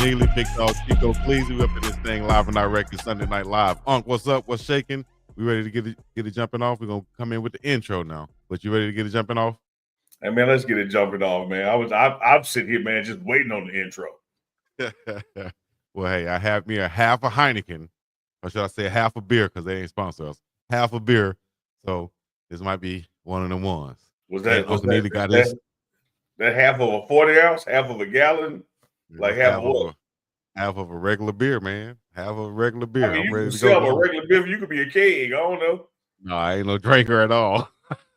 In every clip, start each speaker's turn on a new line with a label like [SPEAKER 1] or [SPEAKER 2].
[SPEAKER 1] Neely, BiggDogg Chico, please. We up in this thing live and direct. It's Sunday Night Live. Unc, what's up? What's shaking? We ready to get it jumping off? We're gonna come in with the intro now. But you ready to get it jumping off?
[SPEAKER 2] Hey man, let's get it jumping off, man. I'm sitting here, man, just waiting on the intro.
[SPEAKER 1] Well, hey, I have me a half a Heineken, or should I say half a beer, because they ain't sponsor us. Half a beer. So this might be one of them ones.
[SPEAKER 2] Was that half of a 40 ounce, half of a gallon, like half of what?
[SPEAKER 1] Half of a regular beer, man. Half of a regular beer.
[SPEAKER 2] I mean,
[SPEAKER 1] I'm
[SPEAKER 2] you
[SPEAKER 1] ready
[SPEAKER 2] can
[SPEAKER 1] to
[SPEAKER 2] sell
[SPEAKER 1] go.
[SPEAKER 2] a regular beer. You could be a keg. I don't know.
[SPEAKER 1] No, I ain't no drinker at all.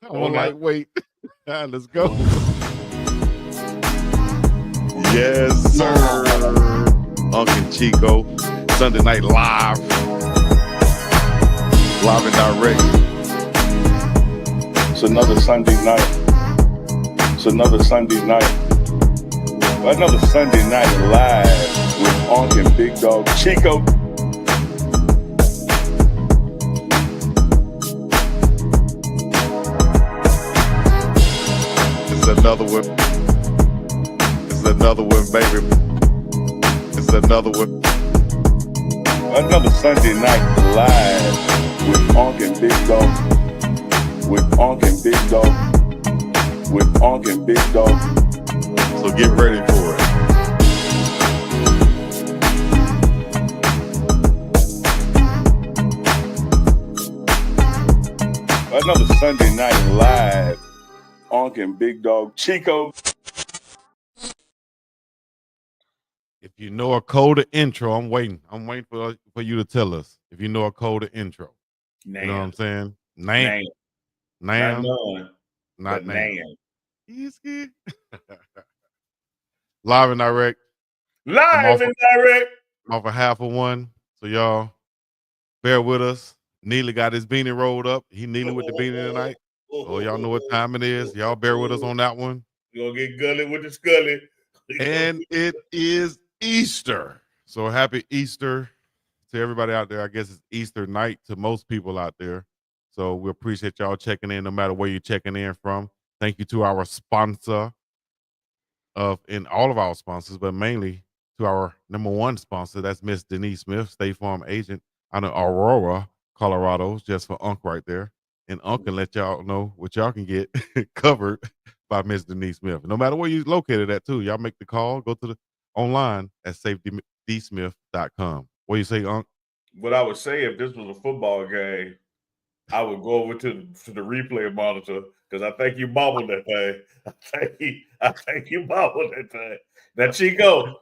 [SPEAKER 1] I'm a lightweight. Let's go. Yes, sir. Unc and Chico, Sunday Night Live. Live and direct.
[SPEAKER 2] It's another Sunday night. It's another Sunday night. Another Sunday night live with UNK and BiggDogg Chico.
[SPEAKER 1] It's another one. It's another one, baby. It's another one.
[SPEAKER 2] Another Sunday night live with UNK and BiggDogg. With UNK and BiggDogg. With UNK and BiggDogg.
[SPEAKER 1] So get ready for it.
[SPEAKER 2] Another Sunday night live. UNK and BiggDogg Chico.
[SPEAKER 1] If you know a code of intro, I'm waiting. I'm waiting for you to tell us. If you know a code of intro.
[SPEAKER 2] Nam.
[SPEAKER 1] You know what I'm saying? Nam. Not Nam. Easy. Live and direct.
[SPEAKER 2] Live and direct.
[SPEAKER 1] I'm off a half of one. So y'all bear with us. Neely got his beanie rolled up. He kneeling with the beanie tonight. Oh, y'all know what time it is. Y'all bear with us on that one.
[SPEAKER 2] You're gonna get gully with the scully.
[SPEAKER 1] And it is Easter. So happy Easter to everybody out there. I guess it's Easter night to most people out there. So we appreciate y'all checking in no matter where you're checking in from. Thank you to our sponsor in all of our sponsors, but mainly to our number one sponsor. That's Miss Denise Smith, State Farm agent out of Aurora, Colorado, just for UNK right there. And UNK can let y'all know what y'all can get covered by Miss Denise Smith. No matter where you're located at, too. Y'all make the call. Go to the online at safedsmith.com. What do you say, UNK?
[SPEAKER 2] What I would say, if this was a football game, I would go over to the replay monitor, because I think you bobbled that thing. I think you bobbled that thing. Now, Chico,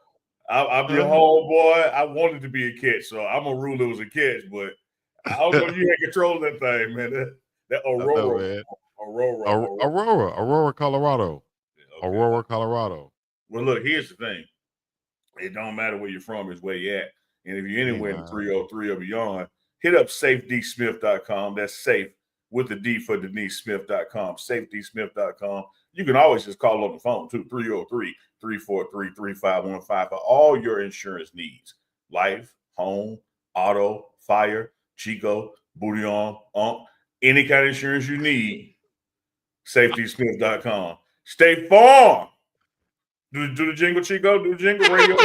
[SPEAKER 2] I'm your homeboy. I wanted to be a catch, so I'm gonna rule it was a catch. But I don't know if you had control of that thing, man. That Aurora,
[SPEAKER 1] Colorado. Yeah, okay. Aurora, Colorado.
[SPEAKER 2] Well, look, here's the thing. It don't matter where you're from, it's where you're at. And if you're anywhere in 303 or beyond, hit up safedsmith.com. That's safe with the D for DeniseSmith.com. Safedsmith.com. You can always just call on the phone too, 303-343-3515 for all your insurance needs. Life, home, auto, fire, Chico, booty on, any kind of insurance you need. Safetysmith.com. State Farm. Do the jingle, Chico. Do the jingle radio.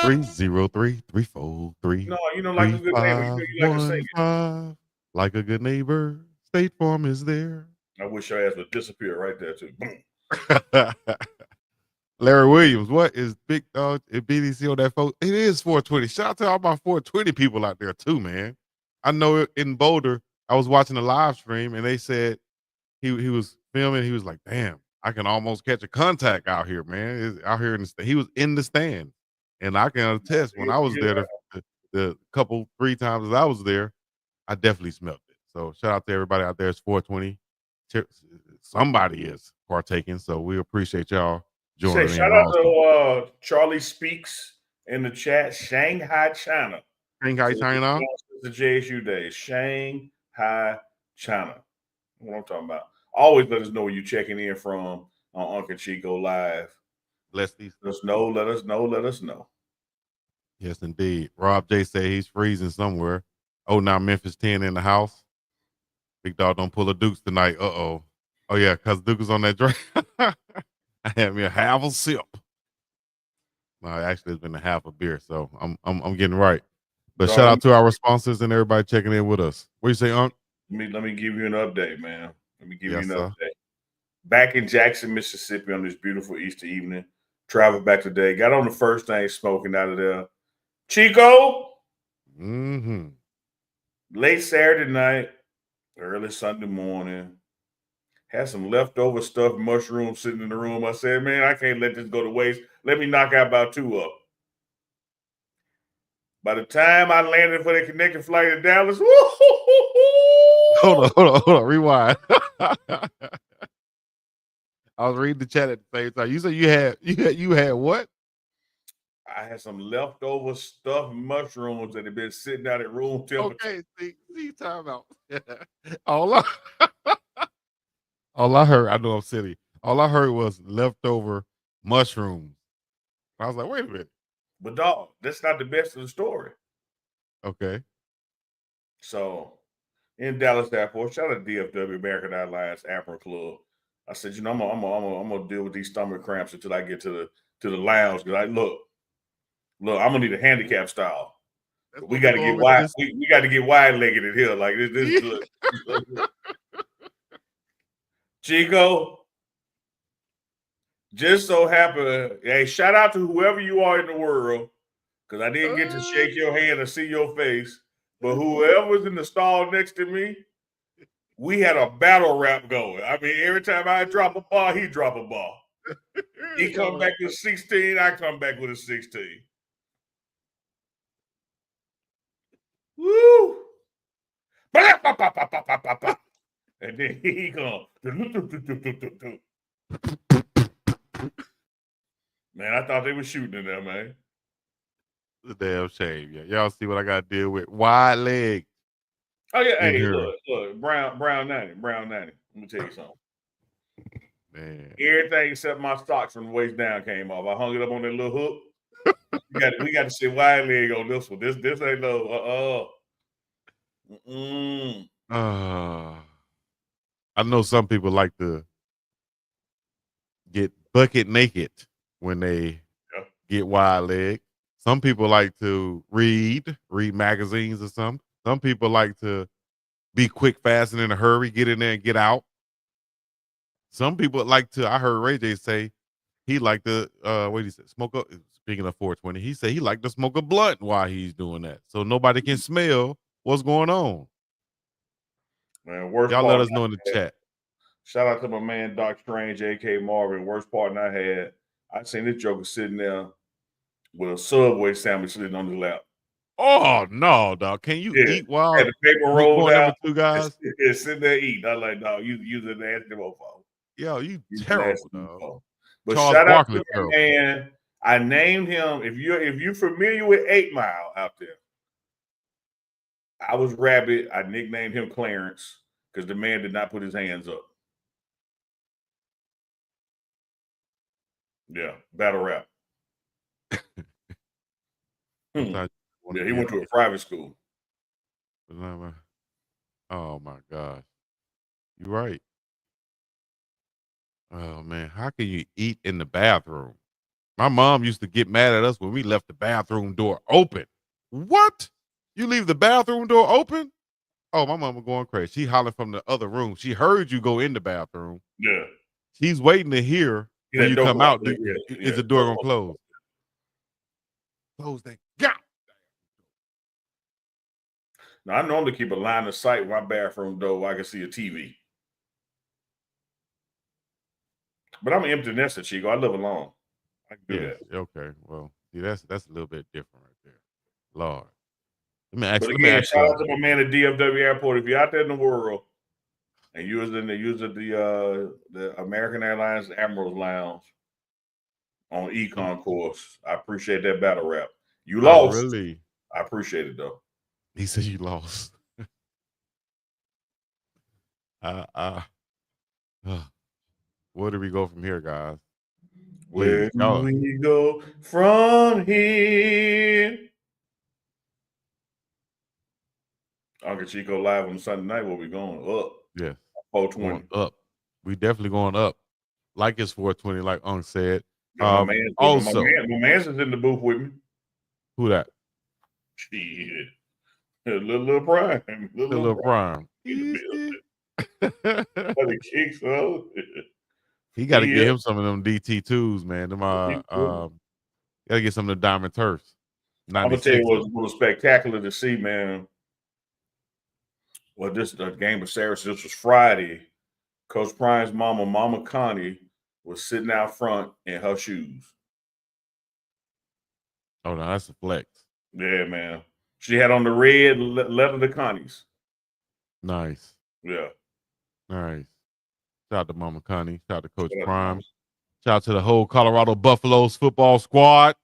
[SPEAKER 1] 303-343.
[SPEAKER 2] No, like a good neighbor. You like to sing it.
[SPEAKER 1] Like a good neighbor, State Farm is there.
[SPEAKER 2] I wish your ass would disappear right there too. Boom.
[SPEAKER 1] Larry Williams, what is BiggDogg and BDC on that phone? It is 420. Shout out to all my 420 people out there too, man. I know in Boulder, I was watching a live stream and they said he was filming. He was like, damn, I can almost catch a contact out here, man. Out here he was in the stand. And I can attest when I was there the couple, 3 times that I was there, I definitely smelled it. So shout out to everybody out there. It's 420. Somebody is partaking. So we appreciate y'all joining in.
[SPEAKER 2] Shout out to Charlie Speaks in the chat. Shanghai, China.
[SPEAKER 1] Shanghai, China.
[SPEAKER 2] The JSU days. Shanghai, China. What I'm talking about. Always let us know where you're checking in from on UNK and Chico Live.
[SPEAKER 1] Let
[SPEAKER 2] us know. Let us know.
[SPEAKER 1] Yes, indeed. Rob J said he's freezing somewhere. Oh, now Memphis 10 in the house. BiggDogg don't pull a Dukes tonight. Oh yeah, because Duke is on that drink. I had me a half a sip. Actually, it's been a half a beer, so I'm getting right. But
[SPEAKER 2] Dog,
[SPEAKER 1] shout out to our sponsors and everybody checking in with us. What you say, Unc?
[SPEAKER 2] let me give you an update, man. Let me give you
[SPEAKER 1] Yes,
[SPEAKER 2] an
[SPEAKER 1] sir.
[SPEAKER 2] update. Back in Jackson, Mississippi on this beautiful Easter evening. Traveled back today. Got on the first thing smoking out of there. Chico,
[SPEAKER 1] Mm-hmm.
[SPEAKER 2] late Saturday night, early Sunday morning. Had some leftover stuffed mushrooms sitting in the room. I said, man, I can't let this go to waste. Let me knock out about 2 of them. By the time I landed for the connecting flight to Dallas,
[SPEAKER 1] Hold on. Rewind. I was reading the chat at the same time. You said you had what?
[SPEAKER 2] I had some leftover stuffed mushrooms that had been sitting out at room temperature.
[SPEAKER 1] Okay, see, time out. all I all I heard, I know I'm silly. All I heard was leftover mushrooms. I was like, wait a minute.
[SPEAKER 2] But dog, that's not the best of the story.
[SPEAKER 1] Okay.
[SPEAKER 2] So in Dallas Airport, shout out to DFW American Airlines Apron Club. I said, I'm gonna deal with these stomach cramps until I get to the lounge. Because look, I'm gonna need a handicap style.
[SPEAKER 1] That's
[SPEAKER 2] We
[SPEAKER 1] what we
[SPEAKER 2] got to
[SPEAKER 1] going
[SPEAKER 2] get
[SPEAKER 1] with
[SPEAKER 2] wide.
[SPEAKER 1] this.
[SPEAKER 2] We got to get wide legged in here. Like this. Look. Chico, just so happened. Hey, shout out to whoever you are in the world, because I didn't get to shake your hand or see your face. But whoever was in the stall next to me, we had a battle rap going. I mean, every time I drop a ball, he drop a ball. He come back with 16, I come back with a 16. Woo! And then he come. Man, I thought they were shooting in there, man.
[SPEAKER 1] It's a damn shame. Yeah, y'all see what I got to deal with. Wide leg.
[SPEAKER 2] Oh yeah,
[SPEAKER 1] in
[SPEAKER 2] hey,
[SPEAKER 1] here.
[SPEAKER 2] look, brown 90. Let me tell you something.
[SPEAKER 1] Man.
[SPEAKER 2] Everything except my socks from the waist down came off. I hung it up on that little hook. we got to see wide leg on this one. This ain't no
[SPEAKER 1] I know some people like to get bucket naked when they get wide leg. Some people like to read magazines or something. Some people like to be quick, fast, and in a hurry, get in there and get out. Some people like to, I heard Ray J say he liked to, what did he say? Smoke up. Speaking of 420, he said he liked to smoke a blunt while he's doing that. So nobody can smell what's going on.
[SPEAKER 2] Man, worst
[SPEAKER 1] Y'all
[SPEAKER 2] part
[SPEAKER 1] let us know in the chat.
[SPEAKER 2] Shout out to my man Doc Strange, A.K. Marvin. Worst partner I had, I seen this joker sitting there with a Subway sandwich sitting on his lap.
[SPEAKER 1] Oh no, dog! Can you eat while
[SPEAKER 2] had the paper rolled
[SPEAKER 1] point
[SPEAKER 2] out?
[SPEAKER 1] Number two guys,
[SPEAKER 2] it's sitting there eating. I like, dog, you a nasty mofo.
[SPEAKER 1] Yo, you terrible, dog.
[SPEAKER 2] But
[SPEAKER 1] Charles
[SPEAKER 2] shout
[SPEAKER 1] Barkley
[SPEAKER 2] out to my man. I named him. If you're familiar with 8 Mile out there, I was Rabbit. I nicknamed him Clarence because the man did not put his hands up. Yeah, battle rap. Yeah, he went to a private school.
[SPEAKER 1] Oh my gosh, you're right. Oh man, how can you eat in the bathroom? My mom used to get mad at us when we left the bathroom door open. What? You leave the bathroom door open? Oh, my mama going crazy. She hollering from the other room. She heard you go in the bathroom.
[SPEAKER 2] Yeah.
[SPEAKER 1] She's waiting to hear when you come out. Is the door gonna close? Close that. Yeah.
[SPEAKER 2] Now I normally keep a line of sight with my bathroom door where I can see a TV. But I'm an empty nester, Chico. I live alone. I can do that.
[SPEAKER 1] Okay. Well, see, that's a little bit different right there. Lord. Let me ask
[SPEAKER 2] shout out to my man at DFW Airport. If you're out there in the world and you was at the American Airlines Admirals Lounge on Econ course, I appreciate that battle rap. You lost.
[SPEAKER 1] Really?
[SPEAKER 2] I appreciate it though.
[SPEAKER 1] He said you lost. Where do we go from here, guys?
[SPEAKER 2] Where do we go from here? Uncle Chico live on Sunday night. Where we going? Up.
[SPEAKER 1] Yeah.
[SPEAKER 2] 420.
[SPEAKER 1] Going up. We definitely going up. Like it's 420, like Unc said.
[SPEAKER 2] Yeah,
[SPEAKER 1] Also,
[SPEAKER 2] my man's is in the booth with me.
[SPEAKER 1] who that?
[SPEAKER 2] Shit. Little Prime.
[SPEAKER 1] Little Prime.
[SPEAKER 2] In the
[SPEAKER 1] Easy.
[SPEAKER 2] building. The kicks, so.
[SPEAKER 1] He got to
[SPEAKER 2] Yeah.
[SPEAKER 1] get him some of them DT2s, man. Them got to get some of the Diamond Turfs.
[SPEAKER 2] I'm gonna tell you
[SPEAKER 1] 96.
[SPEAKER 2] what was spectacular to see, man. Well, this the game of Saracens. This was Friday. Coach Prime's Mama Connie, was sitting out front in her shoes.
[SPEAKER 1] Oh no, that's a flex.
[SPEAKER 2] Yeah, man. She had on the red leather the Connies.
[SPEAKER 1] Nice.
[SPEAKER 2] Yeah.
[SPEAKER 1] Nice. Shout out to Mama Connie. Shout out to Coach
[SPEAKER 2] Shout out to
[SPEAKER 1] Prime.
[SPEAKER 2] Mama.
[SPEAKER 1] Shout out to the whole Colorado Buffaloes football squad.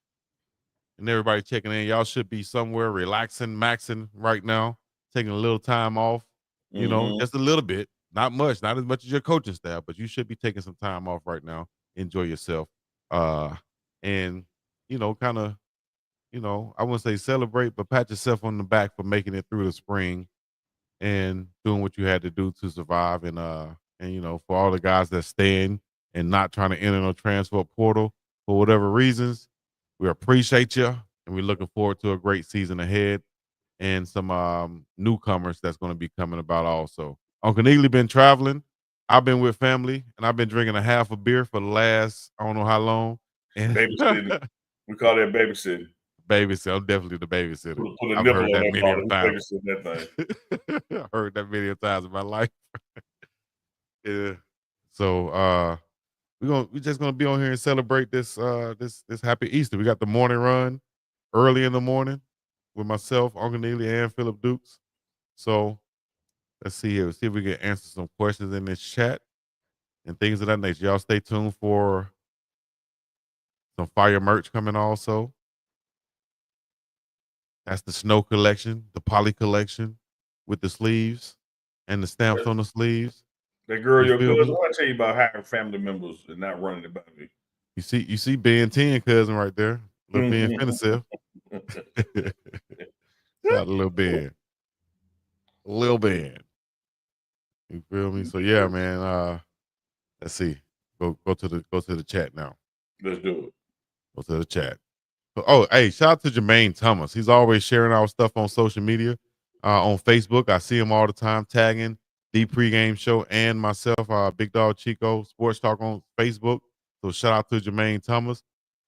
[SPEAKER 1] And everybody checking in. Y'all should be somewhere relaxing, maxing right now, taking a little time off, just a little bit. Not much, not as much as your coaching staff, but you should be taking some time off right now. Enjoy yourself. And, kind of, I wouldn't say celebrate, but pat yourself on the back for making it through the spring and doing what you had to do to survive. And for all the guys that staying and not trying to enter no transfer portal for whatever reasons, we appreciate you, and we're looking forward to a great season ahead and some newcomers that's going to be coming about also. Uncle Neely been traveling. I've been with family, and I've been drinking a half a beer for the last, I don't know how long. And
[SPEAKER 2] babysitting. We call that babysitting.
[SPEAKER 1] Babysitter. I'm definitely the babysitter.
[SPEAKER 2] Put a
[SPEAKER 1] I've
[SPEAKER 2] nipple
[SPEAKER 1] heard
[SPEAKER 2] on
[SPEAKER 1] that
[SPEAKER 2] that
[SPEAKER 1] many
[SPEAKER 2] bottle.
[SPEAKER 1] times.
[SPEAKER 2] Babysitting that thing.
[SPEAKER 1] I heard that many times in my life. Yeah. So we just gonna be on here and celebrate this happy Easter. We got the morning run early in the morning with myself, Uncle Neely, and Philip Dukes. So let's see here. See if we can answer some questions in this chat and things of that nature. Y'all stay tuned for some fire merch coming also. That's the snow collection, the poly collection with the sleeves and the stamps on the sleeves.
[SPEAKER 2] That girl,
[SPEAKER 1] You
[SPEAKER 2] your
[SPEAKER 1] feel
[SPEAKER 2] cousin,
[SPEAKER 1] me?
[SPEAKER 2] what I tell you about hiring family members and not running it by me?
[SPEAKER 1] You see Ben 10 cousin right there. Little Ben Finessif. Shout out to Little Ben. Lil Ben. You feel me? So yeah, man. Let's see. Go to the chat now.
[SPEAKER 2] Let's do it.
[SPEAKER 1] Go to the chat. Oh, hey, shout out to Jermaine Thomas. He's always sharing our stuff on social media, on Facebook. I see him all the time tagging the pregame show and myself, Big Dog Chico Sports Talk on Facebook. So shout out to Jermaine Thomas.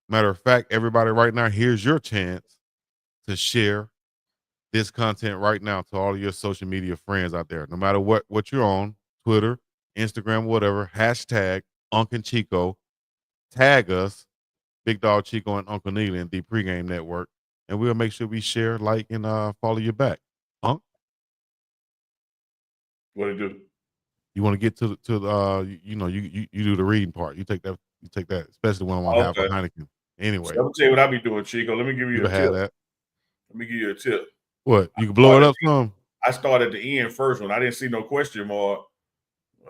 [SPEAKER 1] Matter of fact, everybody right now, here's your chance to share this content right now to all of your social media friends out there. No matter what you're on, Twitter, Instagram, whatever, hashtag Uncle Chico, tag us, Big Dog Chico and Uncle Neely and the Pregame Network, and we'll make sure we share, like, and follow you back.
[SPEAKER 2] What it do?
[SPEAKER 1] You want to get to the you do the reading part. You take that, especially when I want to have a Heineken. Anyway,
[SPEAKER 2] let me tell you what I be doing, Chico. Let me give you a tip.
[SPEAKER 1] That.
[SPEAKER 2] Let me give you a tip.
[SPEAKER 1] What? You can blow it up some?
[SPEAKER 2] I started at the end first when I didn't see no question mark.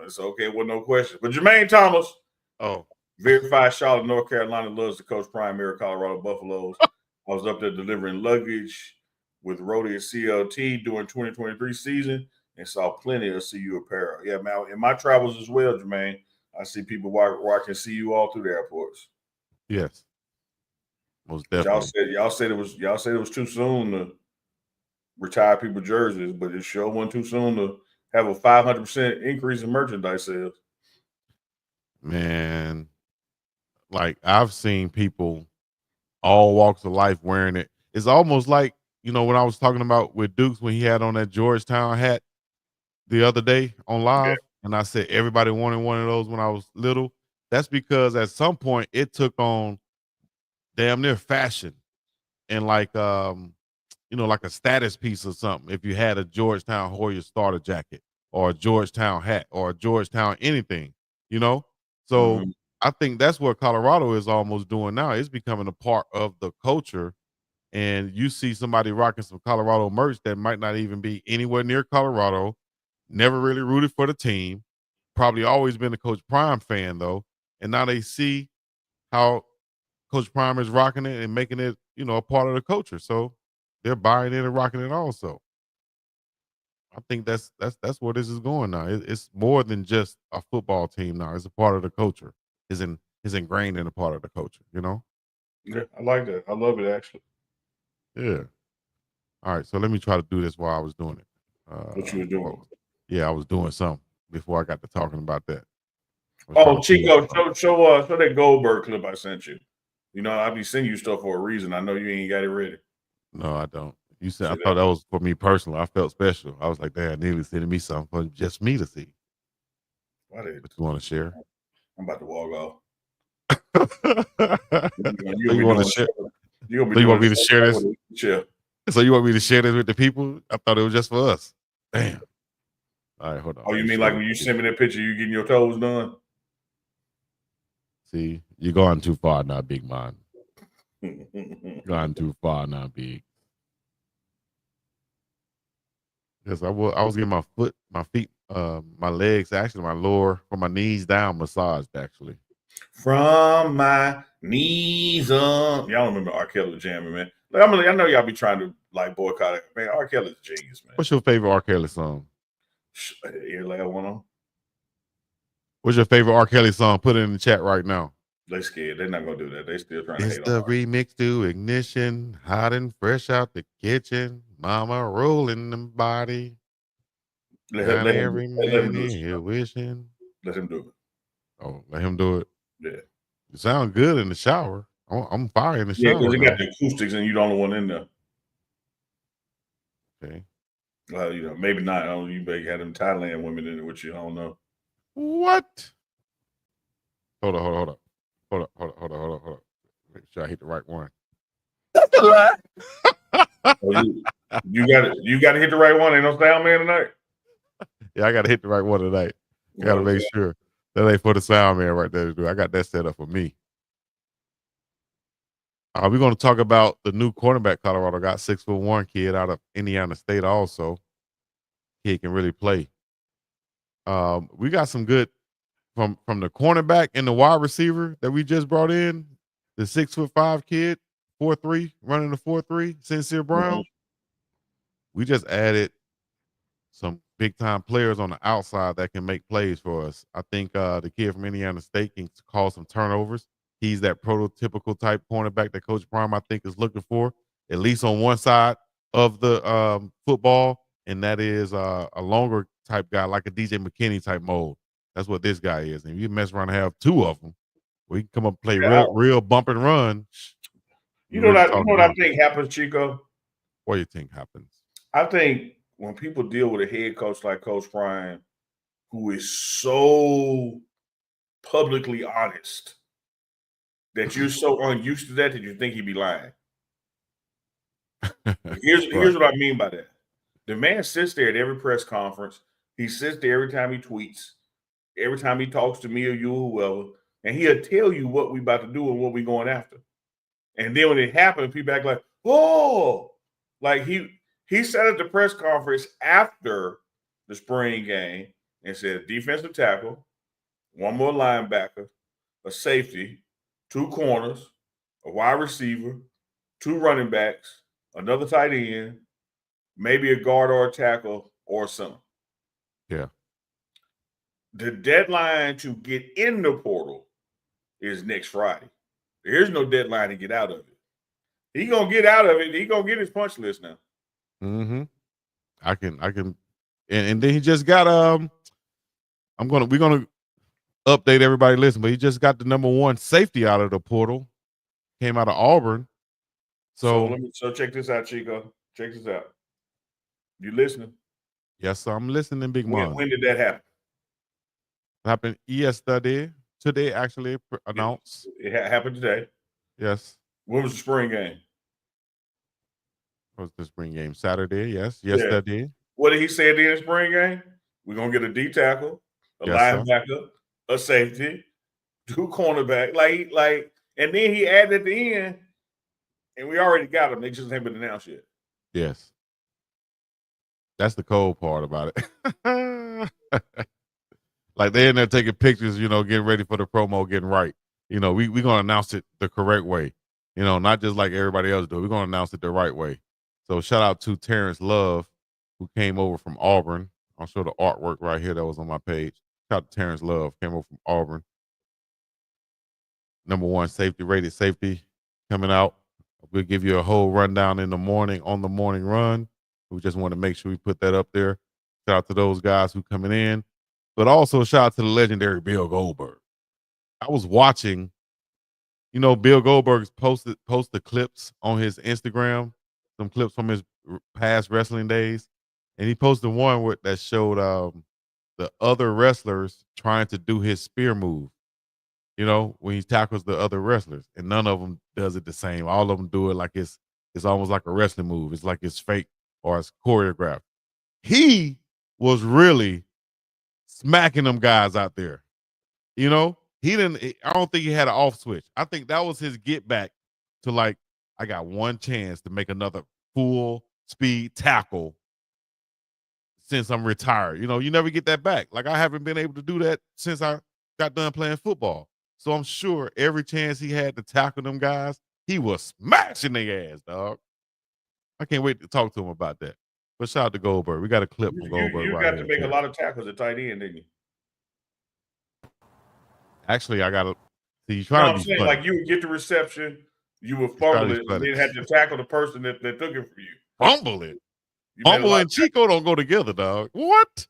[SPEAKER 2] It's okay with no question. But Jermaine Thomas, verified Charlotte, North Carolina, loves the Coach Primary Colorado Buffaloes. I was up there delivering luggage with Rhodey and CLT during 2023 season and saw plenty of CU apparel. Yeah, man. In my travels as well, Jermaine, I see people watching CU all through the airports.
[SPEAKER 1] Yes. Most definitely.
[SPEAKER 2] Y'all said it was too soon to retire people's jerseys, but it sure wasn't too soon to have a 500% increase in merchandise sales.
[SPEAKER 1] Man, like I've seen people all walks of life wearing it. It's almost like, when I was talking about with Dukes when he had on that Georgetown hat the other day on live, and I said everybody wanted one of those when I was little. That's because at some point it took on damn near fashion and like like a status piece or something if you had a Georgetown Hoya starter jacket or a Georgetown hat or a Georgetown anything, So I think that's what Colorado is almost doing now. It's becoming a part of the culture. And you see somebody rocking some Colorado merch that might not even be anywhere near Colorado, never really rooted for the team, probably always been a Coach Prime fan, though. And now they see how Coach Prime is rocking it and making it, a part of the culture. So they're buying it and rocking it also. I think that's where this is going now. It's more than just a football team now. It's a part of the culture. It's an is ingrained in a part of the culture, you know?
[SPEAKER 2] Yeah, I like that. I love it actually.
[SPEAKER 1] Yeah. All right, so let me try to do this while I was doing it.
[SPEAKER 2] What you were doing?
[SPEAKER 1] Yeah, I was doing something before I got to talking about that. I was trying
[SPEAKER 2] Oh,
[SPEAKER 1] to pull up
[SPEAKER 2] Chico,
[SPEAKER 1] something.
[SPEAKER 2] show that Goldberg clip I sent you. You know, I be sending you stuff for a reason. I know you ain't got it ready.
[SPEAKER 1] No, I don't. You said I
[SPEAKER 2] See
[SPEAKER 1] thought
[SPEAKER 2] that?
[SPEAKER 1] that was for me personally. I felt special. I was like, "Damn, Neely sending me something for just me to see."
[SPEAKER 2] Why did
[SPEAKER 1] But you want to share?
[SPEAKER 2] I'm about to walk off.
[SPEAKER 1] So
[SPEAKER 2] You'll
[SPEAKER 1] you
[SPEAKER 2] be
[SPEAKER 1] want to
[SPEAKER 2] doing
[SPEAKER 1] share?
[SPEAKER 2] you'll be
[SPEAKER 1] So you
[SPEAKER 2] doing
[SPEAKER 1] want
[SPEAKER 2] the
[SPEAKER 1] me to
[SPEAKER 2] same
[SPEAKER 1] share
[SPEAKER 2] thing
[SPEAKER 1] this?
[SPEAKER 2] with the chill.
[SPEAKER 1] So you want me to share this with the people? I thought it was just for us. Damn. All right, hold on.
[SPEAKER 2] Oh,
[SPEAKER 1] Let
[SPEAKER 2] you
[SPEAKER 1] me
[SPEAKER 2] mean
[SPEAKER 1] share
[SPEAKER 2] like
[SPEAKER 1] this
[SPEAKER 2] when you
[SPEAKER 1] with
[SPEAKER 2] send me
[SPEAKER 1] people.
[SPEAKER 2] that picture, you getting your toes done?
[SPEAKER 1] See, you're going too far now, big man. Gone too far now, big. Yes, I was getting my feet, my legs, actually my lower from my knees down massaged. Actually,
[SPEAKER 2] From my knees up. Y'all remember R. Kelly jamming, man. Like, I know y'all be trying to like boycott it. Man, R. Kelly's a genius, man.
[SPEAKER 1] what's your favorite R. Kelly song?
[SPEAKER 2] Here, lay one on.
[SPEAKER 1] What's your favorite R. Kelly song? Put it in the chat right now.
[SPEAKER 2] They scared. They're not gonna do that. They still trying to
[SPEAKER 1] It's
[SPEAKER 2] hate on
[SPEAKER 1] the
[SPEAKER 2] R.
[SPEAKER 1] remix to Ignition, hot and fresh out the kitchen. Mama rolling them body. Got
[SPEAKER 2] Let him
[SPEAKER 1] every
[SPEAKER 2] let him
[SPEAKER 1] man
[SPEAKER 2] do
[SPEAKER 1] in
[SPEAKER 2] it.
[SPEAKER 1] here wishing.
[SPEAKER 2] Let him do it.
[SPEAKER 1] Oh, let him do it.
[SPEAKER 2] Yeah.
[SPEAKER 1] You sound good in the shower. I'm fire in the
[SPEAKER 2] Yeah, because
[SPEAKER 1] shower
[SPEAKER 2] they got
[SPEAKER 1] though.
[SPEAKER 2] the acoustics and you the only one in there.
[SPEAKER 1] Okay.
[SPEAKER 2] You know, maybe not. I don't know, you may have them Thailand women in it with you. I don't know.
[SPEAKER 1] What? Hold on, hold on, hold on. Hold on, hold on, hold on, hold on, hold on. Make sure I hit the right one.
[SPEAKER 2] That's a lie. Oh, you got to hit the right one. Ain't no sound man tonight.
[SPEAKER 1] Yeah, I gotta hit the right one tonight. I gotta
[SPEAKER 2] Okay.
[SPEAKER 1] make sure that ain't for the sound man right there to do. I got that set up for me. We're gonna talk about the new cornerback Colorado got, 6'1" kid out of Indiana State also. He can really play. We got some good from the cornerback and the wide receiver that we just brought in. The 6'5" kid, 4'3", running the 4'3", Sincere
[SPEAKER 2] Mhm.
[SPEAKER 1] Brown. We just added some big time players on the outside that can make plays for us. I think the kid from Indiana State can cause some turnovers. He's that prototypical type cornerback that Coach Prime I think is looking for, at least on one side of the football, and that is a longer type guy like a DJ McKinney type mold. That's what this guy is. And if you mess around and have two of them, we can come up and play
[SPEAKER 2] Yeah,
[SPEAKER 1] real bump and run.
[SPEAKER 2] you
[SPEAKER 1] You
[SPEAKER 2] know
[SPEAKER 1] really
[SPEAKER 2] what
[SPEAKER 1] talking
[SPEAKER 2] I
[SPEAKER 1] money.
[SPEAKER 2] think happens, Chico?
[SPEAKER 1] What do you think happens?
[SPEAKER 2] I think when people deal with a head coach like Coach Prime, who is so publicly honest that you're so unused to that you think he'd be lying. Here's
[SPEAKER 1] Right.
[SPEAKER 2] what I mean by that. The man sits there at every press conference. He sits there every time he tweets, every time he talks to me or you or whoever, and he'll tell you what we about to do and what we going after. And then when it happens, people act like, oh, like he sat at the press conference after the spring game and said defensive tackle, one more linebacker, a safety, two corners, a wide receiver, two running backs, another tight end, maybe a guard or a tackle or something.
[SPEAKER 1] Yeah.
[SPEAKER 2] The deadline to get in the portal is next Friday. There's no deadline to get out of it. He gonna get out of it. He gonna get his punch list now.
[SPEAKER 1] Mm-hmm. I can and then he just got we're gonna update everybody listen, but he just got the number one safety out of the portal. Came out of Auburn. So
[SPEAKER 2] So check this out, Chico. Check this out. You listening?
[SPEAKER 1] yes, I'm listening, big man.
[SPEAKER 2] When did that happen?
[SPEAKER 1] Happened yesterday. Today actually announced.
[SPEAKER 2] It happened today.
[SPEAKER 1] Yes.
[SPEAKER 2] When was the spring game?
[SPEAKER 1] Was the spring game Saturday? Yes.
[SPEAKER 2] Yeah.
[SPEAKER 1] Yesterday.
[SPEAKER 2] What did he say at the end of the spring game? We're gonna get a D tackle, a
[SPEAKER 1] Yes, sir.
[SPEAKER 2] linebacker, a safety, two cornerback. And then he added at the end, and we already got them. They just haven't been announced yet.
[SPEAKER 1] Yes. That's the cold part about it. Like they're in there taking pictures, getting ready for the promo, getting right. We're gonna announce it the correct way. Not just like everybody else do. We're gonna announce it the right way. So shout out to Terrence Love, who came over from Auburn. I'll show the artwork right here that was on my page. Shout out to Terrence Love, came over from Auburn. #1 safety rated safety coming out. We'll give you a whole rundown in the morning on the morning run. We just want to make sure we put that up there. Shout out to those guys who coming in, but also shout out to the legendary Bill Goldberg. I was watching, Bill Goldberg's posted the clips on his Instagram, some clips from his past wrestling days, and he posted one that showed the other wrestlers trying to do his spear move. When he tackles the other wrestlers, and none of them does it the same. All of them do it like it's almost like a wrestling move. It's like it's fake or it's choreographed. He was really smacking them guys out there. He didn't. I don't think he had an off switch. I think that was his get back to like, I got one chance to make another full speed tackle since I'm retired. You never get that back. Like, I haven't been able to do that since I got done playing football. So I'm sure every chance he had to tackle them guys, he was smashing their ass, dog. I can't wait to talk to him about that. But shout out to Goldberg. We got a clip from Goldberg.
[SPEAKER 2] You
[SPEAKER 1] right
[SPEAKER 2] got
[SPEAKER 1] here
[SPEAKER 2] to make
[SPEAKER 1] too.
[SPEAKER 2] a lot of tackles at tight end, didn't you?
[SPEAKER 1] Actually, I got to see. You trying to be funny.
[SPEAKER 2] Like, you would get the reception, you would fumble it, and then had to tackle the person that took it for you.
[SPEAKER 1] Fumble it. Fumble and Chico don't go together, dog. What?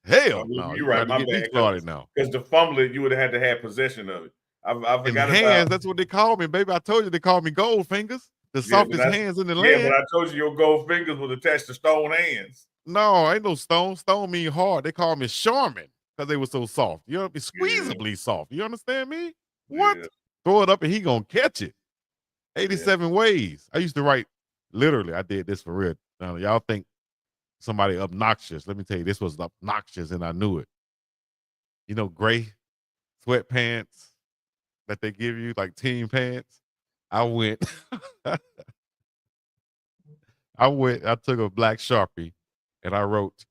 [SPEAKER 1] Hell no.
[SPEAKER 2] You're right. My bad.
[SPEAKER 1] Started now.
[SPEAKER 2] Because to fumble it, you would have had to have possession of it. I forgot
[SPEAKER 1] hands, that's what they call me, baby. I told you they call me gold fingers. The softest hands in the land.
[SPEAKER 2] Yeah, but I told you your gold fingers was attached to stone hands.
[SPEAKER 1] No, ain't no stone. Stone mean hard. They call me Charmin because they were so soft. Squeezably soft. You understand me? What? Yeah. Throw it up and he gonna catch it. 87 ways. I used to write, literally, I did this for real. Now, y'all think somebody obnoxious. Let me tell you, this was obnoxious and I knew it. Gray sweatpants that they give you, like team pants. I took a black Sharpie and I wrote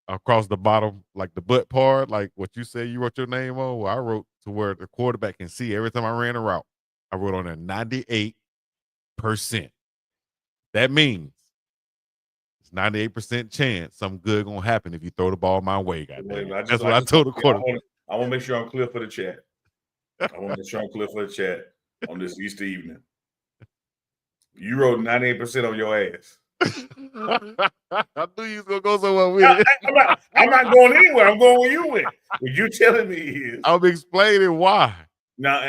[SPEAKER 1] across the bottom, like the butt part, like what you say you wrote your name on. Well, I wrote to where the quarterback can see every time I ran a route. I wrote on there 98%. That means it's 98% chance something good gonna happen if you throw the ball my way. Goddamn. That's what I told the quarterback.
[SPEAKER 2] I want to make sure I'm clear for the chat. On this Easter evening. You wrote 98% on your ass.
[SPEAKER 1] I knew you was gonna go somewhere with it.
[SPEAKER 2] I'm not going anywhere. I'm going where you went. What you telling me is
[SPEAKER 1] I'm explaining why.
[SPEAKER 2] No.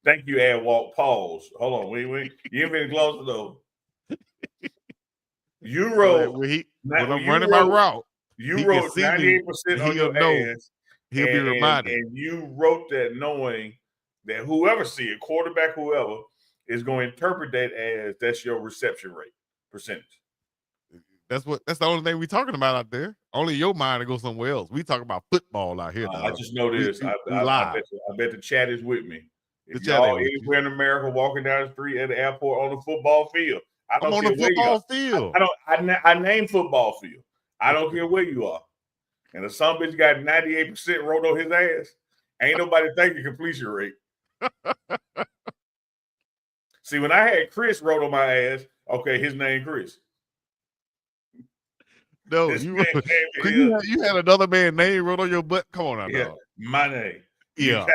[SPEAKER 2] Thank you, Ad Walk. Pause. Hold on. Wait. You ain't been close though. You wrote
[SPEAKER 1] when I'm running my route.
[SPEAKER 2] You wrote 98% on your ass.
[SPEAKER 1] He'll be reminded.
[SPEAKER 2] And you wrote that knowing that whoever see it, quarterback, whoever, is going to interpret that as that's your reception rate percentage.
[SPEAKER 1] That's the only thing we talking about out there. Only your mind to go somewhere else. We talking about football out here.
[SPEAKER 2] I just know this. I bet the chat is with me. If y'all anywhere in America walking down the street at the airport on the football field, I'm on the football field. I name football field. I don't care where you are. And if some bitch got 98% wrote on his ass, ain't nobody thinking completion rate. See, when I had Chris wrote on my ass, okay, his name Chris.
[SPEAKER 1] No, you had another man's name wrote on your butt. Come on now, dog.
[SPEAKER 2] My name.
[SPEAKER 1] Yeah.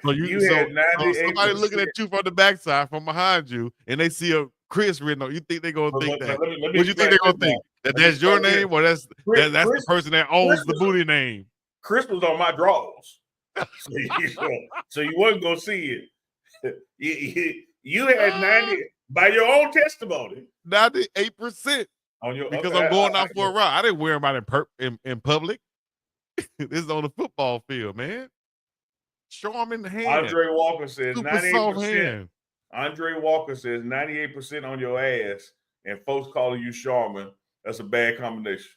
[SPEAKER 1] Somebody looking at you from the backside, from behind you, and they see a Chris written on. You think they're gonna think that? What do you think they're gonna think? That's your name, or that's the person that owns the booty name?
[SPEAKER 2] Chris was on my drawers, so you wasn't gonna see it. You had 90 by your own testimony.
[SPEAKER 1] 98% on your because I'm going out for a ride. I didn't wear them out in public. This is on the football field, man. Show them in the hand.
[SPEAKER 2] Andre Walker says 98%. Andre Walker says 98% on your ass, and folks calling you Charmin. That's a bad combination.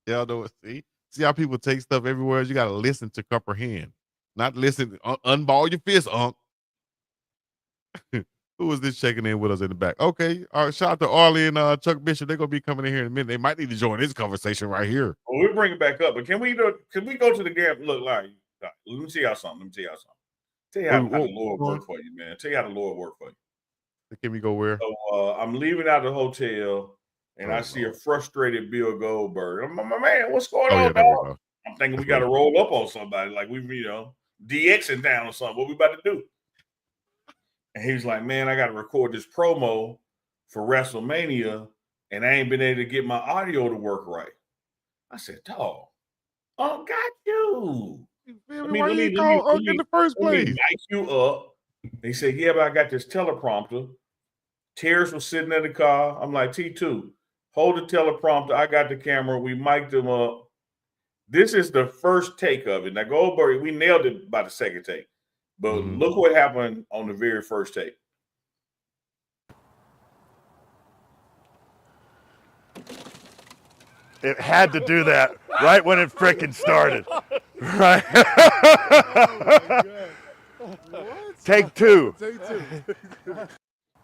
[SPEAKER 1] Y'all know what? See how people take stuff everywhere. You got to listen to comprehend, not listen. Unball your fist, Unc. Who is this checking in with us in the back? Okay, all right. Shout out to Arlie and Chuck Bishop. They're gonna be coming in here in a minute. They might need to join this conversation right here.
[SPEAKER 2] Well, we'll bring it back up, but can we go to the gap? Look, Larry, let me tell y'all something. Tell you how the Lord work for you, man. Tell you how the Lord work for you.
[SPEAKER 1] Can we go where?
[SPEAKER 2] So I'm leaving out of the hotel, and I see a frustrated Bill Goldberg. My man, what's going on, dog? I'm thinking we got to roll up on somebody, like we, DX in town or something. What we about to do? And he was like, man, I got to record this promo for WrestleMania, and I ain't been able to get my audio to work right. I said, dog, got you.
[SPEAKER 1] Why you call in the first place?
[SPEAKER 2] Mic you up. He said, yeah, but I got this teleprompter. Terrence was sitting in the car. I'm like, T2, hold the teleprompter. I got the camera. We mic'd him up. This is the first take of it. Now, Goldberg, we nailed it by the second take. But look what happened on the very first take.
[SPEAKER 3] It had to do that right when it frickin' started. Right? Take two.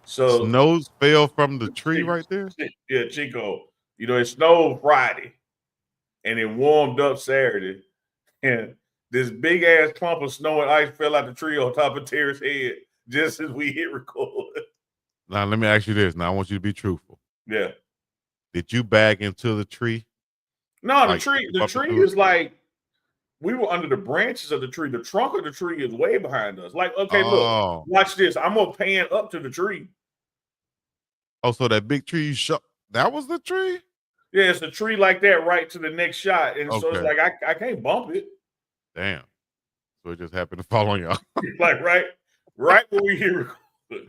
[SPEAKER 1] So snows fell from the tree right there?
[SPEAKER 2] Yeah, Chico. It snowed Friday and it warmed up Saturday. And this big ass clump of snow and ice fell out the tree on top of Terry's head just as we hit record.
[SPEAKER 1] Now, let me ask you this. Now, I want you to be truthful.
[SPEAKER 2] Yeah.
[SPEAKER 1] Did you bag into the tree?
[SPEAKER 2] No, the tree is like, we were under the branches of the tree. The trunk of the tree is way behind us. Like, okay, look, watch this. I'm going to pan up to the tree.
[SPEAKER 1] Oh, so that big tree you shot, that was the tree?
[SPEAKER 2] Yeah, it's a tree like that right to the next shot. And so it's like, I can't bump it.
[SPEAKER 1] Damn. So it just happened to fall on y'all.
[SPEAKER 2] Like, right when we hear,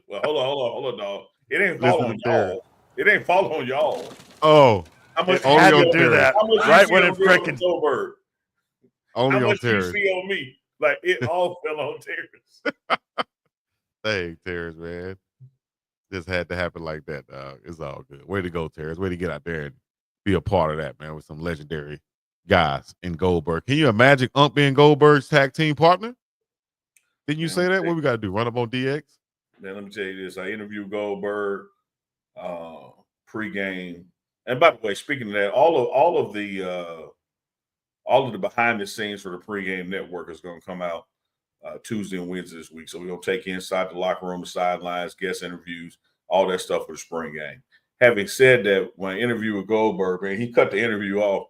[SPEAKER 2] well, hold on, dog. It ain't fall on y'all. It ain't fall on y'all.
[SPEAKER 1] Oh.
[SPEAKER 3] How much had to do that right when it frickin'
[SPEAKER 2] Goldberg.
[SPEAKER 1] Only
[SPEAKER 2] How
[SPEAKER 1] on
[SPEAKER 2] much
[SPEAKER 1] Terrence.
[SPEAKER 2] you see on me? Like, it all fell on Terrence.
[SPEAKER 1] Hey, Terrence, man. This had to happen like that, dog. It's all good. Way to go, Terrence. Way to get out there and be a part of that, man, with some legendary guys in Goldberg. Can you imagine being Goldberg's tag team partner? Didn't you say that? What we got to do? Run up on DX?
[SPEAKER 2] Man, let me tell you this. I interviewed Goldberg pregame. And by the way, speaking of that, all of the behind the scenes for the pregame network is going to come out Tuesday and Wednesday this week. So we're going to take you inside the locker room, the sidelines, guest interviews, all that stuff for the spring game. Having said that, when I interviewed with Goldberg, man, he cut the interview off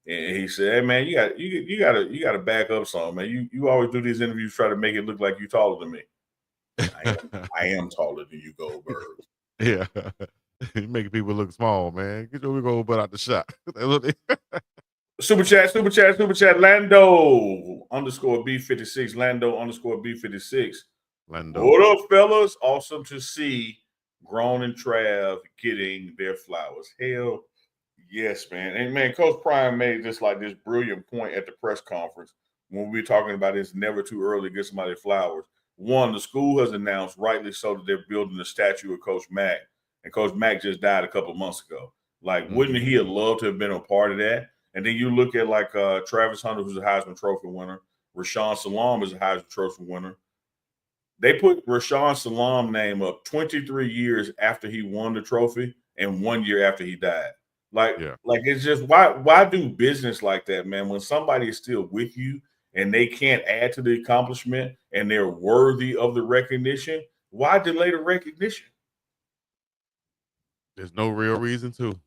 [SPEAKER 2] and he said, "Hey, man, you got to back up some, man. You always do these interviews, try to make it look like you're taller than me. I am taller than you, Goldberg."
[SPEAKER 1] Yeah. You're making people look small, man. Get your big old butt out the shot.
[SPEAKER 2] Super chat, Lando _B56, Lando _B56.
[SPEAKER 1] Lando.
[SPEAKER 2] What up, fellas? Awesome to see Grown and Trav getting their flowers. Hell yes, man. And man, Coach Prime made this brilliant point at the press conference when we were talking about it's never too early to get somebody flowers. One, the school has announced, rightly so, that they're building a statue of Coach Mack. And Coach Mack just died a couple of months ago. Like, wouldn't he have loved to have been a part of that? And then you look at Travis Hunter, who's a Heisman Trophy winner. Rashawn Salaam is a Heisman Trophy winner. They put Rashawn Salaam's name up 23 years after he won the trophy and 1 year after he died. Like it's just why do business like that, man? When somebody is still with you and they can't add to the accomplishment and they're worthy of the recognition, why delay the recognition?
[SPEAKER 1] There's no real reason to,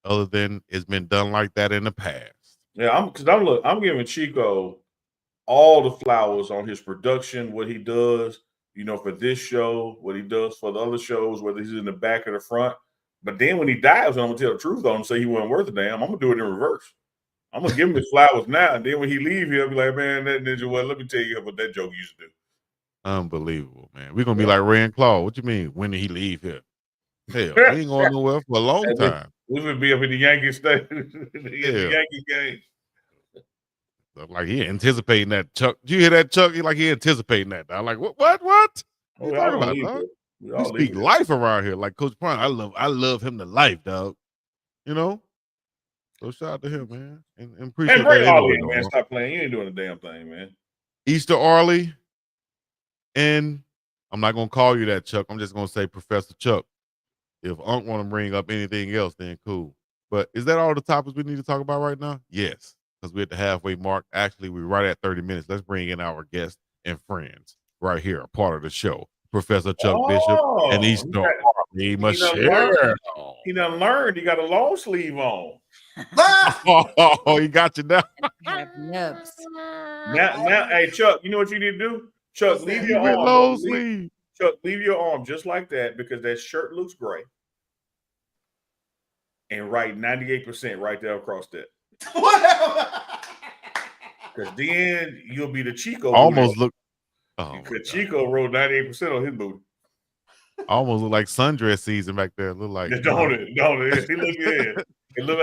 [SPEAKER 1] other than it's been done like that in the past.
[SPEAKER 2] Yeah, I'm giving Chico all the flowers on his production, what he does, for this show, what he does for the other shows, whether he's in the back or the front. But then when he dies, I'm gonna tell the truth on him, say he wasn't worth a damn. I'm gonna do it in reverse. I'm gonna give him his flowers now, and then when he leave here, I'll be like, man, that ninja, well, let me tell you what that joke used to do.
[SPEAKER 1] Unbelievable, man. We're gonna be like Ray and Claw. What you mean? When did he leave here? Hell, we ain't going nowhere for a long time.
[SPEAKER 2] We would be up in the Yankee state, the Yankee game.
[SPEAKER 1] Like he anticipating that, Chuck. Did you hear that, Chuck? He anticipating that. I'm like, what? What you talking about, dog? We speak life around here, like Coach Prime. I love him to life, dog. So shout out to him, man, and appreciate
[SPEAKER 2] and bring
[SPEAKER 1] that.
[SPEAKER 2] Arlie in, man. Stop playing. You ain't doing a damn thing, man.
[SPEAKER 1] Easter Arlie, and I'm not gonna call you that, Chuck. I'm just gonna say Professor Chuck. If Unc want to bring up anything else, then cool. But is that all the topics we need to talk about right now? Yes, because we're at the halfway mark. Actually, we're right at 30 minutes. Let's bring in our guests and friends right here, a part of the show. Professor Chuck Bishop and Easter Arlie. We must
[SPEAKER 2] done
[SPEAKER 1] share.
[SPEAKER 2] He done learned. He got a long sleeve on.
[SPEAKER 1] Oh, he got you now.
[SPEAKER 4] Have nubs.
[SPEAKER 2] Now, hey Chuck, you know what you need to do? Chuck, leave
[SPEAKER 1] He
[SPEAKER 2] your
[SPEAKER 1] went
[SPEAKER 2] arm.
[SPEAKER 1] long sleeve.
[SPEAKER 2] Chuck, leave your arm just like that because that shirt looks great. And write 98% right there across that. Because then you'll be the Chico.
[SPEAKER 1] Almost look. Oh,
[SPEAKER 2] because Chico wrote 98% on his booty.
[SPEAKER 1] Almost look like sundress season back there. Look like
[SPEAKER 2] Don't it? He look good. It look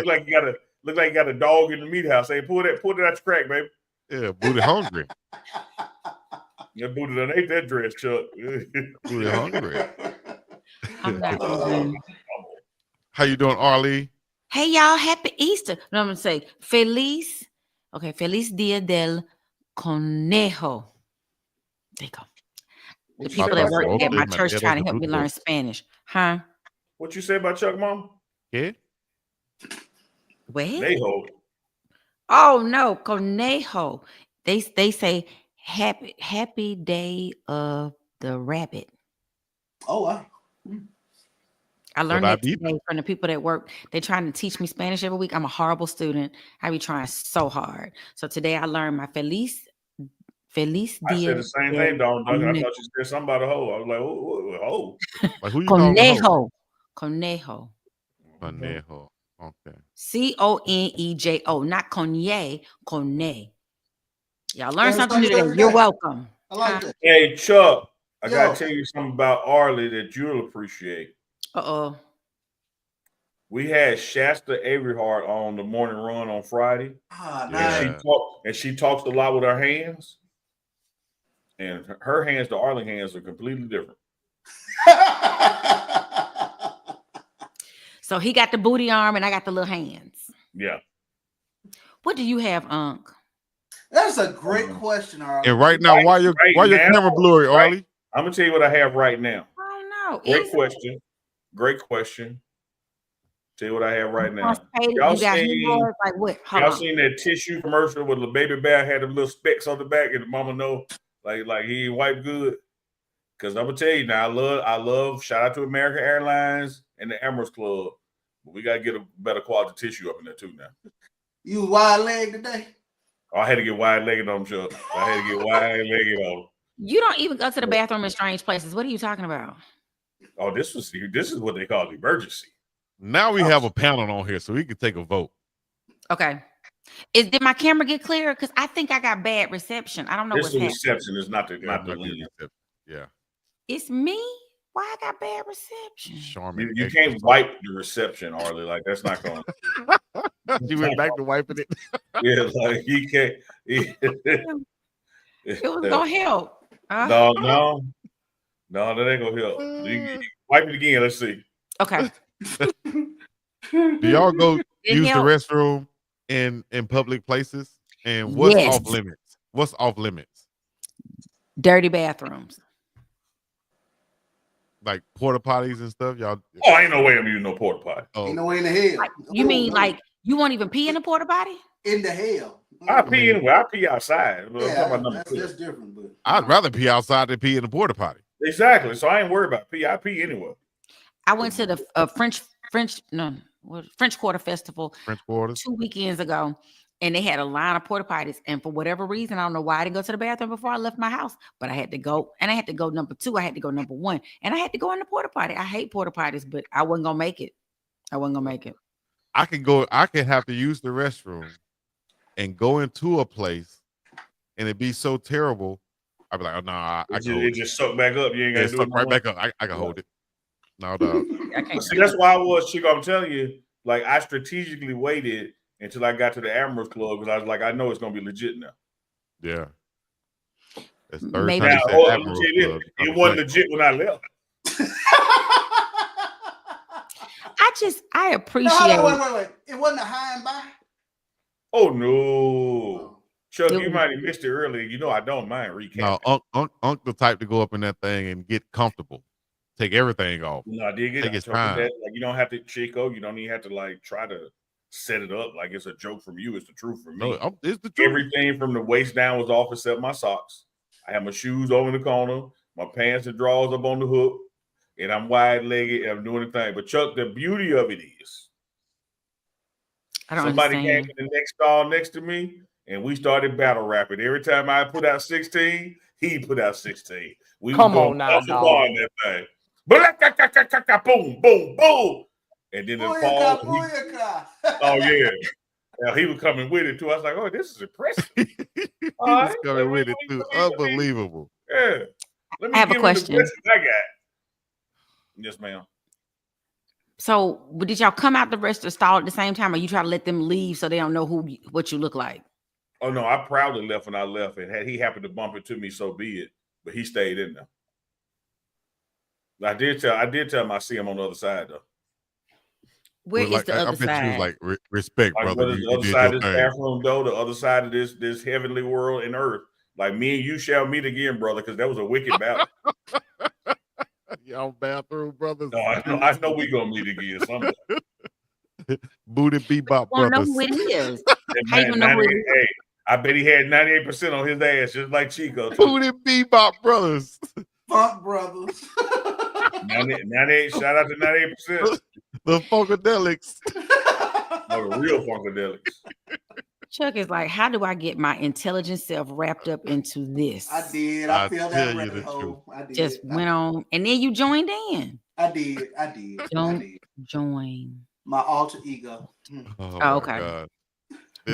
[SPEAKER 2] like you got a dog in the meat house. Hey, pull that out your crack, baby.
[SPEAKER 1] Yeah, booty hungry.
[SPEAKER 2] Your booty done ate that dress, Chuck.
[SPEAKER 1] Booty hungry.
[SPEAKER 4] I'm not moving.
[SPEAKER 1] How you doing, Arlie?
[SPEAKER 4] Hey, y'all. Happy Easter. No, I'm going to say Feliz. Okay. Feliz Dia del Conejo. There you go. The people that work at my church trying to help me learn Spanish. Huh?
[SPEAKER 2] What you say about Chuck, Mom?
[SPEAKER 1] Yeah.
[SPEAKER 4] What?
[SPEAKER 2] Conejo.
[SPEAKER 4] Oh, no. Conejo. They say happy day of the rabbit.
[SPEAKER 5] Oh, wow.
[SPEAKER 4] I learned that today from the people that work. They're trying to teach me Spanish every week. I'm a horrible student. I be trying so hard. So today I learned my Feliz Dia.
[SPEAKER 2] I said the same thing, Don Duncan. I thought you said something about a hoe. I was like, oh.
[SPEAKER 1] Like, who you calling a hoe?
[SPEAKER 4] Conejo.
[SPEAKER 1] Okay.
[SPEAKER 4] Conejo, not Conye. Cone. Y'all learn something new today. You're welcome.
[SPEAKER 5] I like that.
[SPEAKER 2] Hey, Chuck, I got to tell you something about Arlie that you'll appreciate.
[SPEAKER 4] Uh-oh.
[SPEAKER 2] We had Shasta Averyhart on the morning run on Friday.
[SPEAKER 5] Nice.
[SPEAKER 2] And she talks a lot with her hands. And her hands to Arlie hands are completely different.
[SPEAKER 4] So he got the booty arm and I got the little hands.
[SPEAKER 2] Yeah.
[SPEAKER 4] What do you have, Unc?
[SPEAKER 5] That's a great question, Arlie.
[SPEAKER 1] And right now, why your camera blurry, Arlie?
[SPEAKER 2] I'm gonna tell you what I have right now.
[SPEAKER 4] Oh no.
[SPEAKER 2] Great question. Tell you what I have right now.
[SPEAKER 4] Y'all seen
[SPEAKER 2] that tissue commercial where the baby bear had the little specks on the back and the mama know like he ain't wiped good? Because I'm gonna tell you now, I love shout out to American Airlines and the Amherst Club. But we gotta get a better quality tissue up in there too now.
[SPEAKER 5] You wide leg today?
[SPEAKER 2] Oh, I had to get wide legged on them, Chuck. I had to get wide legged on them.
[SPEAKER 4] You don't even go to the bathroom in strange places. What are you talking about?
[SPEAKER 2] Oh, this is what they call the emergency.
[SPEAKER 1] Now we have a panel on here, so we can take a vote.
[SPEAKER 4] Okay. Did my camera get clear? Because I think I got bad reception. I don't know what's happening.
[SPEAKER 2] This reception is not the lens.
[SPEAKER 1] Yeah.
[SPEAKER 4] It's me? Why I got bad reception?
[SPEAKER 2] You can't wipe the reception, Arlie. Like that's not going.
[SPEAKER 1] You went back to wiping it.
[SPEAKER 2] Yeah, like you can't.
[SPEAKER 4] It was gonna help.
[SPEAKER 2] No, that ain't gonna help. You wipe it again. Let's see.
[SPEAKER 4] Okay.
[SPEAKER 1] Do y'all go use the restroom in public places? And what's off limits? What's off limits?
[SPEAKER 4] Dirty bathrooms.
[SPEAKER 1] Like porta potties and stuff, y'all.
[SPEAKER 2] Oh, ain't no way I'm using no porta potty.
[SPEAKER 5] Oh. Ain't no way in the hell.
[SPEAKER 4] You mean like you won't even pee in the porta potty?
[SPEAKER 5] In the hell.
[SPEAKER 2] I pee anyway. I pee outside.
[SPEAKER 5] Yeah, that's different. But
[SPEAKER 1] I'd rather pee outside than pee in the porta potty.
[SPEAKER 2] Exactly. So I ain't worried about pee. I pee anyway.
[SPEAKER 4] I went to the French Quarter Festival 2 weekends ago, and they had a line of porta potties. And for whatever reason, I don't know why I didn't go to the bathroom before I left my house, but I had to go. And I had to go number 2. I had to go number 1, and I had to go in the porta potty. I hate porta potties, but I wasn't gonna make it.
[SPEAKER 1] I could have to use the restroom and go into a place, and it'd be so terrible. I'd be like, oh no, I
[SPEAKER 2] it just suck back up. You ain't gotta do it
[SPEAKER 1] right back up. I can hold it. No, dog.
[SPEAKER 2] See, that's why I was, Chico. I'm telling you, like I strategically waited until I got to the Amherst Club because I was like, I know it's gonna be legit now.
[SPEAKER 1] Yeah. That's
[SPEAKER 4] Maybe.
[SPEAKER 1] time
[SPEAKER 2] it wasn't legit when I left.
[SPEAKER 4] I appreciate.
[SPEAKER 5] No, wait. It wasn't a high and by.
[SPEAKER 2] Oh no, Chuck, you might have missed it earlier. You know I don't mind recapping.
[SPEAKER 1] No, Unc the type to go up in that thing and get comfortable. Take everything off.
[SPEAKER 2] No, I did get it. Like, you don't have to, Chico. You don't even have to like try to set it up like it's a joke from you. It's the truth from me.
[SPEAKER 1] No, it's the truth.
[SPEAKER 2] Everything from the waist down was off except my socks. I had my shoes over in the corner, my pants and drawers up on the hook. and I'm wide-legged and I'm doing the thing. But Chuck, the beauty of it is somebody came in the next stall next to me and we started battle rapping. Every time I put out 16, he put out 16. We was going off the bar in that thing. Boom, boom, boom. And then the pause. Oh, yeah. Now, he was coming with it, too. I was like, oh, this is impressive.
[SPEAKER 1] He was coming with it, too. Unbelievable.
[SPEAKER 2] Yeah. Let me
[SPEAKER 4] I have a question.
[SPEAKER 2] I got. Yes, ma'am.
[SPEAKER 4] So, did y'all come out the rest of the stall at the same time, or you try to let them leave so they don't know what you look like?
[SPEAKER 2] Oh no, I proudly left when I left, and had he happened to bump into me, so be it. But he stayed in there. I did tell him I see him on the other side though.
[SPEAKER 4] Where is the other side?
[SPEAKER 1] I bet you was like respect, brother.
[SPEAKER 2] The other side of this bathroom door, the other side of this heavenly world and earth. Like me and you shall meet again, brother, because that was a wicked battle.
[SPEAKER 1] Y'all bathroom brothers.
[SPEAKER 2] No, I know we gonna meet again someday.
[SPEAKER 1] Booty Bebop brothers.
[SPEAKER 4] I don't know who it is.
[SPEAKER 2] Hey, I bet he had 98% on his ass, just like Chico.
[SPEAKER 1] Booty Bebop brothers.
[SPEAKER 5] Funk brothers.
[SPEAKER 2] 98. Shout out to 98%.
[SPEAKER 1] The Funkadelics.
[SPEAKER 2] No, the real Funkadelics.
[SPEAKER 4] Chuck is like, how do I get my intelligent self wrapped up into this?
[SPEAKER 5] I did. I feel that rabbit hole. I did.
[SPEAKER 4] Just went on, and then you joined in.
[SPEAKER 5] I did.
[SPEAKER 4] Don't join.
[SPEAKER 5] My alter ego.
[SPEAKER 4] Oh, okay.
[SPEAKER 1] God.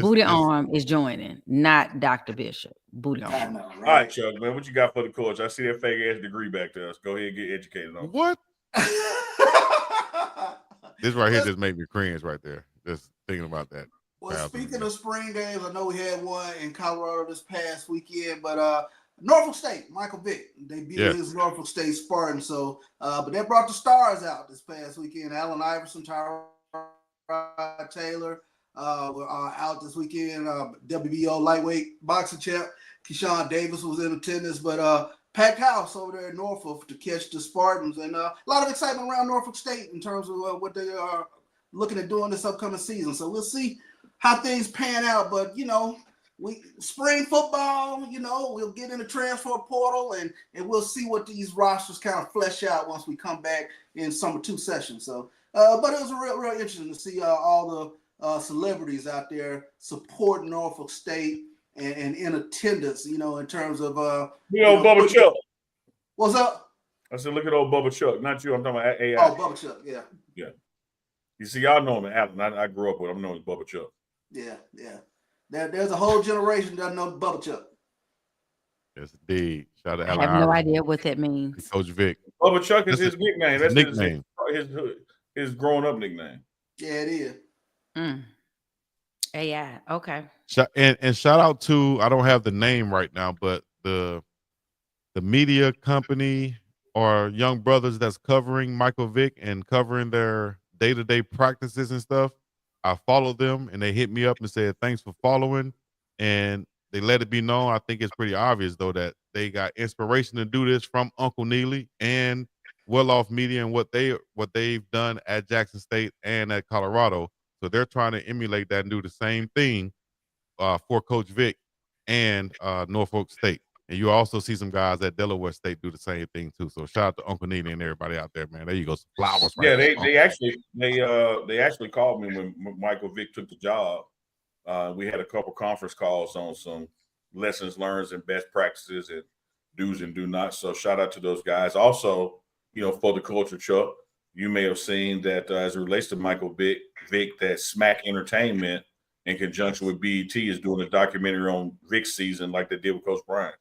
[SPEAKER 4] Booty Arm is joining, not Dr. Bishop. Booty Arm.
[SPEAKER 5] I know, right?
[SPEAKER 2] All right, Chuck, man, what you got for the coach? I see that fake ass degree back to us. Go ahead and get educated on it.
[SPEAKER 1] What? This right here just made me cringe right there. Just thinking about that.
[SPEAKER 5] Well, speaking of spring games, I know we had one in Colorado this past weekend, but Norfolk State, Michael Vick, they beat his Norfolk State Spartans. So, but they brought the stars out this past weekend. Allen Iverson, Tyrod Taylor were out this weekend. WBO lightweight boxing champ Keyshawn Davis was in attendance, but packed house over there in Norfolk to catch the Spartans, and a lot of excitement around Norfolk State in terms of what they are looking at doing this upcoming season. So we'll see how things pan out, but spring football, we'll get in the transfer portal and we'll see what these rosters kind of flesh out once we come back in summer 2 sessions. So, but it was real interesting to see all the celebrities out there supporting Norfolk State and in attendance, in terms of
[SPEAKER 2] Bubba Chuck.
[SPEAKER 5] What's up?
[SPEAKER 2] I said, look at old Bubba Chuck, not you. I'm talking about AI.
[SPEAKER 5] Oh, Bubba Chuck, yeah.
[SPEAKER 2] Yeah. You see, y'all know him in Allen. I grew up with him. I'm known as Bubba Chuck.
[SPEAKER 5] Yeah. There's a whole generation that know Bubba Chuck.
[SPEAKER 1] Yes, indeed. Shout out to
[SPEAKER 4] I
[SPEAKER 1] Allen
[SPEAKER 4] have no
[SPEAKER 1] Iverson.
[SPEAKER 4] idea what that means.
[SPEAKER 1] Coach Vic.
[SPEAKER 2] Bubba Chuck is his nickname. That's
[SPEAKER 1] his nickname.
[SPEAKER 2] His growing up nickname.
[SPEAKER 5] Yeah, it is.
[SPEAKER 4] AI. Okay.
[SPEAKER 1] And shout out to, I don't have the name right now, but the media company or young brothers that's covering Michael Vick and covering their day-to-day practices and stuff. I followed them and they hit me up and said, thanks for following. And they let it be known. I think it's pretty obvious though, that they got inspiration to do this from Uncle Neely and Well Off Media and what they've done at Jackson State and at Colorado. So they're trying to emulate that and do the same thing for Coach Vic and Norfolk State. And you also see some guys at Delaware State do the same thing too. So shout out to Uncle Neely and everybody out there, man. There you go, some flowers.
[SPEAKER 2] Yeah, they actually called me when Michael Vick took the job. We had a couple conference calls on some lessons learned and best practices and do's and do nots. So shout out to those guys. Also, for the culture, Chuck, you may have seen that as it relates to Michael Vick, that Smack Entertainment in conjunction with BET is doing a documentary on Vick's season like they did with Coach Bryant.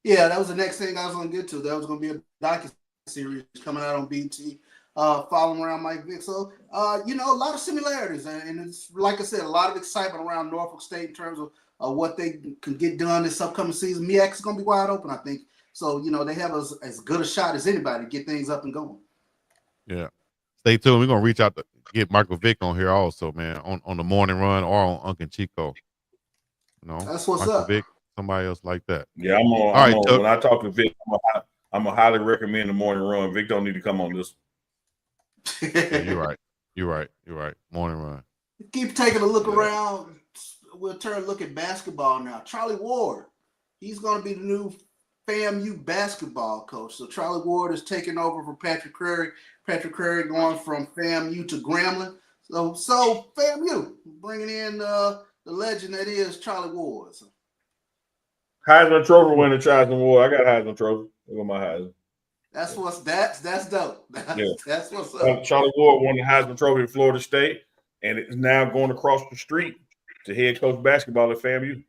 [SPEAKER 5] Yeah, that was the next thing I was going to get to. That was going to be a docu-series coming out on BET, following around Mike Vick. So, a lot of similarities. And it's, like I said, a lot of excitement around Norfolk State in terms of what they can get done this upcoming season. MEAC is going to be wide open, I think. So, they have as good a shot as anybody to get things up and going.
[SPEAKER 1] Yeah. Stay tuned. We're going to reach out to get Michael Vick on here also, man, on the morning run or on UNK and Chico.
[SPEAKER 5] That's what's
[SPEAKER 1] Michael
[SPEAKER 5] up.
[SPEAKER 1] Vick, somebody else like that.
[SPEAKER 2] Yeah, when I talk to Vic, I'm gonna highly recommend the morning run. Vic don't need to come on this.
[SPEAKER 1] Yeah, you're right. Morning run.
[SPEAKER 5] Keep taking a look around. We'll look at basketball now. Charlie Ward, he's going to be the new FAMU basketball coach. So Charlie Ward is taking over for Patrick Curry. Patrick Curry going from FAMU to Grambling. So FAMU bringing in the legend that is Charlie Ward. So.
[SPEAKER 2] Heisman Trophy winner, Charlie Ward. I got Heisman Trophy. Look at my Heisman.
[SPEAKER 5] That's dope. That's what's up.
[SPEAKER 2] Charlie Ward won the Heisman Trophy at Florida State, and is now going across the street to head coach basketball at FAMU.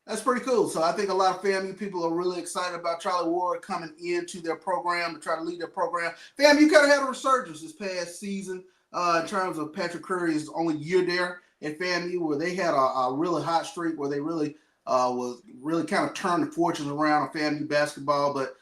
[SPEAKER 5] That's pretty cool. So I think a lot of FAMU people are really excited about Charlie Ward coming into their program to try to lead their program. FAMU kind of had a resurgence this past season in terms of Patrick Curry's only year there at FAMU, where they had a really hot streak where they really was really kind of turned the fortunes around on FAMU basketball, but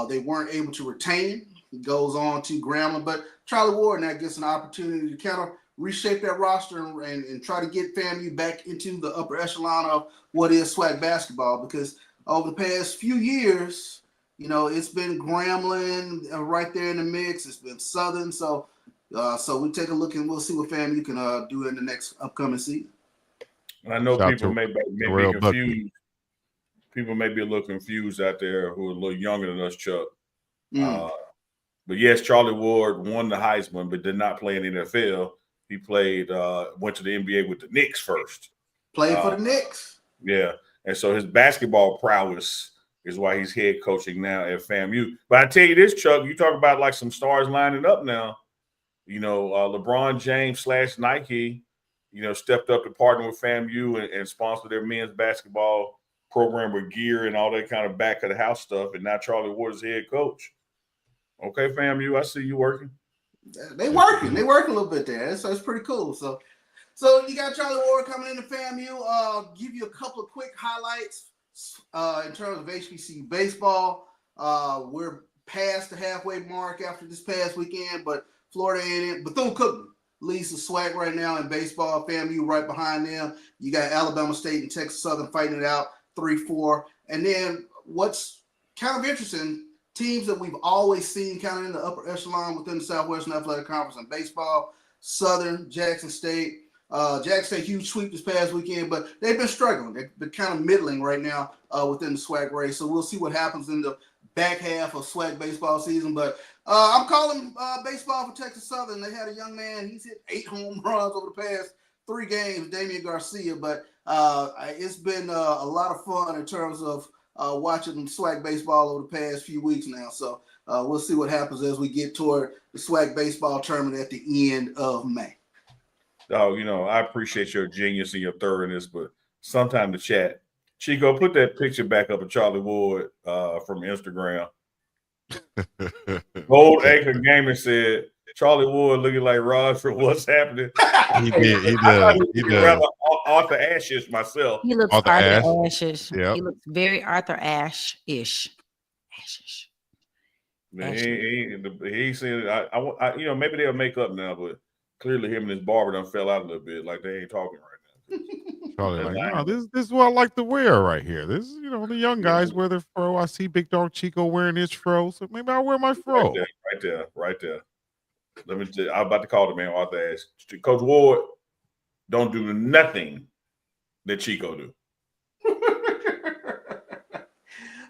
[SPEAKER 5] they weren't able to retain. He goes on to Grambling, but Charlie Ward now gets an opportunity to kind of reshape that roster and try to get FAMU back into the upper echelon of what is SWAC basketball, because over the past few years, you know, it's been Grambling right there in the mix. It's been Southern. So we take a look and we'll see what FAMU can do in the next upcoming season.
[SPEAKER 2] I know people may be confused. People may be a little confused out there who are a little younger than us, Chuck. But yes, Charlie Ward won the Heisman, but did not play in the NFL. He played, went to the NBA with the Knicks first.
[SPEAKER 5] Played for the Knicks.
[SPEAKER 2] Yeah. And so his basketball prowess is why he's head coaching now at FAMU. But I tell you this, Chuck, you talk about like some stars lining up now. You know, LeBron James / Nike, you know, stepped up to partner with FAMU and sponsor their men's basketball program with gear and all that kind of back of the house stuff. And now Charlie Ward is head coach. Okay, FAMU, I see you working.
[SPEAKER 5] They working a little bit there. So it's pretty cool. So you got Charlie Ward coming into FAMU. Give you a couple of quick highlights in terms of HBCU baseball. We're past the halfway mark after this past weekend, but Florida A&M, Bethune-Cookman leads the SWAC right now in baseball. FAMU right behind them. You got Alabama State and Texas Southern fighting it out 3-4. And then what's kind of interesting, teams that we've always seen kind of in the upper echelon within the Southwestern Athletic Conference in baseball, Southern, Jackson State. Jackson State, huge sweep this past weekend, but they've been struggling. They've been kind of middling right now within the SWAC race. So we'll see what happens in the back half of SWAC baseball season. But I'm calling baseball for Texas Southern. They had a young man. He's hit 8 home runs over the past 3 games, Damian Garcia. But it's been a lot of fun in terms of watching SWAC baseball over the past few weeks now. So we'll see what happens as we get toward the SWAC baseball tournament at the end of May.
[SPEAKER 2] Oh, you know, I appreciate your genius and your thoroughness, but sometime to chat. Chico, put that picture back up of Charlie Ward from Instagram. Gold Acre Gaming said, Charlie Ward looking like Rod for What's Happening.
[SPEAKER 1] He does.
[SPEAKER 2] Rather Arthur Ashe-ish myself.
[SPEAKER 4] He looks
[SPEAKER 1] Arthur
[SPEAKER 4] Ashe-ish.
[SPEAKER 1] Yep.
[SPEAKER 4] He looks very Arthur Ashe-ish. Ashe-ish.
[SPEAKER 2] He said, I, you know, maybe they'll make up now, but clearly him and his barber done fell out a little bit. Like they ain't talking right now.
[SPEAKER 1] Charlie, like, no, this is what I like to wear right here. This is, you know, the young guys wear their fro. I see Big Dog Chico wearing his fro, so maybe I'll wear my fro.
[SPEAKER 2] Right there. Let me tell you, I'm about to call the man Arthur Ashe. Coach Ward, don't do nothing that Chico do.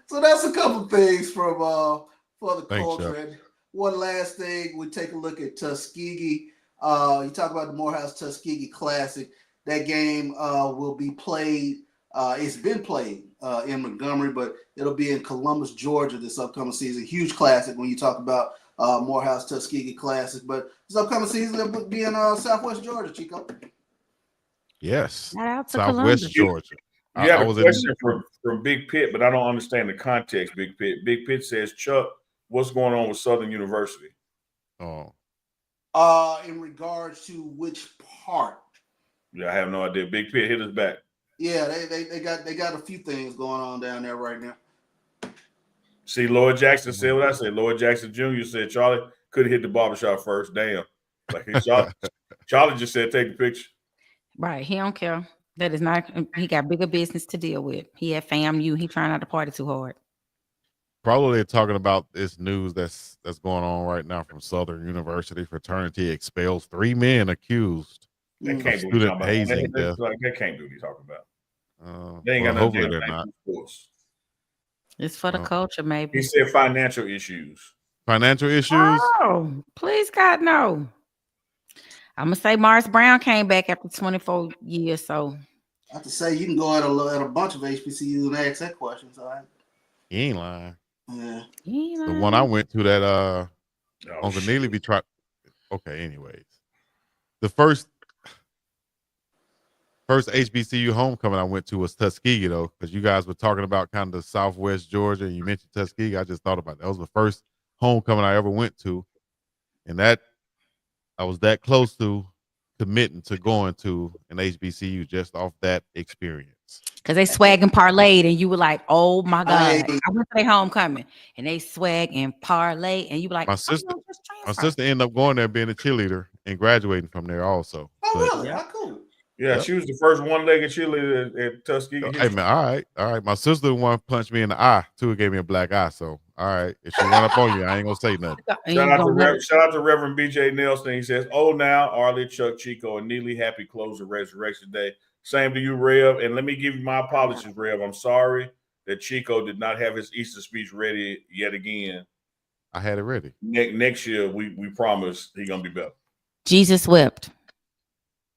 [SPEAKER 5] So that's a couple things from for the
[SPEAKER 1] Thanks,
[SPEAKER 5] culture.
[SPEAKER 1] Chuck.
[SPEAKER 5] And one last thing, we take a look at Tuskegee. You talk about the Morehouse Tuskegee Classic. That game will be played. It's been played in Montgomery, but it'll be in Columbus, Georgia this upcoming season. Huge classic when you talk about Morehouse Tuskegee Classic. But this upcoming season, it'll be in Southwest Georgia, Chico.
[SPEAKER 1] Yes.
[SPEAKER 4] Shout out to
[SPEAKER 1] Southwest
[SPEAKER 4] Columbus.
[SPEAKER 1] Georgia.
[SPEAKER 2] You have a question from Big Pitt, but I don't understand the context, Big Pitt. Big Pitt says, Chuck, what's going on with Southern University?
[SPEAKER 1] Oh.
[SPEAKER 5] In regards to which part?
[SPEAKER 2] Yeah, I have no idea. Big Pitt hit us back.
[SPEAKER 5] Yeah, they got a few things going on down there right now.
[SPEAKER 2] See, Lloyd Jackson said what I said. Lloyd Jackson Jr. said Charlie could have hit the barbershop first. Damn. Like Charlie just said, take the picture.
[SPEAKER 4] Right. He don't care. That is not, he got bigger business to deal with. He at FAMU. He trying not to party too hard.
[SPEAKER 1] Probably they're talking about this news that's going on right now from Southern University. Fraternity expels 3 men accused
[SPEAKER 2] They
[SPEAKER 1] of
[SPEAKER 2] can't do
[SPEAKER 1] student hazing death.
[SPEAKER 2] They can't do what he's talking about.
[SPEAKER 1] They
[SPEAKER 2] They ain't got
[SPEAKER 1] hopefully
[SPEAKER 2] nothing
[SPEAKER 1] they're not.
[SPEAKER 4] It's for the culture, maybe.
[SPEAKER 2] He said financial issues.
[SPEAKER 1] Financial issues?
[SPEAKER 4] Oh, please, God, no. I'm gonna say Morris Brown came back after 24 years, so
[SPEAKER 5] I have to say you can go at a bunch of HBCUs and ask that question. So
[SPEAKER 1] He ain't lying.
[SPEAKER 5] yeah.
[SPEAKER 1] The one I went to that Uncle
[SPEAKER 2] shit.
[SPEAKER 1] Neely be trying. Okay, anyways. The first HBCU homecoming I went to was Tuskegee, though, because you guys were talking about kind of the Southwest Georgia, and you mentioned Tuskegee. I just thought about that. That was the first homecoming I ever went to, and that I was that close to committing to going to an HBCU just off that experience.
[SPEAKER 4] because they swag and parlayed, and you were like, "Oh my God!"
[SPEAKER 5] Hey.
[SPEAKER 4] I went to their homecoming, and they swag and parlay, and you were like,
[SPEAKER 1] My sister ended up going there being a cheerleader and graduating from there also.
[SPEAKER 5] Oh,
[SPEAKER 1] But,
[SPEAKER 5] really? How cool.
[SPEAKER 2] Yeah, she was the first one-legged cheerleader at Tuskegee.
[SPEAKER 1] hey man, all right. My sister the one punched me in the eye too. It gave me a black eye. So all right, if she run up on you, I ain't gonna say nothing.
[SPEAKER 2] Shout out to Reverend BJ Nelson. He says, "Oh, now Arlie, Chuck, Chico, and Neely, happy close of Resurrection Day." Same to you, Rev. And let me give you my apologies, Rev. I'm sorry that Chico did not have his Easter speech ready yet again.
[SPEAKER 1] I had it ready.
[SPEAKER 2] Next year, we promise he's gonna be better.
[SPEAKER 4] Jesus wept.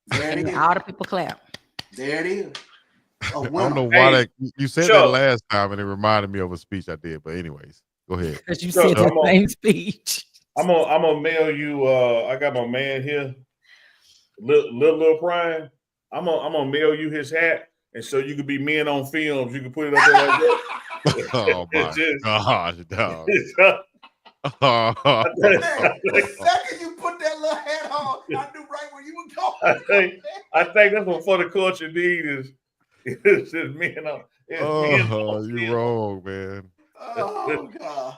[SPEAKER 5] There it
[SPEAKER 4] And
[SPEAKER 5] is.
[SPEAKER 4] all the people clap.
[SPEAKER 5] There it is.
[SPEAKER 1] I don't know why that you said that last time, and it reminded me of a speech I did. But anyways, go ahead.
[SPEAKER 4] Because you said the same speech.
[SPEAKER 2] I'm gonna mail you. I got my man here, little Brian. I'm gonna mail you his hat, and so you could be men on films. You can put it up there like that.
[SPEAKER 1] Oh my gosh, dog.
[SPEAKER 5] The second you put that little hat on, I knew right where you were going.
[SPEAKER 2] I think that's what for the culture need is just men on.
[SPEAKER 1] You're wrong, man.
[SPEAKER 5] Oh God.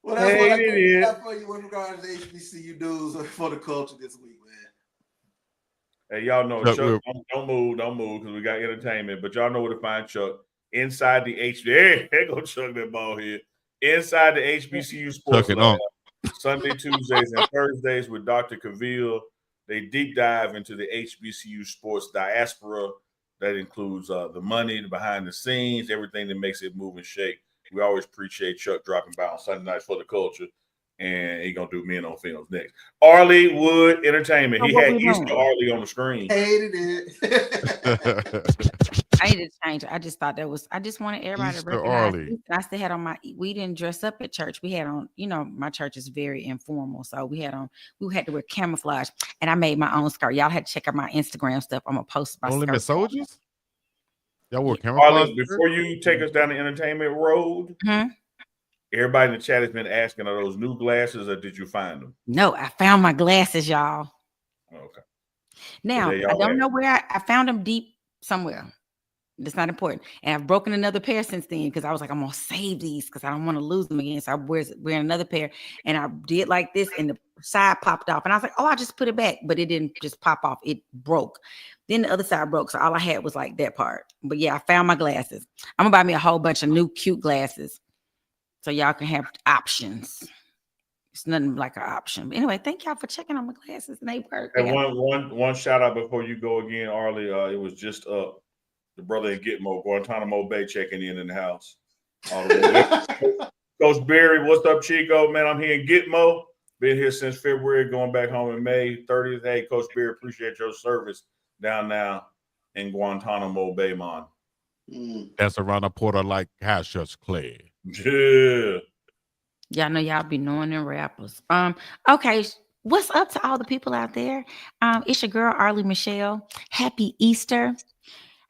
[SPEAKER 5] Well, that's what I got for you with regards to HBCU dudes for the culture this week, man.
[SPEAKER 2] Hey, y'all know Chuck, don't move, because we got entertainment. But y'all know where to find Chuck inside the HBCU. Hey, go Chuck that ball here. Inside the HBCU Sports Lab, Sunday, Tuesdays, and Thursdays with Dr. Cavill. They deep dive into the HBCU sports diaspora. That includes the money, the behind the scenes, everything that makes it move and shake. We always appreciate Chuck dropping by on Sunday nights for the culture, and he's gonna do Men on Films next. Arlie Wood Entertainment. He had Easter Arlie on the screen.
[SPEAKER 5] Hated it.
[SPEAKER 4] I need to change it. I just thought that was. I just wanted everybody to recognize. I still had on my. We didn't dress up at church. We had on. You know, my church is very informal, so we had on. We had to wear camouflage, and I made my own skirt. Y'all had to check out my Instagram stuff. I'm gonna post my.
[SPEAKER 1] Only Miss Soldiers. Y'all wore
[SPEAKER 2] camouflage. Arlie, before you take us down the entertainment road, everybody in the chat has been asking, are those new glasses or did you find them?
[SPEAKER 4] No, I found my glasses, y'all.
[SPEAKER 2] Okay.
[SPEAKER 4] Now I don't know where I found them deep somewhere. That's not important. And I've broken another pair since then because I was like, I'm gonna save these because I don't want to lose them again. So I wearing another pair, and I did like this, and the side popped off, and I was like, oh, I just put it back, but it didn't just pop off. It broke. Then the other side broke, so all I had was like that part. But yeah, I found my glasses. I'm gonna buy me a whole bunch of new cute glasses, so y'all can have options. It's nothing like an option. But anyway, thank y'all for checking on my glasses, and they work.
[SPEAKER 2] And one shout out before you go again, Arlie. It was just up. The brother in Gitmo, Guantanamo Bay, checking in the house. Coach Barry, what's up, Chico? Man, I'm here in Gitmo. Been here since February, going back home in May 30th. Hey, Coach Barry, appreciate your service down now in Guantanamo Bay, man.
[SPEAKER 1] That's around the porter like Cassius Clay.
[SPEAKER 2] Yeah.
[SPEAKER 4] Y'all know y'all be knowing them rappers. Okay. What's up to all the people out there? It's your girl, Arlie Michelle. Happy Easter.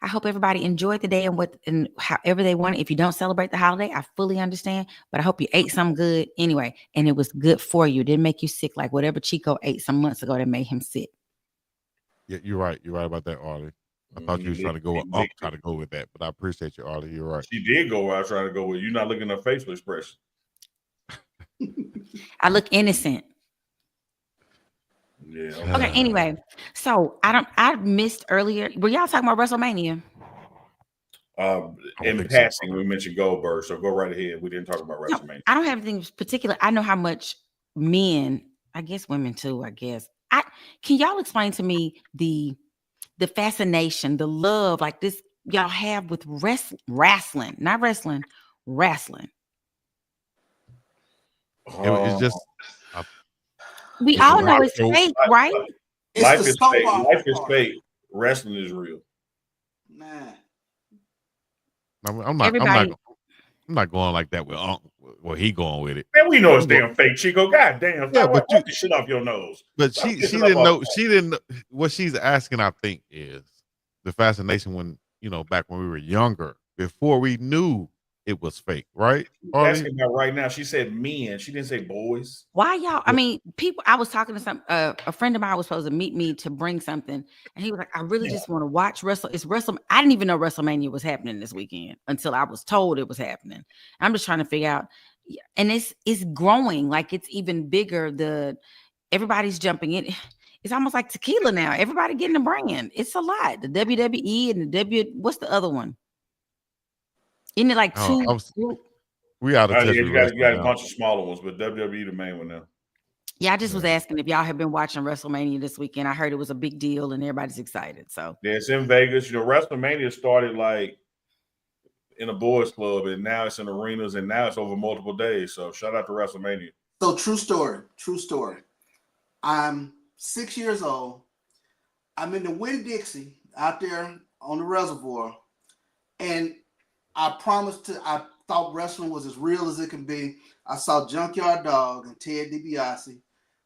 [SPEAKER 4] I hope everybody enjoyed the day and however they want it. If you don't celebrate the holiday, I fully understand, but I hope you ate something good anyway, and it was good for you. It didn't make you sick like whatever Chico ate some months ago that made him sick.
[SPEAKER 1] Yeah, you're right. You're right about that, Arlie. I thought you were trying to go try to go with that, but I appreciate you, Arlie. You're right.
[SPEAKER 2] She did go where I was trying to go with. You're not looking at her facial expression.
[SPEAKER 4] I look innocent.
[SPEAKER 2] Yeah.
[SPEAKER 4] Okay. Anyway, so I missed earlier. Were y'all talking about Wrestlemania?
[SPEAKER 2] In passing, we mentioned Goldberg, so go right ahead. We didn't talk about Wrestlemania.
[SPEAKER 4] No, I don't have anything particular. I know how much men, I guess women too. I guess. Can y'all explain to me the fascination, the love like this y'all have with wrestling, not wrestling, wrestling.
[SPEAKER 1] It's just
[SPEAKER 4] We
[SPEAKER 1] it's
[SPEAKER 4] all
[SPEAKER 1] a
[SPEAKER 4] know
[SPEAKER 1] rock
[SPEAKER 4] it's
[SPEAKER 1] show.
[SPEAKER 4] fake, right?
[SPEAKER 2] Life is fake. Life is fake. Wrestling is real.
[SPEAKER 5] Man.
[SPEAKER 1] I'm not going like that with well, he going with it.
[SPEAKER 2] Man, we know it's damn fake, Chico. God damn.
[SPEAKER 1] Yeah,
[SPEAKER 2] Wipe the shit off your nose.
[SPEAKER 1] But she didn't know. She didn't know. What she's asking, I think, is the fascination when, back when we were younger, before we knew it was fake, right?
[SPEAKER 2] Asking about right now. She said men. She didn't say boys.
[SPEAKER 4] Why y'all? I mean, people. I was talking to a friend of mine was supposed to meet me to bring something, and he was like, "I really just want to watch wrestle. It's wrestle. I didn't even know WrestleMania was happening this weekend until I was told it was happening. I'm just trying to figure out, and it's growing. Like it's even bigger. Everybody's jumping in. It's almost like tequila now. Everybody getting a brand. It's a lot. The WWE and the what's the other one? Isn't it like two?
[SPEAKER 1] We out of touch.
[SPEAKER 2] You got a bunch of smaller ones, but WWE the main one now.
[SPEAKER 4] Yeah, I just was asking if y'all have been watching WrestleMania this weekend. I heard it was a big deal and everybody's excited. So
[SPEAKER 2] yeah, it's in Vegas. WrestleMania started like in a boys club, and now it's in arenas, and now it's over multiple days. So shout out to WrestleMania.
[SPEAKER 5] So true story. I'm 6 years old. I'm in the Winn-Dixie out there on the reservoir, and I thought wrestling was as real as it can be. I saw Junkyard Dog and Ted DiBiase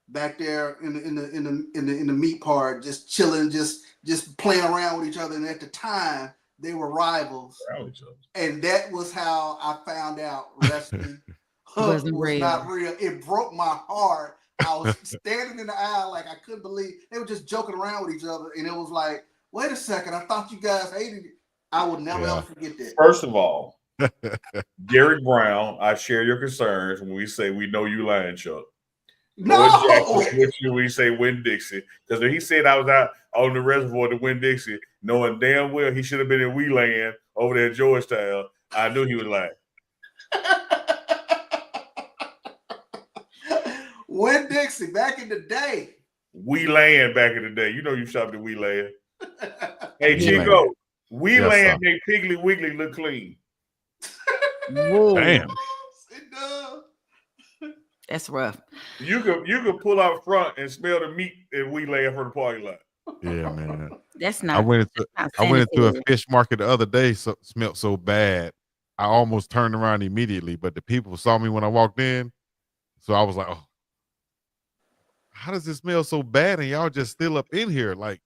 [SPEAKER 5] back there in the meat part, just chilling, just playing around with each other. And at the time, they were rivals, and that was how I found out wrestling was not real. It broke my heart. I was standing in the aisle like I couldn't believe they were just joking around with each other, and it was like, wait a second, I thought you guys hated it. I would never ever forget that.
[SPEAKER 2] First of all, Derek Brown, I share your concerns when we say we know you lying, Chuck.
[SPEAKER 5] No,
[SPEAKER 2] we say Winn-Dixie, because when he said I was out on the reservoir to Winn-Dixie, knowing damn well he should have been in Wheeland over there in Georgetown, I knew he was lying.
[SPEAKER 5] Winn-Dixie back in the day.
[SPEAKER 2] Wheeland back in the day. You know you shopped at Wheeland. Hey, Chico, Wheeland made Piggly Wiggly look clean.
[SPEAKER 4] Whoa.
[SPEAKER 1] Damn.
[SPEAKER 5] It does.
[SPEAKER 4] That's rough.
[SPEAKER 2] You could pull out front and smell the meat in Wheeland from the parking lot.
[SPEAKER 1] Yeah, man.
[SPEAKER 4] That's not.
[SPEAKER 1] I went into a fish market the other day. So smelled so bad, I almost turned around immediately. But the people saw me when I walked in, so I was like, "Oh, how does it smell so bad?" And y'all just still up in here, like.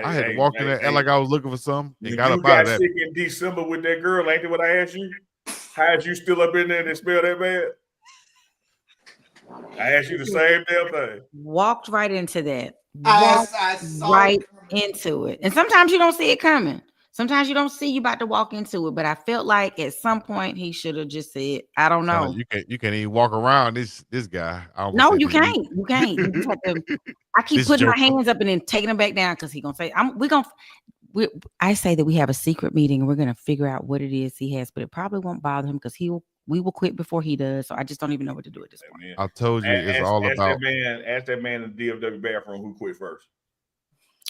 [SPEAKER 1] I had to walk in there like I was looking for something and got up out of that.
[SPEAKER 2] You got sick in December with that girl, ain't that what I asked you? How'd you still up in there and smell that bad? I asked you the same damn thing.
[SPEAKER 4] Walked right into that.
[SPEAKER 5] I saw
[SPEAKER 4] right into it. And sometimes you don't see it coming. Sometimes you don't see you about to walk into it. But I felt like at some point he should have just said, I don't know.
[SPEAKER 1] You can't even walk around this guy.
[SPEAKER 4] No, you can't. You can't. You just have to, I keep putting my hands up and then taking them back down because he's gonna say, I say that we have a secret meeting and we're gonna figure out what it is he has, but it probably won't bother him because we will quit before he does. So I just don't even know what to do at this point.
[SPEAKER 1] I told you it's all about
[SPEAKER 2] ask that man in the DFW bathroom who quit first.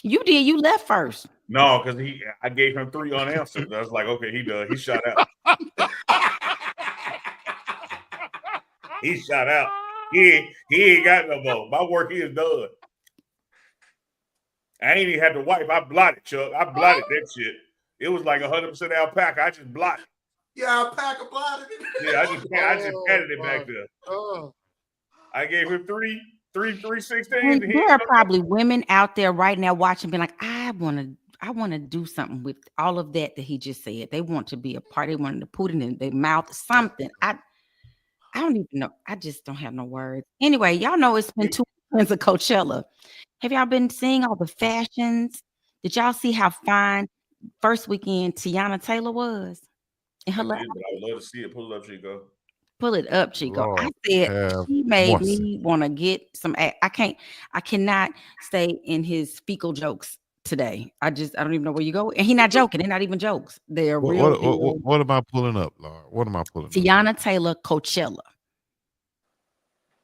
[SPEAKER 4] You did. You left first.
[SPEAKER 2] No, because I gave him 3 unanswered. I was like, okay, he done. He shot out. He shot out. He ain't got no more. My work is done. I ain't even had to wipe. I blotted, Chuck. I blotted that shit. It was like 100% alpaca. I just blotted.
[SPEAKER 5] Yeah, alpaca blotted it.
[SPEAKER 2] Yeah, I just patted it back there. I gave him 316.
[SPEAKER 4] There are probably women out there right now watching, being like, I want to do something with all of that he just said. They want to be a part. They wanted to put it in their mouth, something. I don't even know. I just don't have no words. Anyway, y'all know it's been 2 weekends of Coachella. Have y'all been seeing all the fashions? Did y'all see how fine first weekend Tiana Taylor was? And her
[SPEAKER 2] I would love to see it. Pull it up, Chico.
[SPEAKER 4] Pull it up, Chico.
[SPEAKER 1] Lord,
[SPEAKER 4] I said she made me want to get some. I cannot stay in his fecal jokes today. I don't even know where you go. And he's not joking. They're not even jokes. They're real.
[SPEAKER 1] What am I pulling up, Lord? What am I pulling up?
[SPEAKER 4] Tiana Taylor Coachella.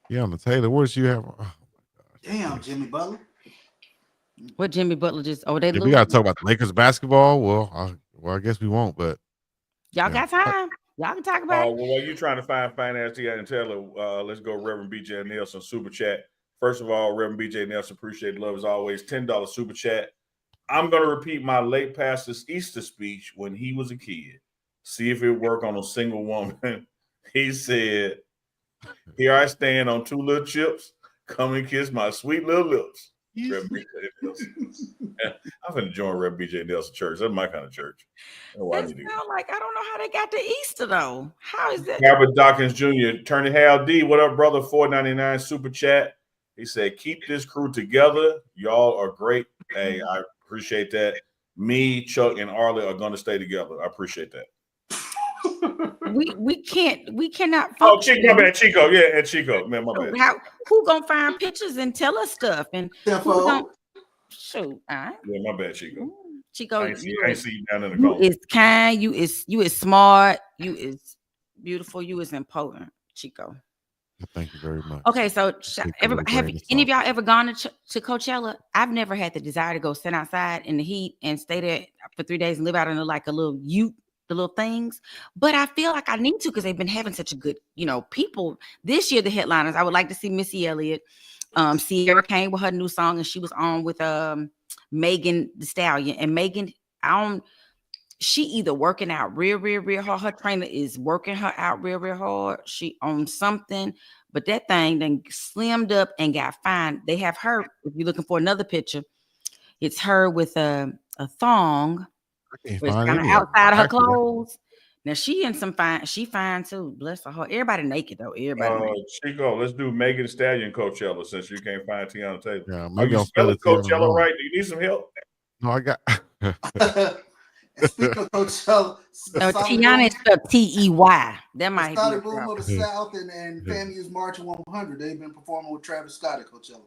[SPEAKER 1] Tiana Taylor, what does she have? Oh my gosh.
[SPEAKER 5] Damn, Jimmy Butler.
[SPEAKER 4] What Jimmy Butler just? Oh, they.
[SPEAKER 1] If we got to talk about the Lakers basketball. Well, I guess we won't. But
[SPEAKER 4] y'all got time. Y'all can talk about it.
[SPEAKER 2] Well, while you're trying to find finance, and Taylor, let's go Reverend BJ Nelson super chat. First of all, Reverend BJ Nelson, appreciate the love as always. $10 super chat. I'm going to repeat my late pastor's Easter speech when he was a kid. See if it work on a single woman. He said, "Here I stand on 2 little chips. Come and kiss my sweet little lips." Reverend BJ Nelson. I'm going to join Reverend BJ Nelson church. That's my kind of church.
[SPEAKER 4] That sound like I don't know how they got to Easter though. How is that?
[SPEAKER 2] Robert Dawkins Jr. Attorney Hal D. What up, brother? $4.99 super chat. He said, "Keep this crew together. Y'all are great." Hey, I appreciate that. Me, Chuck, and Arlie are going to stay together. I appreciate that.
[SPEAKER 4] We cannot.
[SPEAKER 2] Oh, Chico, my bad, Chico. Yeah, and Chico, man, my bad.
[SPEAKER 4] Who gonna find pictures and tell us stuff? And shoot,
[SPEAKER 2] yeah, my bad, Chico.
[SPEAKER 4] Chico,
[SPEAKER 2] I ain't see you down in the
[SPEAKER 4] you
[SPEAKER 2] corner.
[SPEAKER 4] is kind. You is smart. You is beautiful. You is important, Chico.
[SPEAKER 1] Thank you very much.
[SPEAKER 4] Okay, so everybody, have any of y'all ever gone to Coachella? I've never had the desire to go sit outside in the heat and stay there for 3 days and live out in like a little ute, the little things. But I feel like I need to because they've been having such a good, people. This year, the headliners, I would like to see Missy Elliott. Sierra came with her new song and she was on with Megan Thee Stallion. And Megan, she either working out real hard. Her trainer is working her out real hard. She on something, but that thing then slimmed up and got fine. They have her. If you're looking for another picture, it's her with a thong. It's kind of outside of her clothes. Now she in some fine. She fine too. Bless her heart. Everybody naked though. Everybody.
[SPEAKER 2] Chico, let's do Megan Thee Stallion Coachella since you can't find Tiana Taylor.
[SPEAKER 1] Yeah,
[SPEAKER 2] maybe you spelling Coachella right? Do you need some help?
[SPEAKER 1] No, I got.
[SPEAKER 5] Speaking of Coachella,
[SPEAKER 4] Tiana is spelled T-E-Y. That might be
[SPEAKER 5] Scotty Boom of the South and FAMU's March 100. They've been performing with Travis Scott at Coachella.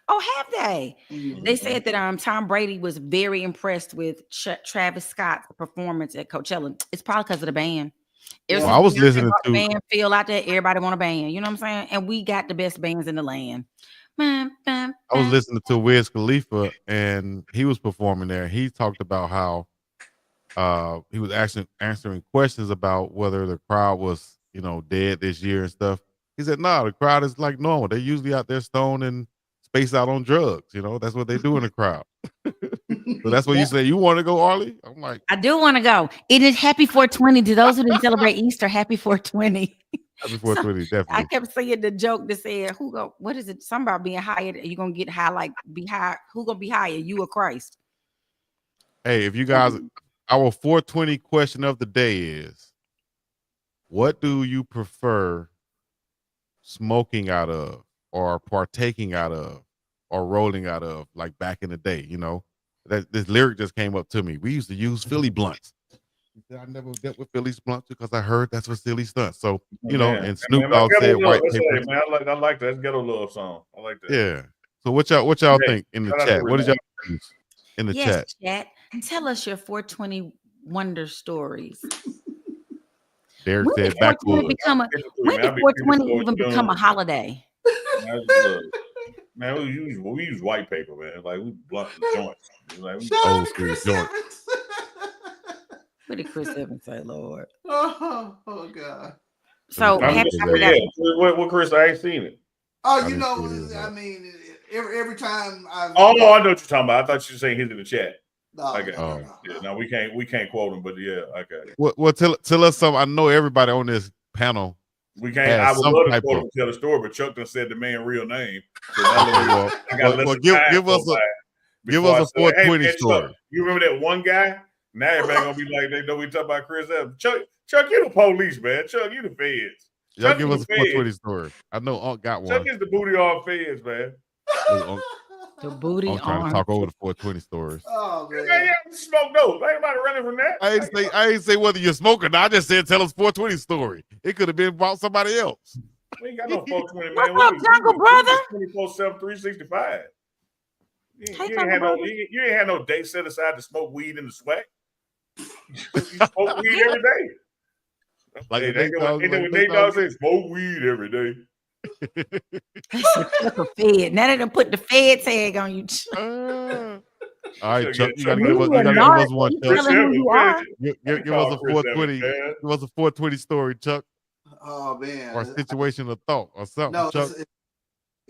[SPEAKER 4] Oh, have they? Mm-hmm. They said that Tom Brady was very impressed with Travis Scott's performance at Coachella. It's probably because of the band.
[SPEAKER 1] I was listening to
[SPEAKER 4] band feel out there. Everybody want a band. You know what I'm saying? And we got the best bands in the land.
[SPEAKER 1] I was listening to Wiz Khalifa, and he was performing there. He talked about how he was actually answering questions about whether the crowd was, dead this year and stuff. He said, "No, the crowd is like normal. They're usually out there stoned and spaced out on drugs. That's what they do in the crowd." So that's what you say. You want to go, Arlie? I'm like,
[SPEAKER 4] I do want to go. It is happy 420 to those who didn't celebrate Easter. Happy 420.
[SPEAKER 1] Happy 420, definitely.
[SPEAKER 4] I kept saying the joke that said, what is it? Something about being hired. Are you gonna get high? Like be high? Who gonna be higher? You or Christ?
[SPEAKER 1] Hey, if you guys, our 420 question of the day is, what do you prefer smoking out of, or partaking out of, or rolling out of, like back in the day? That this lyric just came up to me. We used to use Philly blunts. I never dealt with Philly blunts because I heard that's what silly stunts. So and Snoop Dogg said white paper.
[SPEAKER 2] Man, I like that. That's ghetto love song. I like that.
[SPEAKER 1] Yeah. So what y'all think in the chat? What did y'all use in the chat?
[SPEAKER 4] Tell us your 420 wonder stories.
[SPEAKER 1] Derek said backwoods.
[SPEAKER 4] When did 420 even become a holiday?
[SPEAKER 2] Man, we use white paper, man. Like we blunt the joints. Like
[SPEAKER 1] old school joints.
[SPEAKER 4] What did Chris Evans say, Lord?
[SPEAKER 5] Oh God.
[SPEAKER 4] So
[SPEAKER 2] what Chris? I ain't seen it.
[SPEAKER 5] Oh, I mean, every time I.
[SPEAKER 2] Oh no, I know what you're talking about. I thought you were saying he's in the chat.
[SPEAKER 5] No,
[SPEAKER 2] okay. No, we can't quote him, but yeah, okay.
[SPEAKER 1] Well, tell us something. I know everybody on this panel.
[SPEAKER 2] We can't. I would love to quote him, tell the story, but Chuck done said the man's real name. So
[SPEAKER 1] give us a 420 story.
[SPEAKER 2] Chuck, you remember that one guy? Now everybody gonna be like, they know we talk about Chris Evans. Chuck, you the police, man. Chuck, you the feds.
[SPEAKER 1] Y'all give us a 420 story. I know Unc got one.
[SPEAKER 2] Chuck is the booty off feds, man.
[SPEAKER 4] The booty
[SPEAKER 1] I'm trying to talk over the 420 stories.
[SPEAKER 5] Oh man,
[SPEAKER 2] smoke those. Ain't nobody running from that.
[SPEAKER 1] I ain't say whether you're smoking. I just said tell us 420 story. It could have been about somebody else.
[SPEAKER 2] We ain't got no 420, man.
[SPEAKER 4] What's up, Jungle Brother?
[SPEAKER 2] 24/7, 365. You ain't had no date set aside to smoke weed in the sweat. You smoke weed every day.
[SPEAKER 1] Like
[SPEAKER 2] they dog say smoke weed every day.
[SPEAKER 4] Fed. Now they done put the Fed tag on you.
[SPEAKER 1] All right, Chuck, you
[SPEAKER 2] Chuck,
[SPEAKER 1] gotta give us one.
[SPEAKER 4] You
[SPEAKER 1] Chuck.
[SPEAKER 4] telling who you are.
[SPEAKER 1] Give us a 420. Give us a 420 story, Chuck.
[SPEAKER 5] Oh man,
[SPEAKER 1] Or situation of thought or something.
[SPEAKER 5] no,
[SPEAKER 1] Chuck,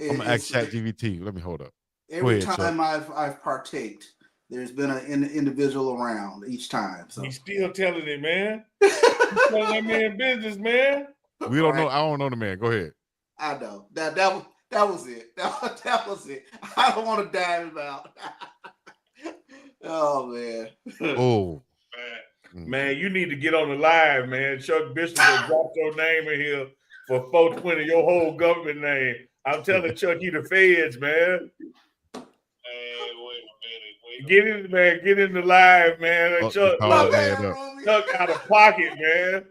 [SPEAKER 1] I'm gonna ask ChatGPT. Let me hold up.
[SPEAKER 5] Every
[SPEAKER 1] ahead,
[SPEAKER 5] time I've partaked, there's been an individual around each time. So
[SPEAKER 2] he's still telling it, man. He's telling that man business, man.
[SPEAKER 1] We don't know. I don't know the man. Go ahead.
[SPEAKER 5] I know that was it. That was it. I don't want to dive him out. Oh man.
[SPEAKER 1] Oh
[SPEAKER 2] man, you need to get on the live, man. Chuck Bishop will drop your name in here for 420, your whole government name. I'm telling Chuck, you the feds, man. Get in, man. Get in the live, man.
[SPEAKER 1] Oh,
[SPEAKER 2] Chuck out of pocket, man.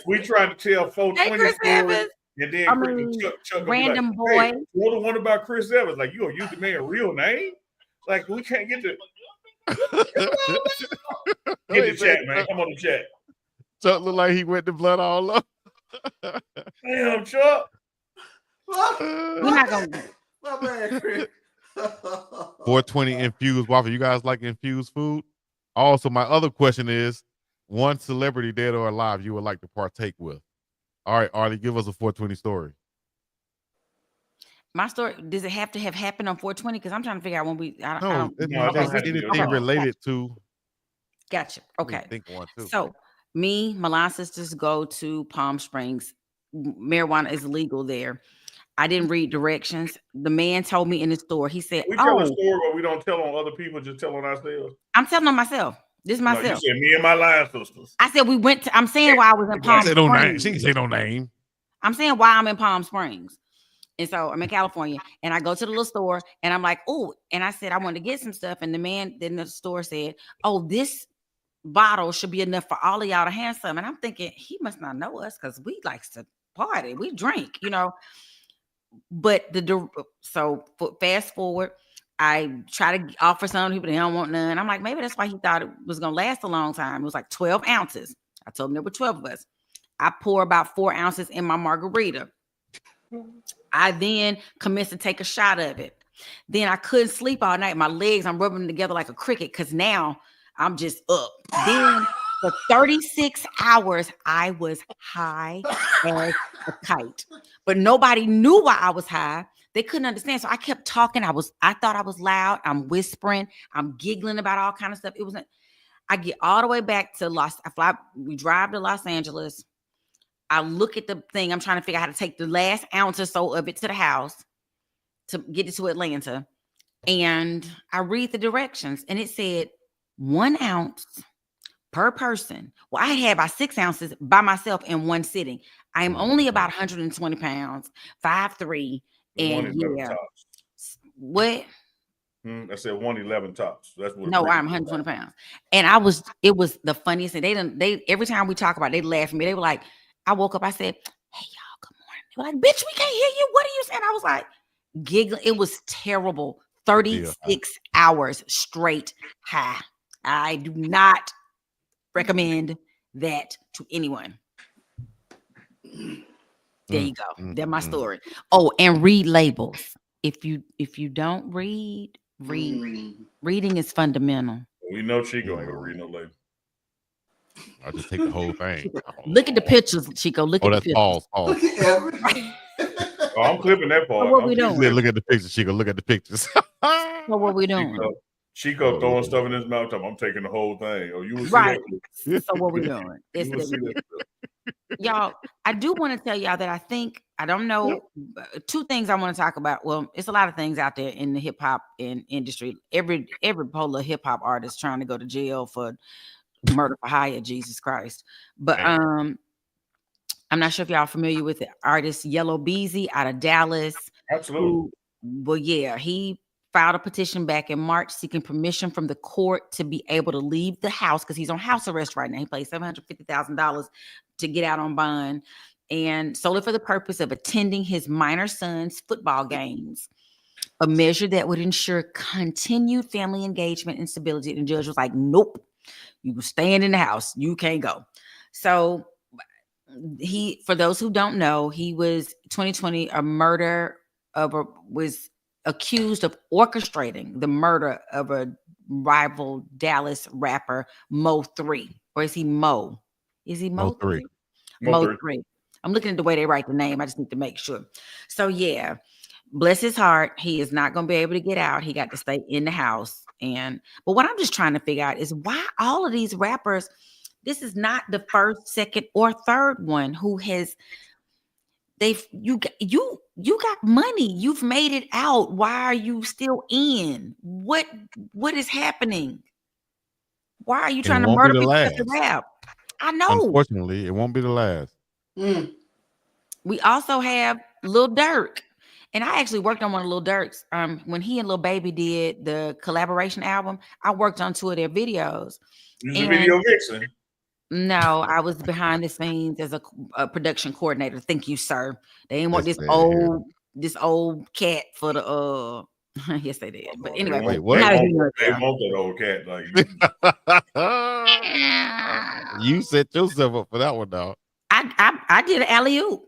[SPEAKER 2] We trying to tell 420 stories, and then Chuck
[SPEAKER 4] random
[SPEAKER 2] like,
[SPEAKER 4] boy.
[SPEAKER 2] hey, what the one about Chris Evans? Like, you gonna use the man's real name? Like, we can't get the get the chat, man. Come on the chat.
[SPEAKER 1] Chuck look like he went the blood all up.
[SPEAKER 2] Damn, Chuck.
[SPEAKER 4] We're not gonna.
[SPEAKER 5] My man, Chris.
[SPEAKER 1] 420 infused waffle. You guys like infused food? Also, my other question is, one celebrity, dead or alive, you would like to partake with. All right, Arlie, give us a 420 story.
[SPEAKER 4] My story, does it have to have happened on 420? Because I'm trying to figure out when we. I don't
[SPEAKER 1] anything related to.
[SPEAKER 4] Gotcha. Okay.
[SPEAKER 1] Think one too.
[SPEAKER 4] So me, my line sisters go to Palm Springs. Marijuana is legal there. I didn't read directions. The man told me in the store. He said,
[SPEAKER 2] "We tell a story, but we don't tell on other people. Just tell on ourselves."
[SPEAKER 4] I'm telling on myself. This is myself.
[SPEAKER 2] No, you said me and my line sisters.
[SPEAKER 4] I said we went to. I'm saying why I was in Palm Springs.
[SPEAKER 1] She can say no name.
[SPEAKER 4] I'm saying why I'm in Palm Springs. And so I'm in California, and I go to the little store, and I'm like, oh, and I said I wanted to get some stuff, and the man in the store said, oh, this bottle should be enough for all of y'all to have some. And I'm thinking he must not know us because we likes to party, we drink, you know. But so fast forward, I try to offer some people, they don't want none. I'm like, maybe that's why he thought it was gonna last a long time. It was like 12 ounces. I told him there were 12 of us. I pour about 4 ounces in my margarita. I then commenced to take a shot of it. Then I couldn't sleep all night. My legs, I'm rubbing them together like a cricket because now I'm just up. Then for 36 hours, I was high as a kite. But nobody knew why I was high. They couldn't understand. So I kept talking. I thought I was loud. I'm whispering. I'm giggling about all kind of stuff. I get all the way back to we drive to Los Angeles. I look at the thing. I'm trying to figure out how to take the last ounce or so of it to the house to get it to Atlanta. And I read the directions and it said 1 ounce per person. Well, I had about 6 ounces by myself in one sitting. I am only about 120 pounds, 5'3", and yeah.
[SPEAKER 2] Tops.
[SPEAKER 4] What?
[SPEAKER 2] I said 111 tops. That's what.
[SPEAKER 4] No, I'm 120 pounds, and it was the funniest thing. They every time we talk about it, they laugh at me. They were like, I woke up, I said, hey y'all, good morning. They were like, bitch, we can't hear you. What are you saying? I was like, giggling. It was terrible. 36 hours straight high. I do not recommend that to anyone. There you go. That's my story. Oh, and read labels. If you don't read, reading is fundamental.
[SPEAKER 2] We know Chico ain't gonna read no label.
[SPEAKER 1] I'll just take the whole thing.
[SPEAKER 4] Look at the pictures, Chico. Look at the pictures.
[SPEAKER 1] Pause.
[SPEAKER 2] Oh, I'm clipping that part.
[SPEAKER 4] So what we doing?
[SPEAKER 1] Look at the pictures, Chico. Look at the pictures.
[SPEAKER 4] So what we doing?
[SPEAKER 2] Chico throwing stuff in his mouth. I'm taking the whole thing. Oh, you will see
[SPEAKER 4] right.
[SPEAKER 2] that.
[SPEAKER 4] So what we doing? Y'all, I do want to tell y'all that I don't know, two things I want to talk about. Well, it's a lot of things out there in the hip hop industry. Every polar hip hop artist trying to go to jail for murder for hire, Jesus Christ. But I'm not sure if y'all are familiar with the artist Yellow Beezy out of Dallas.
[SPEAKER 2] Absolutely.
[SPEAKER 4] He filed a petition back in March seeking permission from the court to be able to leave the house because he's on house arrest right now. He paid $750,000 to get out on bond, and solely for the purpose of attending his minor son's football games, a measure that would ensure continued family engagement and stability. And the judge was like, nope, you were staying in the house. You can't go. So for those who don't know, he was 2020, a murder was accused of orchestrating the murder of a rival Dallas rapper Mo 3. Or is he Mo? Is he Mo 3? Mo 3. I'm looking at the way they write the name. I just need to make sure. So yeah, bless his heart. He is not going to be able to get out. He got to stay in the house. But what I'm just trying to figure out is why all of these rappers, this is not the first, second, or third one who has you got money. You've made it out. Why are you still in? What is happening? Why are you trying to murder people at the rap? I know.
[SPEAKER 1] Unfortunately, it won't be the last.
[SPEAKER 4] We also have Lil Durk. And I actually worked on one of Lil Durk's. When he and Lil Baby did the collaboration album, I worked on 2 of their videos.
[SPEAKER 2] You was a video vixen.
[SPEAKER 4] No, I was behind the scenes as a production coordinator. Thank you, sir. They didn't want this old cat for the yes, they did. But anyway,
[SPEAKER 1] wait, what?
[SPEAKER 2] They want that old cat.
[SPEAKER 1] Like you set yourself up for that one, dog.
[SPEAKER 4] I did an alley-oop.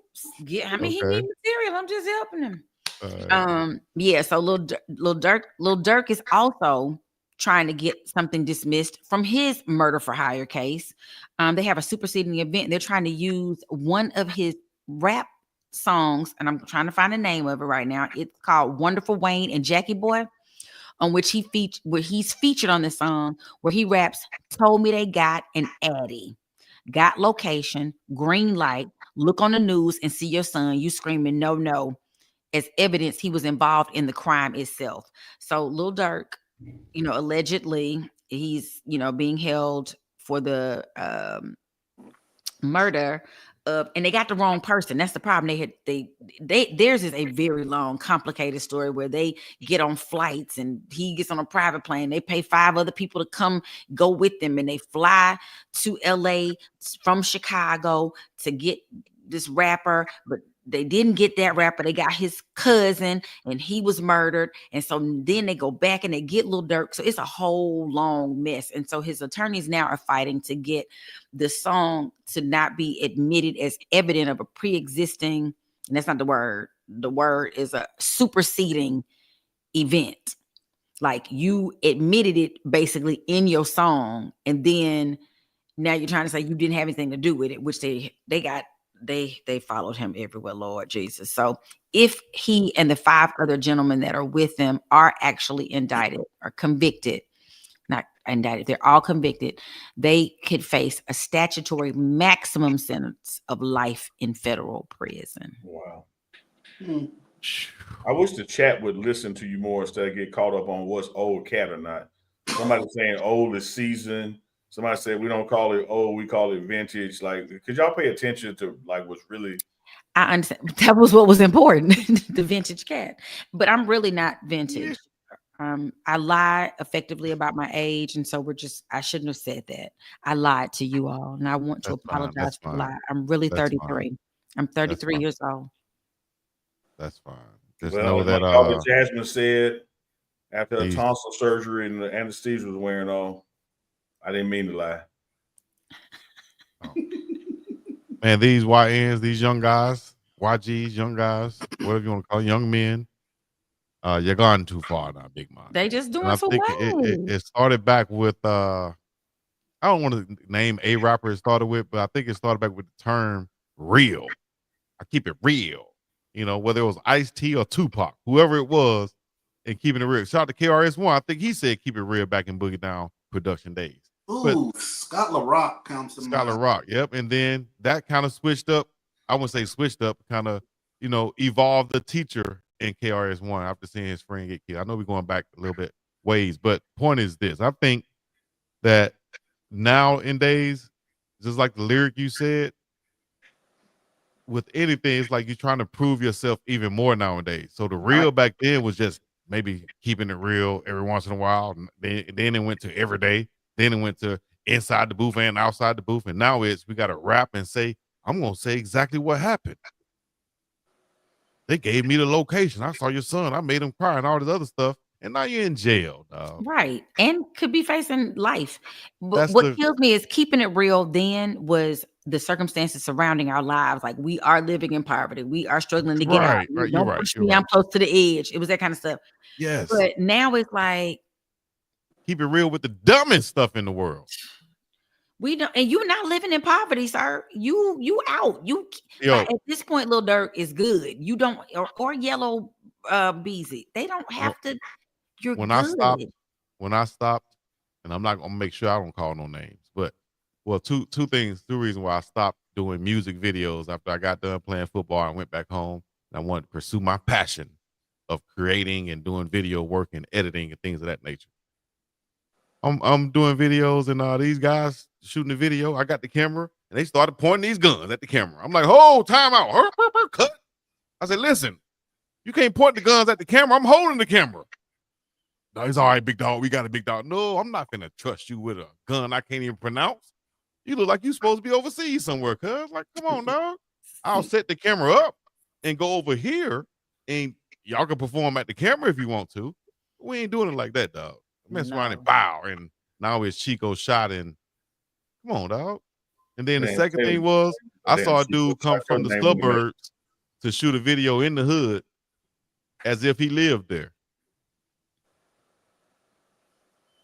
[SPEAKER 4] Yeah, I mean, he needs material. I'm just helping him. Yeah. So Lil Durk is also trying to get something dismissed from his murder for hire case. They have a superseding event. They're trying to use one of his rap songs, and I'm trying to find the name of it right now. It's called "Wonderful Wayne and Jackie Boy," on which he's featured on the song where he raps, "Told me they got an Addy, got location, green light, look on the news and see your son. You screaming no, no," as evidence he was involved in the crime itself. So Lil Durk, allegedly he's, being held for the murder of, and they got the wrong person. That's the problem. Theirs is a very long, complicated story where they get on flights and he gets on a private plane. They pay 5 other people to go with them, and they fly to LA from Chicago to get this rapper, but they didn't get that rapper. They got his cousin, and he was murdered. And so then they go back and they get Lil Durk. So it's a whole long mess. And so his attorneys now are fighting to get the song to not be admitted as evidence of a pre-existing, and that's not the word. The word is a superseding event. Like you admitted it basically in your song, and then now you're trying to say you didn't have anything to do with it, which they followed him everywhere, Lord Jesus. So if he and the 5 other gentlemen that are with them are actually indicted or convicted, not indicted, they're all convicted, they could face a statutory maximum sentence of life in federal prison.
[SPEAKER 2] Wow. I wish the chat would listen to you more instead of get caught up on what's old cat or not. Somebody saying old is seasoned. Somebody said we don't call it old, we call it vintage. Like, could y'all pay attention to like what's really? I
[SPEAKER 4] understand. That was what was important, the vintage cat. But I'm really not vintage. I lie effectively about my age, and so I shouldn't have said that. I lied to you all, and I want to apologize for lie. I'm really 33. Fine. I'm 33 years old.
[SPEAKER 1] That's fine. Just know that
[SPEAKER 2] Dr. Jasmine said after a tonsil surgery and the anesthesia was wearing on. I didn't mean to lie.
[SPEAKER 1] Man, these YNs, these young guys, YGs, young guys, whatever you want to call it, young men, you're gone too far now, big man.
[SPEAKER 4] They just doing so well.
[SPEAKER 1] It started back with, I don't want to name a rapper it started with, but I think it started back with the term real. I keep it real. Whether it was Ice-T or Tupac, whoever it was, and keeping it real. Shout out to KRS-One. I think he said keep it real back in Boogie Down production days.
[SPEAKER 5] Ooh, Scott LaRock comes to mind.
[SPEAKER 1] Scott LaRock, yep. And then that kind of switched up. I wouldn't say switched up, kind of, evolved the teacher in KRS-One after seeing his friend get killed. I know we're going back a little bit ways, but point is this. I think that nowadays, just like the lyric you said, with anything, it's like you're trying to prove yourself even more nowadays. So the real back then was just maybe keeping it real every once in a while. Then it went to every day. Then it went to inside the booth and outside the booth. And now we got to rap and say, I'm going to say exactly what happened. They gave me the location. I saw your son. I made him cry and all this other stuff. And now you're in jail, dog.
[SPEAKER 4] Right. And could be facing life. But what kills me is keeping it real then was the circumstances surrounding our lives. Like, we are living in poverty. We are struggling to get out.
[SPEAKER 1] Right.
[SPEAKER 4] Don't push me. I'm close to the edge. It was that kind of stuff.
[SPEAKER 1] Yes.
[SPEAKER 4] But now it's like,
[SPEAKER 1] keep it real with the dumbest stuff in the world.
[SPEAKER 4] we don't, and you're not living in poverty, sir. You out. Like, at this point, Lil Durk is good. You don't, or Yellow Beezy. They don't have to. You're
[SPEAKER 1] when
[SPEAKER 4] good.
[SPEAKER 1] I stopped, and I'm not gonna make sure I don't call no names, but two reasons why I stopped doing music videos after I got done playing football and went back home, and I wanted to pursue my passion of creating and doing video work and editing and things of that nature. I'm doing videos, and these guys shooting the video. I got the camera, and they started pointing these guns at the camera. I'm like, "Oh, time out! Cut!" I said, "Listen, you can't point the guns at the camera. I'm holding the camera." No, he's all right, big dog. We got a big dog. No, I'm not gonna trust you with a gun I can't even pronounce. You look like you supposed to be overseas somewhere, cuz. Like, come on, dog. I'll set the camera up and go over here, and y'all can perform at the camera if you want to. We ain't doing it like that, dog. Mess around and bow, and now it's Chico shot, and come on, dog. And then the second thing was, I saw a dude come from the suburbs to shoot a video in the hood as if he lived there.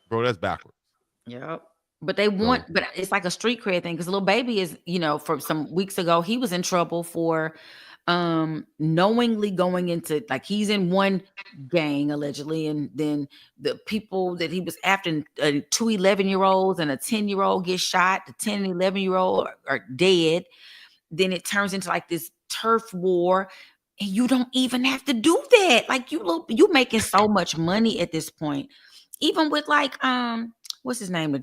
[SPEAKER 1] Bro, that's backwards.
[SPEAKER 4] Yep. But they want, but it's like a street cred thing, because Lil Baby is, from some weeks ago, he was in trouble for knowingly going into, like, he's in one gang allegedly, and then the people that he was after, 2 11-year-olds and a 10-year-old get shot. The 10 and 11-year-old are dead. Then it turns into like this turf war, and you don't even have to do that. Like, you making so much money at this point, even with like what's his name?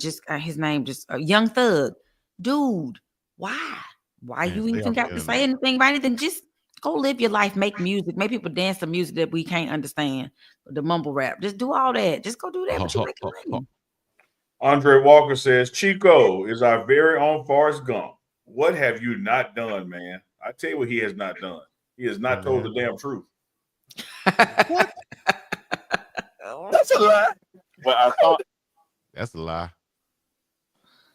[SPEAKER 4] Young Thug, dude. Why you even got to say anything about anything? Just go live your life, make music, make people dance to music that we can't understand, the mumble rap. Just do all that. Just go do that. But you making money.
[SPEAKER 2] Andre Walker says, Chico is our very own Forrest Gump. What have you not done, man? I tell you what he has not done. He has not told the damn truth.
[SPEAKER 3] What? That's a lie.
[SPEAKER 2] But I thought
[SPEAKER 1] that's a lie.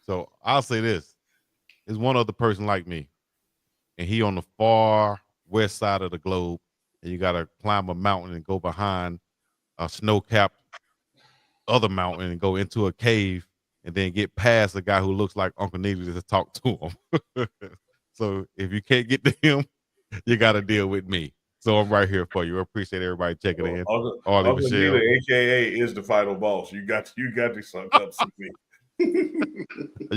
[SPEAKER 1] So I'll say this: there's one other person like me, and he on the far west side of the globe, and you got to climb a mountain and go behind a snow-capped other mountain and go into a cave, and then get past a guy who looks like Uncle Neely to talk to him. So if you can't get to him, you got to deal with me. So I'm right here for you. I appreciate everybody checking in.
[SPEAKER 2] Uncle Neely, AKA, is the final boss. You got to suck up to me.
[SPEAKER 1] You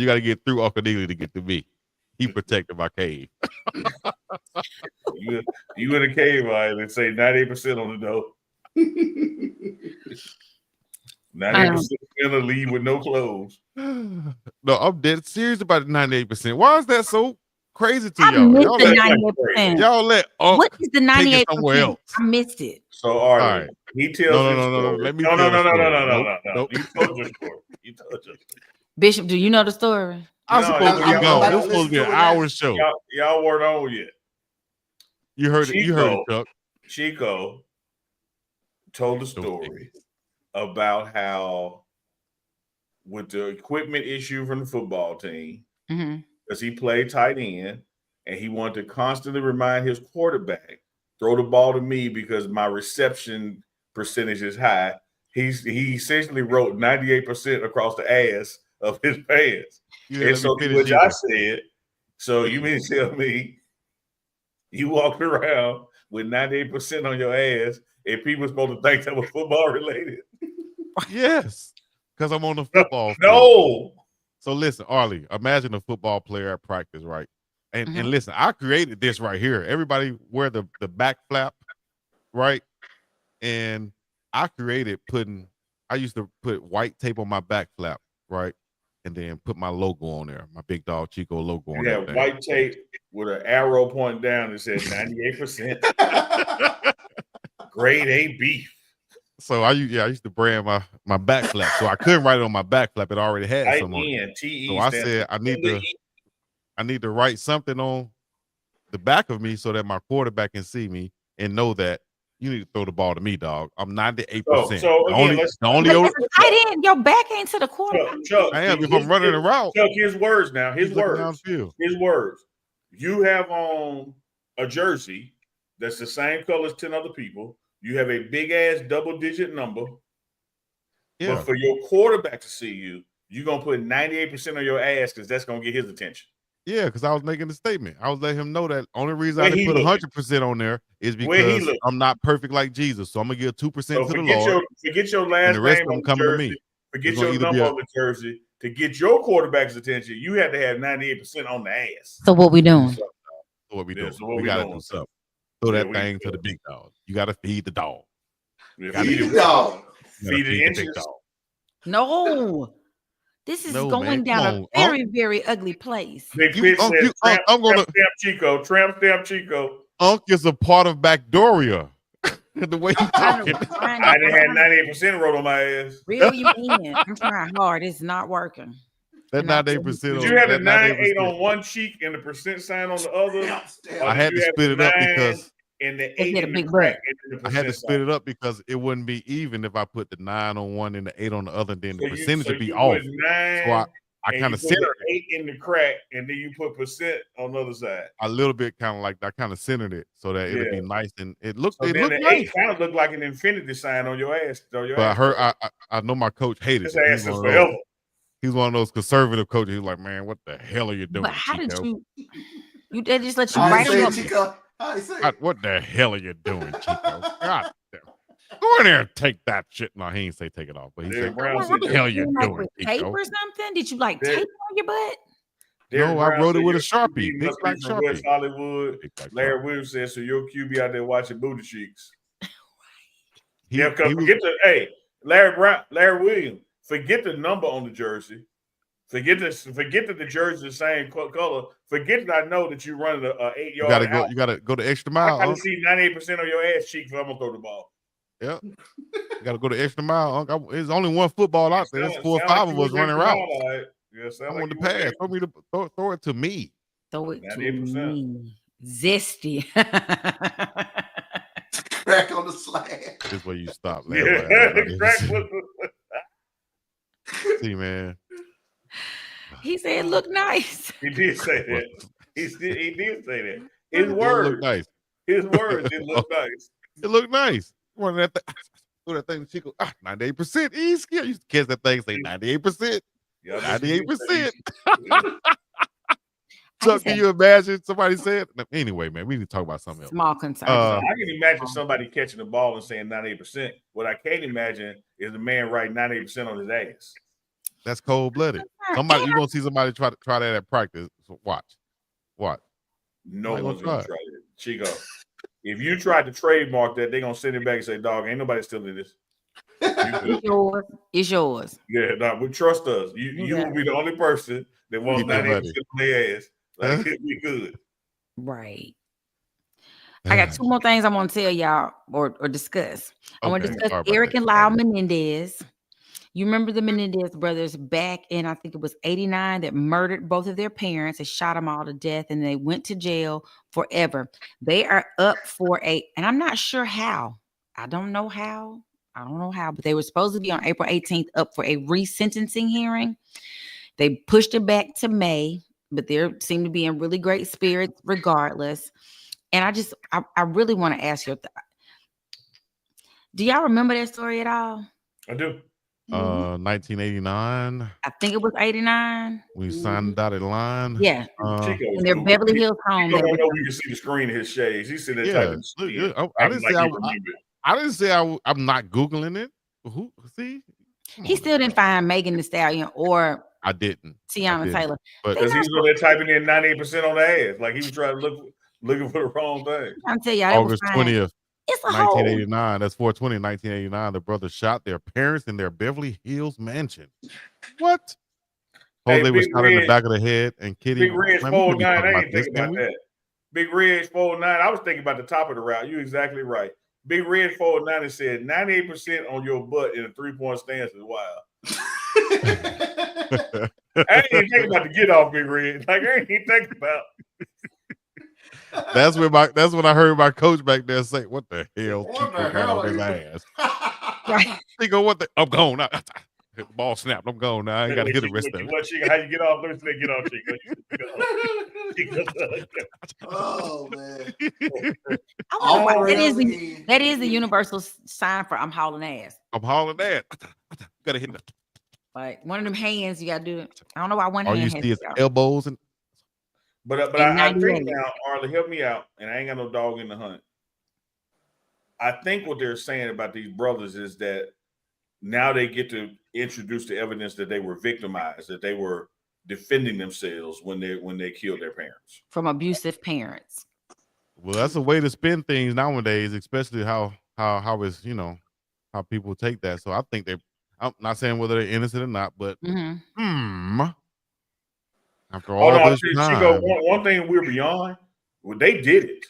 [SPEAKER 1] got to get through Uncle Neely to get to me. He protected my cave.
[SPEAKER 2] you in a cave, and say 98% on the door. 98% gonna leave with no clothes.
[SPEAKER 1] No, I'm dead serious about the 98%. Why is that so crazy to y'all?
[SPEAKER 4] I missed the 98%.
[SPEAKER 1] Y'all let
[SPEAKER 4] what is the 98%?
[SPEAKER 1] Somewhere else.
[SPEAKER 4] I missed it.
[SPEAKER 2] So all right. He tells
[SPEAKER 1] no. Let me
[SPEAKER 2] no. You told your story.
[SPEAKER 4] Bishop, do you know the story?
[SPEAKER 1] I'm supposed to be gone. It was supposed to be an hour show.
[SPEAKER 2] Y'all weren't on yet.
[SPEAKER 1] You heard it. You heard it, Chuck.
[SPEAKER 2] Chico told the story about how, with the equipment issue from the football team, because he played tight end, and he wanted to constantly remind his quarterback, throw the ball to me because my reception percentage is high. He essentially wrote 98% across the ass of his pants. And so, which I said, so you mean to tell me you walked around with 98% on your ass and people supposed to think that was football related?
[SPEAKER 1] Yes, because I'm on the football field.
[SPEAKER 2] No.
[SPEAKER 1] So listen, Arlie, imagine a football player at practice, right? And listen, I created this right here. Everybody wear the back flap, right? And I created I used to put white tape on my back flap, right? And then put my logo on there, my BiggDogg Chico logo on there.
[SPEAKER 2] Yeah, white tape with an arrow pointing down that says 98%. Grade A beef.
[SPEAKER 1] So I used to brand my back flap. So I couldn't write it on my back flap. It already had some on it. So I said I need to write something on the back of me so that my quarterback can see me and know that, You need to throw the ball to me, dog. I'm 98%.
[SPEAKER 2] So again,
[SPEAKER 4] tight end, your back ain't to the quarterback.
[SPEAKER 1] I am if I'm running a route.
[SPEAKER 2] Chuck, his words now. His words.
[SPEAKER 1] Downfield.
[SPEAKER 2] His words. You have on a jersey that's the same color as 10 other people. You have a big ass double-digit number. Yeah. But for your quarterback to see you, you're gonna put 98% on your ass because that's gonna get his attention.
[SPEAKER 1] Yeah, because I was making a statement. I was letting him know that only reason I didn't put 100% on there is because I'm not perfect like Jesus. So I'm gonna give 2% to the Lord.
[SPEAKER 2] Forget your last name on the jersey. Forget your number on the jersey. To get your quarterback's attention, you have to have 98% on the ass.
[SPEAKER 4] So what we doing?
[SPEAKER 1] So what we doing? We gotta do something. Throw that thing to the big dog. You gotta feed the dog.
[SPEAKER 5] Feed the dog.
[SPEAKER 2] Feed the big dog.
[SPEAKER 4] No. This is going down a very, very ugly place.
[SPEAKER 2] Big Fish says, tramp stamp Chico.
[SPEAKER 1] Unc is a part of Backdoria. The way he's talking.
[SPEAKER 2] I didn't have 98% rolled on my ass.
[SPEAKER 4] Reel you in. I'm trying hard. It's not working.
[SPEAKER 1] That 98%.
[SPEAKER 2] Did you have the 98 on one cheek and the percent sign on the other?
[SPEAKER 1] I had to split it up because
[SPEAKER 2] and the 8
[SPEAKER 4] in the crack.
[SPEAKER 1] I had to split it up because it wouldn't be even if I put the 9 on one and the 8 on the other. Then the percentage would be off. So I kind of centered
[SPEAKER 2] 8 in the crack, and then you put percent on the other side.
[SPEAKER 1] A little bit, kind of like I kind of centered it so that it'd be nice, and it looked.
[SPEAKER 2] So
[SPEAKER 1] it
[SPEAKER 2] then
[SPEAKER 1] looked
[SPEAKER 2] the
[SPEAKER 1] nice.
[SPEAKER 2] 8 kind of looked like an infinity sign on your ass.
[SPEAKER 1] But I heard, I know my coach hated
[SPEAKER 2] it.
[SPEAKER 1] His ass is forever. He's one of those conservative coaches. He's like, man, what the hell are you doing?
[SPEAKER 4] But how
[SPEAKER 1] Chico?
[SPEAKER 4] did you? They just let you write it
[SPEAKER 5] Chico.
[SPEAKER 1] What the hell are you doing, Chico? God damn. Go in there and take that shit. No, he ain't say take it off, but he said, what the hell are you doing,
[SPEAKER 4] with
[SPEAKER 1] Chico?
[SPEAKER 4] tape or something? Did you like tape on your butt?
[SPEAKER 1] No, I wrote it with a Sharpie. Big black Sharpie.
[SPEAKER 2] West Hollywood. Larry Williams says, so your QB out there watching booty cheeks. Larry Williams, forget the number on the jersey. Forget that the jersey is the same color. Forget that I know that you're running a 8-yard.
[SPEAKER 1] You gotta go the extra mile.
[SPEAKER 2] I gotta see 98% of your ass cheek if I'm gonna throw the ball.
[SPEAKER 1] Yeah. You gotta go the extra mile. There's only one football out there. There's 4 or 5 of us running around. I want the pass. Throw me throw it to me.
[SPEAKER 4] Throw it to me. Zesty.
[SPEAKER 5] Crack on the slab.
[SPEAKER 1] This is where you stop. See, man.
[SPEAKER 4] He said, "Look nice."
[SPEAKER 2] He did say that. He did say that. His words look nice. His words did look nice.
[SPEAKER 1] It looked nice. One of that thing, that Chico. 98%. Easy. You used to catch that thing. Say 98%. 98%. So can you imagine somebody said? Anyway, man, we need to talk about something else.
[SPEAKER 4] Small concern.
[SPEAKER 2] I can imagine somebody catching the ball and saying 98%. What I can't imagine is the man writing 98% on his ass.
[SPEAKER 1] That's cold-blooded. You're gonna see somebody try that at practice. So watch.
[SPEAKER 2] No one's gonna try it. Chico, if you tried to trademark that, they're gonna send it back and say, dog, ain't nobody stealing this.
[SPEAKER 4] It's yours.
[SPEAKER 2] Yeah, but trust us. You will be the only person that wants 98% on their ass. Like, we good.
[SPEAKER 4] Right. I got 2 more things I want to tell y'all or discuss. I want to discuss Eric and Lyle Menendez. You remember the Menendez brothers back in, I think it was 89, that murdered both of their parents and shot them all to death, and they went to jail forever. They are up for and I'm not sure how. I don't know how, but they were supposed to be on April 18th up for a resentencing hearing. They pushed it back to May, but they seem to be in really great spirits regardless. And I really want to ask you, do y'all remember that story at all?
[SPEAKER 2] I do.
[SPEAKER 1] 1989.
[SPEAKER 4] I think it was 89.
[SPEAKER 1] We signed the dotted line.
[SPEAKER 4] Yeah. In their Beverly Hills home.
[SPEAKER 2] You don't know we can see the screen of his shades. He's sitting there typing shit.
[SPEAKER 1] I didn't say I'm not Googling it. Who see?
[SPEAKER 4] He still didn't find Megan Thee Stallion or
[SPEAKER 1] I didn't.
[SPEAKER 4] Tiana Taylor.
[SPEAKER 2] Because he's over there typing in 98% on the ass. Like he was trying to looking for the wrong thing.
[SPEAKER 4] I'm telling y'all,
[SPEAKER 1] August 20th.
[SPEAKER 4] It's a
[SPEAKER 1] 1989. That's 4/20, 1989. The brothers shot their parents in their Beverly Hills mansion. What? Jose was shot in the back of the head, and Kitty.
[SPEAKER 2] Big Red 409. I ain't thinking about that. Big Red 409. I was thinking about the top of the route. You're exactly right. Big Red 409 said 98% on your butt in a 3-point stance is wild. I ain't even thinking about the get off, Big Red. Like I ain't even thinking about.
[SPEAKER 1] That's when I heard my coach back there say, "What the hell,
[SPEAKER 5] What
[SPEAKER 1] Chico
[SPEAKER 5] the
[SPEAKER 1] got
[SPEAKER 5] hell
[SPEAKER 1] on
[SPEAKER 5] are
[SPEAKER 1] his
[SPEAKER 5] you
[SPEAKER 1] ass?"
[SPEAKER 4] Right.
[SPEAKER 1] Chico, what the? I'm gone now. The ball snapped. I'm gone now. I ain't got to hear the rest of it.
[SPEAKER 2] What, Chico? How you get off? Let me get off, Chico.
[SPEAKER 5] Oh man.
[SPEAKER 4] I wonder why
[SPEAKER 5] All
[SPEAKER 4] that is the universal sign for I'm hauling ass.
[SPEAKER 1] I'm hauling that. Gotta hit that.
[SPEAKER 4] Like one of them hands you gotta do it. I don't know why one
[SPEAKER 1] All
[SPEAKER 4] hand
[SPEAKER 1] you
[SPEAKER 4] has
[SPEAKER 1] see is
[SPEAKER 4] to go.
[SPEAKER 1] elbows and
[SPEAKER 2] But
[SPEAKER 4] In
[SPEAKER 2] I think
[SPEAKER 4] 98.
[SPEAKER 2] now, Arla, help me out, and I ain't got no dog in the hunt. I think what they're saying about these brothers is that now they get to introduce the evidence that they were victimized, that they were defending themselves when they killed their parents
[SPEAKER 4] From abusive parents.
[SPEAKER 1] well, that's a way to spin things nowadays, especially how it's how people take that. So I think I'm not saying whether they're innocent or not, but after
[SPEAKER 2] Oh
[SPEAKER 1] all
[SPEAKER 2] no,
[SPEAKER 1] this
[SPEAKER 2] Chico,
[SPEAKER 1] time,
[SPEAKER 2] one thing we're beyond. Well, they did it.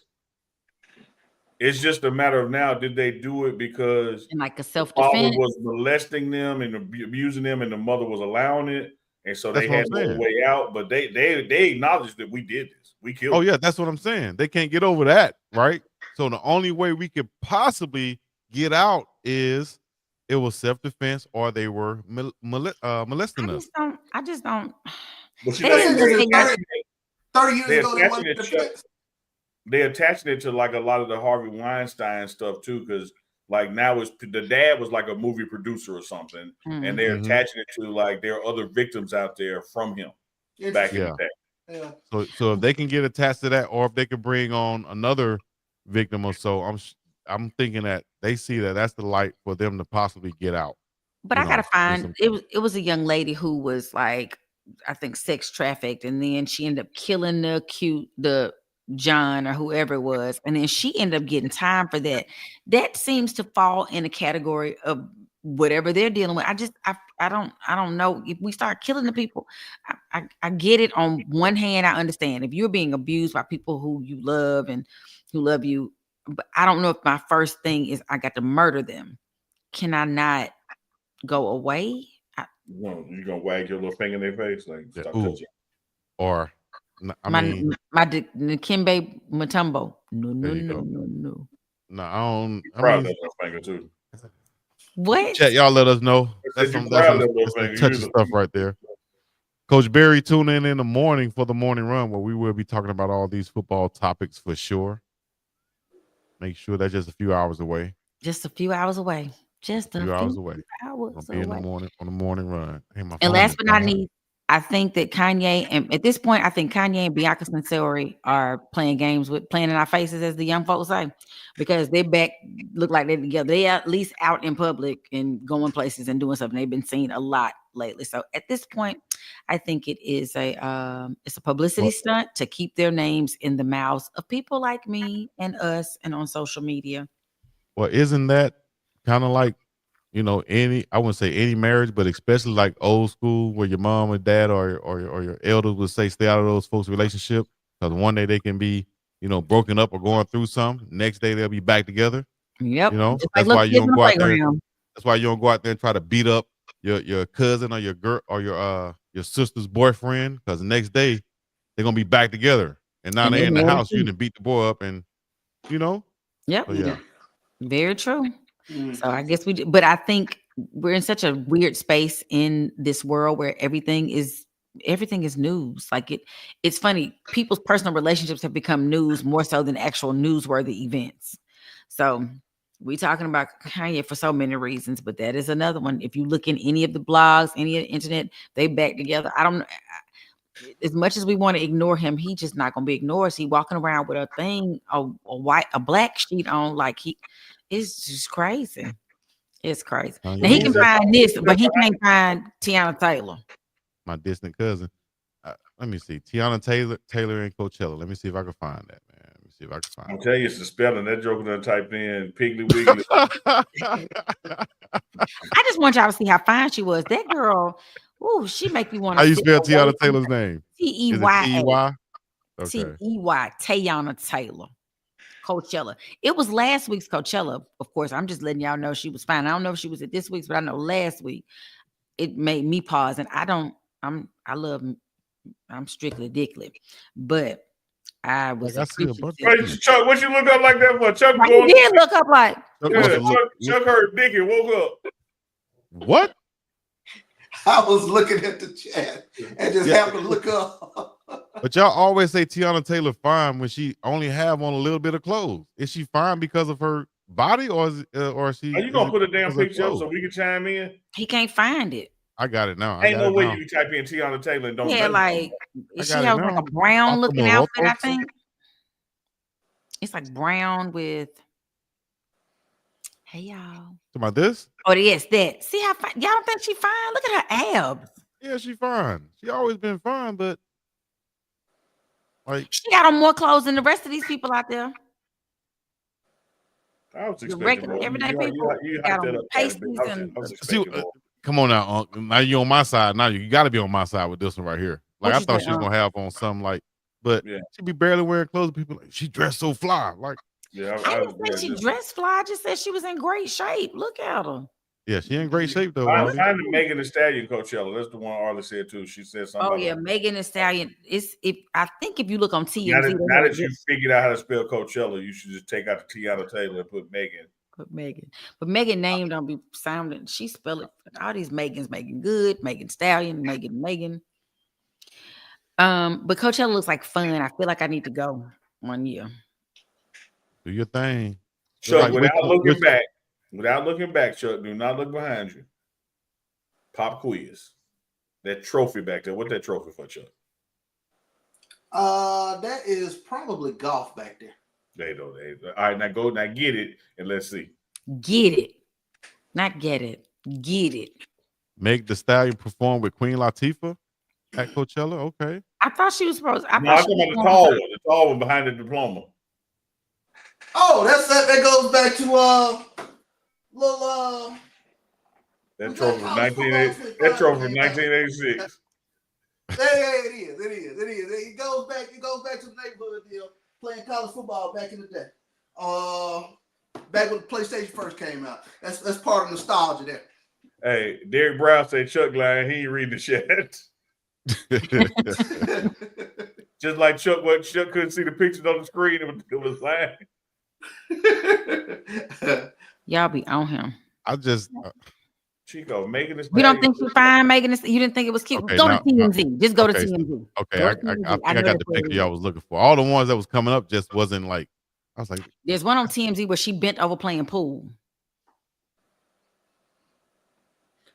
[SPEAKER 2] It's just a matter of now, did they do it because
[SPEAKER 4] And like a
[SPEAKER 2] the father
[SPEAKER 4] self-defense.
[SPEAKER 2] was molesting them and abusing them, and the mother was allowing it, and so
[SPEAKER 1] that's
[SPEAKER 2] they
[SPEAKER 1] what
[SPEAKER 2] had
[SPEAKER 1] I'm
[SPEAKER 2] no
[SPEAKER 1] saying.
[SPEAKER 2] way out. But they acknowledged that we did this. We killed.
[SPEAKER 1] Oh yeah, that's what I'm saying. They can't get over that, right? So the only way we could possibly get out is it was self-defense or they were molesting us.
[SPEAKER 4] I just don't.
[SPEAKER 2] But you
[SPEAKER 4] They
[SPEAKER 2] know,
[SPEAKER 4] didn't
[SPEAKER 5] This is
[SPEAKER 4] say that.
[SPEAKER 5] 30 years
[SPEAKER 2] they're
[SPEAKER 5] ago, they
[SPEAKER 2] attaching
[SPEAKER 5] wanted
[SPEAKER 2] it
[SPEAKER 5] to
[SPEAKER 2] to
[SPEAKER 5] flex.
[SPEAKER 2] they're attaching it to like a lot of the Harvey Weinstein stuff too, because like now it's the dad was like a movie producer or something, and they're attaching it to like there are other victims out there from him back in the day.
[SPEAKER 5] Yeah.
[SPEAKER 1] So if they can get attached to that, or if they could bring on another victim or so, I'm thinking that they see that that's the light for them to possibly get out.
[SPEAKER 4] But I gotta find it was a young lady who was like, I think sex trafficked, and then she ended up killing the John or whoever it was, and then she ended up getting time for that. That seems to fall in a category of whatever they're dealing with. I don't know. If we start killing the people, I get it. On one hand, I understand if you're being abused by people who you love and who love you, but I don't know if my first thing is I got to murder them. Can I not go away?
[SPEAKER 2] You're gonna wag your little finger in their face like stop touching.
[SPEAKER 1] Or
[SPEAKER 4] my Nakimbe Mutombo. No.
[SPEAKER 1] No, I don't.
[SPEAKER 2] Proud of that little finger too.
[SPEAKER 4] What?
[SPEAKER 1] Chat, y'all let us know. That's some touchy stuff right there. Coach Barry, tune in the morning for the morning run where we will be talking about all these football topics for sure. Make sure that's just a few hours away.
[SPEAKER 4] Just a few hours away. Just a few hours
[SPEAKER 1] away.
[SPEAKER 4] Hours
[SPEAKER 1] I'll be in the morning on the morning run. Hey,
[SPEAKER 4] and last but not least, I think that Kanye, and at this point, I think Kanye and Bianca Censori are playing in our faces, as the young folks say, because they look like they're together. They at least out in public and going places and doing something. They've been seen a lot lately. So at this point, I think it is it's a publicity stunt to keep their names in the mouths of people like me and us and on social media.
[SPEAKER 1] Well, isn't that kind of like, I wouldn't say any marriage, but especially like old school where your mom and dad or your elders would say, stay out of those folks' relationship. Because one day they can be, broken up or going through something. Next day they'll be back together.
[SPEAKER 4] Yep.
[SPEAKER 1] That's why you don't go out there. That's why you don't go out there and try to beat up your cousin or your girl or your sister's boyfriend. Because the next day they're gonna be back together. And now they're in the house. You done beat the boy up and
[SPEAKER 4] Yep.
[SPEAKER 1] So, yeah.
[SPEAKER 4] Very true. So I guess we do, but I think we're in such a weird space in this world where everything is news. Like it's funny. People's personal relationships have become news more so than actual newsworthy events. So we talking about Kanye for so many reasons, but that is another one. If you look in any of the blogs, any of the internet, they back together. As much as we want to ignore him, he just not gonna be ignored. He walking around with a black sheet on, like it's just crazy. It's crazy. Now he can find this, but he can't find Tiana Taylor.
[SPEAKER 1] My distant cousin. Let me see. Tiana Taylor in Coachella. Let me see if I can find that, man. Let me see if I can find
[SPEAKER 2] I'm telling you, it's the spelling. That joke done typed in Piggly Wiggly.
[SPEAKER 4] I just want y'all to see how fine she was. That girl, she make you want to.
[SPEAKER 1] How you spell Tiana Taylor's name?
[SPEAKER 4] T-E-Y-A.
[SPEAKER 1] Okay.
[SPEAKER 4] T-E-Y. Tiana Taylor. Coachella. It was last week's Coachella. Of course, I'm just letting y'all know she was fine. I don't know if she was at this week's, but I know last week it made me pause. And I'm strictly dickly, but I was
[SPEAKER 1] Like I see a bunch
[SPEAKER 2] Wait,
[SPEAKER 1] of
[SPEAKER 2] Chuck, what you look up like that for? Chuck
[SPEAKER 4] Like,
[SPEAKER 2] going.
[SPEAKER 4] he did look up like.
[SPEAKER 2] Chuck heard Dick and woke up.
[SPEAKER 1] What?
[SPEAKER 5] I was looking at the chat and just happened to look up.
[SPEAKER 1] But y'all always say Tiana Taylor fine when she only have on a little bit of clothes. Is she fine because of her body, or is she?
[SPEAKER 2] Are you gonna put a damn picture up so we can chime in?
[SPEAKER 4] He can't find it.
[SPEAKER 1] I got it now.
[SPEAKER 2] Ain't no way you type in Tiana Taylor and don't.
[SPEAKER 4] Yeah, like she has like a
[SPEAKER 1] now.
[SPEAKER 4] brown looking
[SPEAKER 1] Como
[SPEAKER 4] outfit. I
[SPEAKER 1] Rotos.
[SPEAKER 4] think it's like brown with. Hey y'all.
[SPEAKER 1] Talking about this?
[SPEAKER 4] Oh yes, that. See how y'all don't think she fine? Look at her abs.
[SPEAKER 1] Yeah, she fine. She always been fine, but like
[SPEAKER 4] she got on more clothes than the rest of these people out there.
[SPEAKER 2] I was
[SPEAKER 4] The
[SPEAKER 2] expecting
[SPEAKER 4] regular
[SPEAKER 2] more.
[SPEAKER 4] everyday
[SPEAKER 2] You
[SPEAKER 4] people
[SPEAKER 2] hyped
[SPEAKER 4] got
[SPEAKER 2] that
[SPEAKER 4] on
[SPEAKER 2] up quite a bit.
[SPEAKER 4] pasties and.
[SPEAKER 2] I was
[SPEAKER 1] see,
[SPEAKER 2] expecting more.
[SPEAKER 1] come on now, Unc. Now you on my side. Now you got to be on my side with this one right here. Like
[SPEAKER 4] What
[SPEAKER 1] I
[SPEAKER 4] you
[SPEAKER 1] thought
[SPEAKER 4] say,
[SPEAKER 1] she was gonna have on something like, but she be barely wearing clothes. People like she dressed so fly. Like
[SPEAKER 4] I didn't say she dressed fly. I just said she was in great shape. Look at her.
[SPEAKER 1] yeah, she in great shape though.
[SPEAKER 2] Find the Megan Thee Stallion Coachella. That's the one Arlie said too. She said something.
[SPEAKER 4] Oh yeah, Megan Thee Stallion. I think if you look on TMZ,
[SPEAKER 2] now that you figured out how to spell Coachella, you should just take out the Tiana Taylor and put Megan.
[SPEAKER 4] But Megan name don't be sounding. She spell it. All these Megans, Megan Good, Megan Stallion, Megan. But Coachella looks like fun. I feel like I need to go one year.
[SPEAKER 1] Do your thing.
[SPEAKER 2] Chuck, like, without looking back, Chuck, do not look behind you. Pop quiz. That trophy back there. What that trophy for, Chuck?
[SPEAKER 5] That is probably golf back there.
[SPEAKER 2] They don't. All right, now get it and let's see.
[SPEAKER 4] Get it. Not get it. Get it.
[SPEAKER 1] Meg Thee Stallion perform with Queen Latifah at Coachella. Okay.
[SPEAKER 4] I thought she was supposed.
[SPEAKER 2] I'm talking about the tall one behind the diploma.
[SPEAKER 5] Oh, that goes back to little
[SPEAKER 2] that trophy from 1986.
[SPEAKER 5] It is. It goes back to the neighborhood deal, playing college football back in the day. Back when the PlayStation first came out. That's part of nostalgia there.
[SPEAKER 2] Hey, Derek Brown said Chuck lying. He ain't reading the chat. Just like Chuck couldn't see the pictures on the screen. It was lying.
[SPEAKER 4] Y'all be on him.
[SPEAKER 1] I just
[SPEAKER 2] Chico, Megan Thee Stallion.
[SPEAKER 4] You don't think she's fine, Megan? You didn't think it was cute?
[SPEAKER 1] Okay,
[SPEAKER 4] go to TMZ. Just go to TMZ.
[SPEAKER 1] Okay, I think I got the picture y'all was looking for. All the ones that was coming up just wasn't like. I was like,
[SPEAKER 4] there's one on TMZ where she bent over playing pool.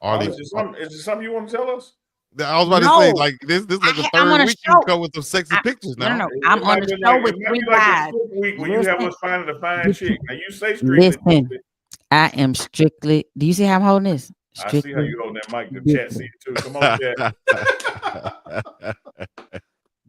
[SPEAKER 2] Is there something you want to tell us?
[SPEAKER 1] I was about to say, like this like the third week you come with some sexy pictures now.
[SPEAKER 4] No, I'm on the show with 3 guys.
[SPEAKER 2] Week when you have us finding a fine chick. Now you say strictly.
[SPEAKER 4] Listen, I am strictly. Do you see how I'm holding this?
[SPEAKER 2] Strictly. I see how you hold that mic. The chat see it too. Come on, chat.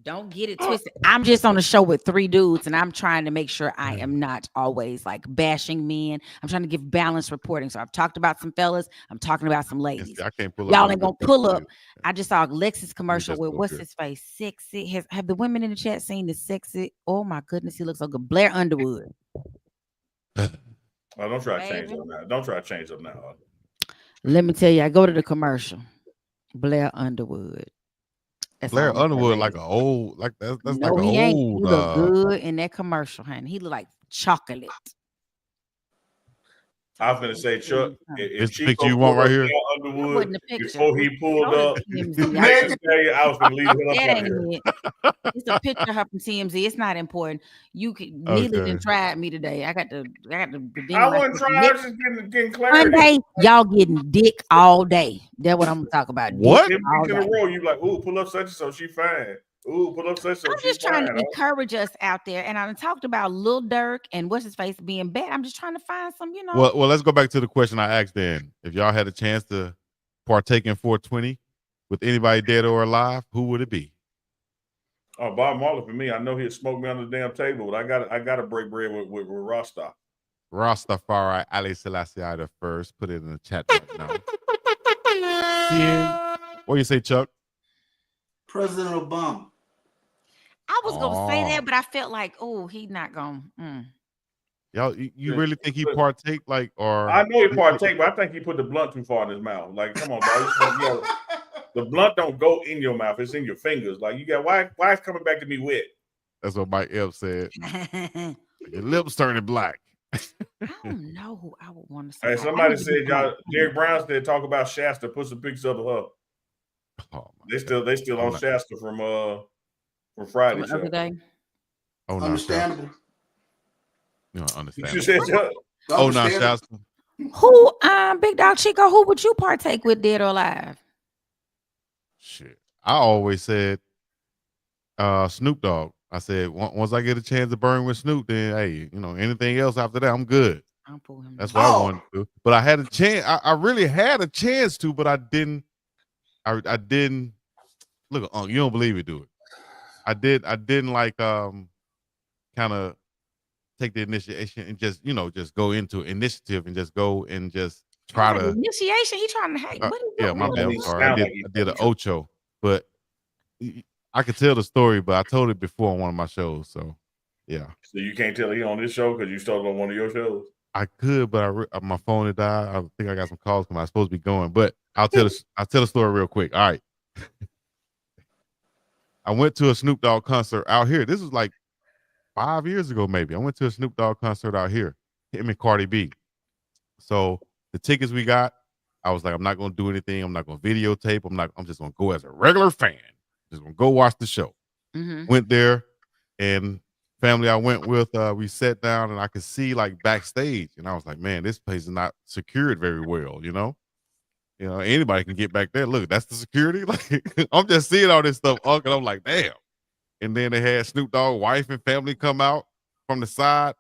[SPEAKER 4] Don't get it twisted. I'm just on the show with 3 dudes, and I'm trying to make sure I am not always like bashing men. I'm trying to give balanced reporting. So I've talked about some fellas. I'm talking about some ladies.
[SPEAKER 1] I can't pull up.
[SPEAKER 4] Y'all ain't gonna pull up. I just saw Lexus commercial with what's his face? Sexy. Have the women in the chat seen the sexy? Oh my goodness, he looks so good. Blair Underwood.
[SPEAKER 2] Don't try to change up now. Don't try to change up now.
[SPEAKER 4] Let me tell you, I go to the commercial. Blair Underwood.
[SPEAKER 1] That's Blair Underwood, like an old, like that's
[SPEAKER 4] no,
[SPEAKER 1] like an
[SPEAKER 4] he ain't.
[SPEAKER 1] old.
[SPEAKER 4] He look good in that commercial, honey. He look like chocolate.
[SPEAKER 2] I was gonna say, Chuck,
[SPEAKER 1] it's the picture you want right here.
[SPEAKER 2] Underwood, before he pulled up, I was gonna leave it up here.
[SPEAKER 4] It's a picture of her from TMZ. It's not important. You can Neely didn't try me today. I got the.
[SPEAKER 2] I wasn't trying. I was just getting clarity.
[SPEAKER 4] Monday, y'all getting dick all day. That's what I'm gonna talk about.
[SPEAKER 1] What?
[SPEAKER 2] In a row, you like, ooh, pull up such and so, she fine. Ooh, pull up such and so.
[SPEAKER 4] I'm just trying to encourage us out there, and I talked about Lil Durk and what's his face being bad. I'm just trying to find some,
[SPEAKER 1] Well, let's go back to the question I asked. Then, if y'all had a chance to partake in 420 with anybody dead or alive, who would it be?
[SPEAKER 2] Oh, Bob Marley for me. I know he'd smoke me on the damn table, but I got to break bread with Rasta.
[SPEAKER 1] Rastafari Ali Selassie the first. Put it in the chat right now. What do you say, Chuck?
[SPEAKER 5] President Obama.
[SPEAKER 4] I was gonna say that, but I felt like, oh, he's not gonna.
[SPEAKER 2] Y'all,
[SPEAKER 1] you really think he partake like, or
[SPEAKER 2] I know he partake, but I think he put the blunt too far in his mouth. Like, come on, dog. The blunt don't go in your mouth; it's in your fingers. Like, you got why it's coming back to me wet?
[SPEAKER 1] That's what Mike Epps said. Your lips turning black.
[SPEAKER 4] I don't know who I would want to say.
[SPEAKER 2] Hey, somebody said y'all. Derek Brown said talk about Shasta. Put some pictures of her.
[SPEAKER 1] Oh,
[SPEAKER 2] they still on Shasta from Friday show.
[SPEAKER 4] Other day.
[SPEAKER 1] Oh, no,
[SPEAKER 5] Understandable.
[SPEAKER 1] You don't understand.
[SPEAKER 2] You said
[SPEAKER 1] oh, no, Shasta.
[SPEAKER 4] Who, BiggDogg Chico, who would you partake with, dead or alive?
[SPEAKER 1] Shit. I always said Snoop Dogg. I said once I get a chance to burn with Snoop, then hey, anything else after that, I'm good.
[SPEAKER 4] I'll pull him.
[SPEAKER 1] That's what I wanted to do. But I had a chance. I really had a chance to, but I didn't. I didn't. Look, you don't believe it, do it. I didn't like kind of take the initiation and just go into initiative and just go and just try to
[SPEAKER 4] initiation. He trying to hate.
[SPEAKER 1] Yeah, my bad. I'm sorry. I did an Ocho, but I could tell the story, but I told it before on one of my shows. So yeah.
[SPEAKER 2] So you can't tell he on this show because you started on one of your shows.
[SPEAKER 1] I could, but my phone had died. I think I got some calls because I was supposed to be going, but I'll tell the story real quick. All right. I went to a Snoop Dogg concert out here. This was like 5 years ago, maybe. I went to a Snoop Dogg concert out here, him and Cardi B. So the tickets we got, I was like, I'm not going to do anything. I'm not going to videotape. I'm just going to go as a regular fan. Just going to go watch the show.
[SPEAKER 4] Mm-hmm.
[SPEAKER 1] Went there, and family I went with, we sat down, and I could see like backstage, and I was like, man, this place is not secured very well, anybody can get back there. Look, that's the security. Like, I'm just seeing all this stuff, and I'm like, damn. And then they had Snoop Dogg wife and family come out from the side,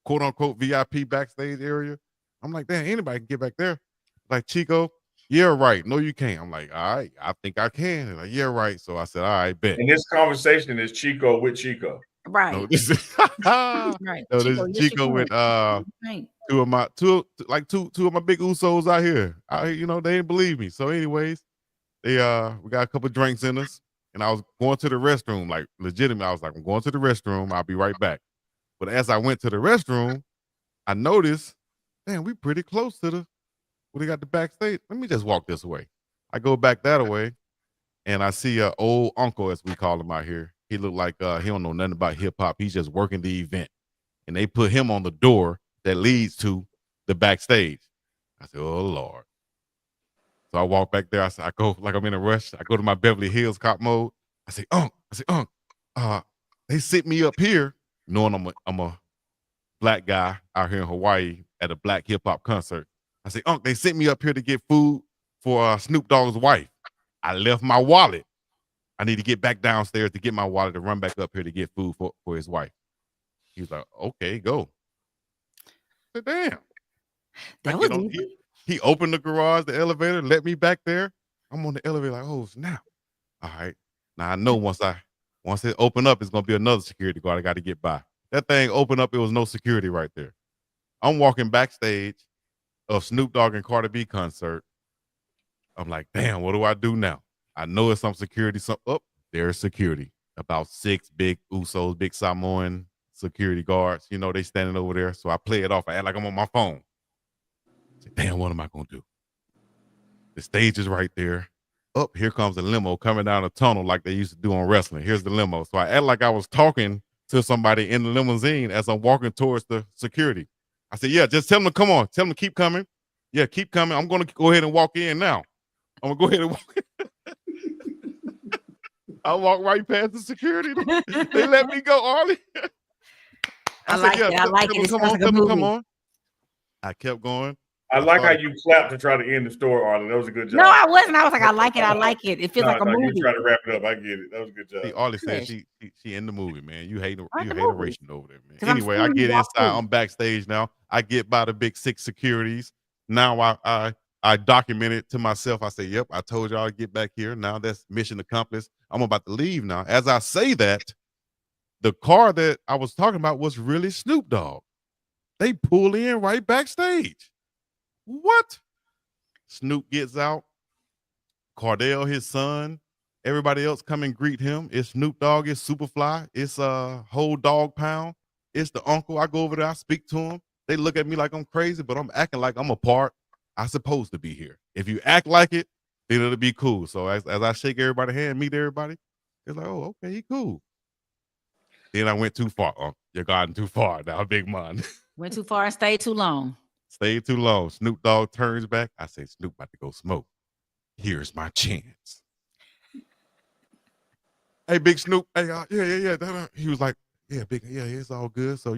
[SPEAKER 1] quote unquote VIP backstage area. I'm like, damn, anybody can get back there. Like, Chico, yeah, right. No, you can't. I'm like, all right, I think I can. And like, yeah, right. So I said, all right, bet.
[SPEAKER 2] And this conversation is Chico with Chico.
[SPEAKER 4] Right.
[SPEAKER 1] No, this is
[SPEAKER 4] right.
[SPEAKER 1] No, this is Chico with two of my big Usos out here. They didn't believe me. So anyways, we got a couple drinks in us, and I was going to the restroom, like legitimate. I was like, I'm going to the restroom. I'll be right back. But as I went to the restroom, I noticed, man, we pretty close to we got the backstage. Let me just walk this way. I go back that way, and I see an old uncle, as we call him out here. He looked like he don't know nothing about hip hop. He's just working the event, and they put him on the door that leads to the backstage. I said, oh Lord. So I walk back there. I go like I'm in a rush. I go to my Beverly Hills cop mode. I say, they sit me up here, knowing I'm a black guy out here in Hawaii at a black hip hop concert. I say, they sent me up here to get food for Snoop Dogg's wife. I left my wallet. I need to get back downstairs to get my wallet to run back up here to get food for his wife. He was like, okay, go. I said, damn.
[SPEAKER 4] That was
[SPEAKER 1] he opened the garage, the elevator, let me back there. I'm on the elevator like, oh, snap. All right. Now I know once it open up, it's going to be another security guard I got to get by. That thing opened up, it was no security right there. I'm walking backstage of Snoop Dogg and Cardi B concert. I'm like, damn, what do I do now? I know it's some security. There's security. About 6 big Usos, big Samoan security guards. They standing over there. So I play it off. I act like I'm on my phone. I say, damn, what am I going to do? The stage is right there. Here comes a limo coming down a tunnel like they used to do on wrestling. Here's the limo. So I act like I was talking to somebody in the limousine as I'm walking towards the security. I said, yeah, just tell them to come on. Tell them to keep coming. Yeah, keep coming. I'm going to go ahead and walk in now. I'm going to go ahead and walk in. I walk right past the security. They let me go, Arlie.
[SPEAKER 4] I like it. I like it.
[SPEAKER 1] Come on. I kept going.
[SPEAKER 2] I like how you clapped to try to end the story, Arlie. That was a good job.
[SPEAKER 4] No, I wasn't. I was like, I like it. I like it. It feels like a movie.
[SPEAKER 2] You try to wrap it up. I get it. That was a good job.
[SPEAKER 1] See, Arlie said she in the movie, man. You hate hateration over there, man. Anyway, I get inside. I'm backstage now. I get by the big 6 securities. Now I documented to myself. I say, yep, I told y'all to get back here. Now that's mission accomplished. I'm about to leave now. As I say that, the car that I was talking about was really Snoop Dogg. They pull in right backstage. What? Snoop gets out. Cardell, his son, everybody else come and greet him. It's Snoop Dogg, it's Superfly, it's Whole Dog Pound, it's the uncle. I go over there, I speak to him. They look at me like I'm crazy, but I'm acting like I'm a part. I'm supposed to be here. If you act like it, then it'll be cool. So as I shake everybody's hand, meet everybody, it's like, oh, okay, he cool. Then I went too far. You're gotten too far now, big man.
[SPEAKER 4] Went too far and stayed too long.
[SPEAKER 1] Stayed too long. Snoop Dogg turns back. I say, Snoop about to go smoke. Here's my chance. Hey, Big Snoop. Hey, yeah. He was like, yeah, big, yeah, it's all good. So,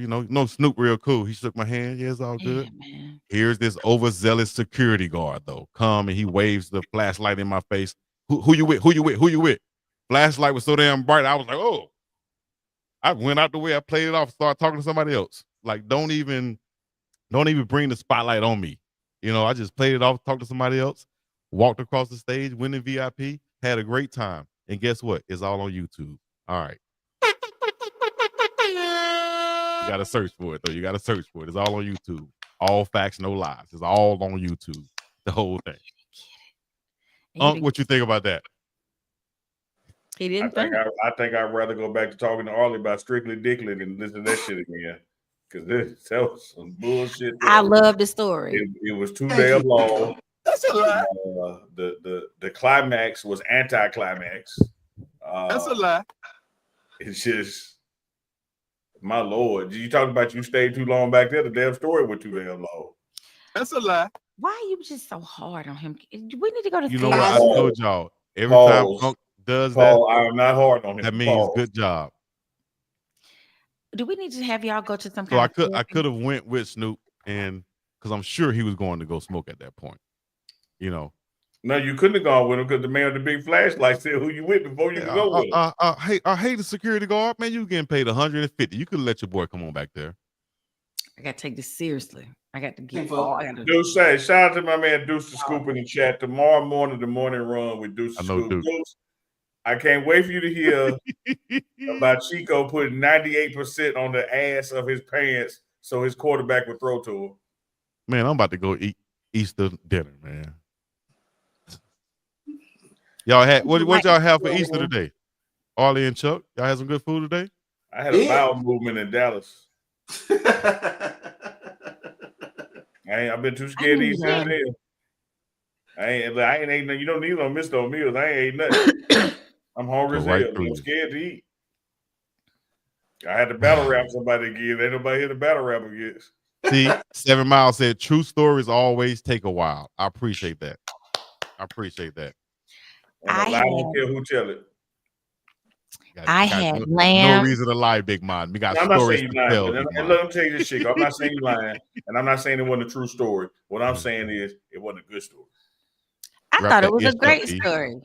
[SPEAKER 1] Snoop real cool. He shook my hand. Yeah, it's all good.
[SPEAKER 4] Man.
[SPEAKER 1] Here's this overzealous security guard, though. Come and he waves the flashlight in my face. Who you with? Who you with? Flashlight was so damn bright. I was like, oh. I went out the way. I played it off, started talking to somebody else. Like, don't even bring the spotlight on me. I just played it off, talked to somebody else, walked across the stage, went in VIP, had a great time. And guess what? It's all on YouTube. All right. You got to search for it, though. You got to search for it. It's all on YouTube. All facts, no lies. It's all on YouTube. The whole thing. What you think about that?
[SPEAKER 4] He didn't
[SPEAKER 2] I think I'd rather go back to talking to Arlie about Strictly Dickly than listen to that shit again. Because that was some bullshit.
[SPEAKER 4] I love the story.
[SPEAKER 2] It was too damn long. That's a lie. The climax was anticlimax.
[SPEAKER 3] That's a lie.
[SPEAKER 2] It's just, my Lord. You talking about you stayed too long back there? The damn story was too damn long.
[SPEAKER 3] That's a lie.
[SPEAKER 4] Why are you just so hard on him? We need to go to
[SPEAKER 1] You know what I told y'all? Every time Unc does that,
[SPEAKER 2] I'm not hard on him.
[SPEAKER 1] That means good job.
[SPEAKER 4] Do we need to have y'all go to some
[SPEAKER 1] So
[SPEAKER 4] kind
[SPEAKER 1] I could have went with Snoop, and because I'm sure he was going to go smoke at that point.
[SPEAKER 2] No, you couldn't have gone with him because the man with the big flashlight said who you with before you could go with him.
[SPEAKER 1] I hate the security guard, man. You getting paid $150. You could let your boy come on back there.
[SPEAKER 4] I gotta take this seriously. I got to get
[SPEAKER 2] Deuce say, shout out to my man Deuce the Scoop in the chat. Tomorrow morning, the morning run with Deuce the Scoop. Deuce, I can't wait for you to hear about Chico putting 98% on the ass of his pants so his quarterback would throw to him.
[SPEAKER 1] Man, I'm about to go eat Easter dinner, man. Y'all had what y'all have for Easter today? Arlie and Chuck, y'all had some good food today?
[SPEAKER 2] I had a bowel movement in Dallas. I've been too scared to eat today. I ain't ate nothing. You don't need no miss those meals. I ain't ate nothing. I'm hungry as hell. I'm scared to eat. I had to battle rap somebody again. Ain't nobody here to battle rap against.
[SPEAKER 1] See, 7 Mile said true stories always take a while. I appreciate that.
[SPEAKER 2] And I don't care who tell it.
[SPEAKER 4] I had lamb.
[SPEAKER 1] No reason to lie, big man. We got
[SPEAKER 2] I'm
[SPEAKER 1] stories
[SPEAKER 2] not saying
[SPEAKER 1] to
[SPEAKER 2] you
[SPEAKER 1] tell.
[SPEAKER 2] lying, and let me tell you this, Chico. I'm not saying you lying, and I'm not saying it wasn't a true story. What I'm saying is it wasn't a good story.
[SPEAKER 4] I thought it was a great story.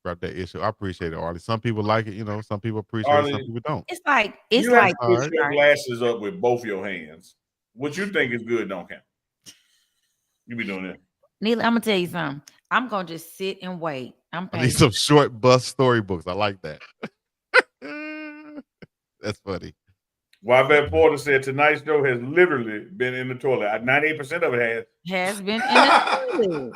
[SPEAKER 1] Wrap that issue. I appreciate it, Arlie. Some people like it, some people appreciate it, some people don't.
[SPEAKER 4] It's like
[SPEAKER 2] you have to put your glasses up with both your hands. What you think is good don't count. You be doing that.
[SPEAKER 4] Neely, I'm gonna tell you something. I'm gonna just sit and wait.
[SPEAKER 1] I need some short bus storybooks. I like that. That's funny.
[SPEAKER 2] Wyvette Porter said tonight's show has literally been in the toilet. 98% of it
[SPEAKER 4] has been in the toilet.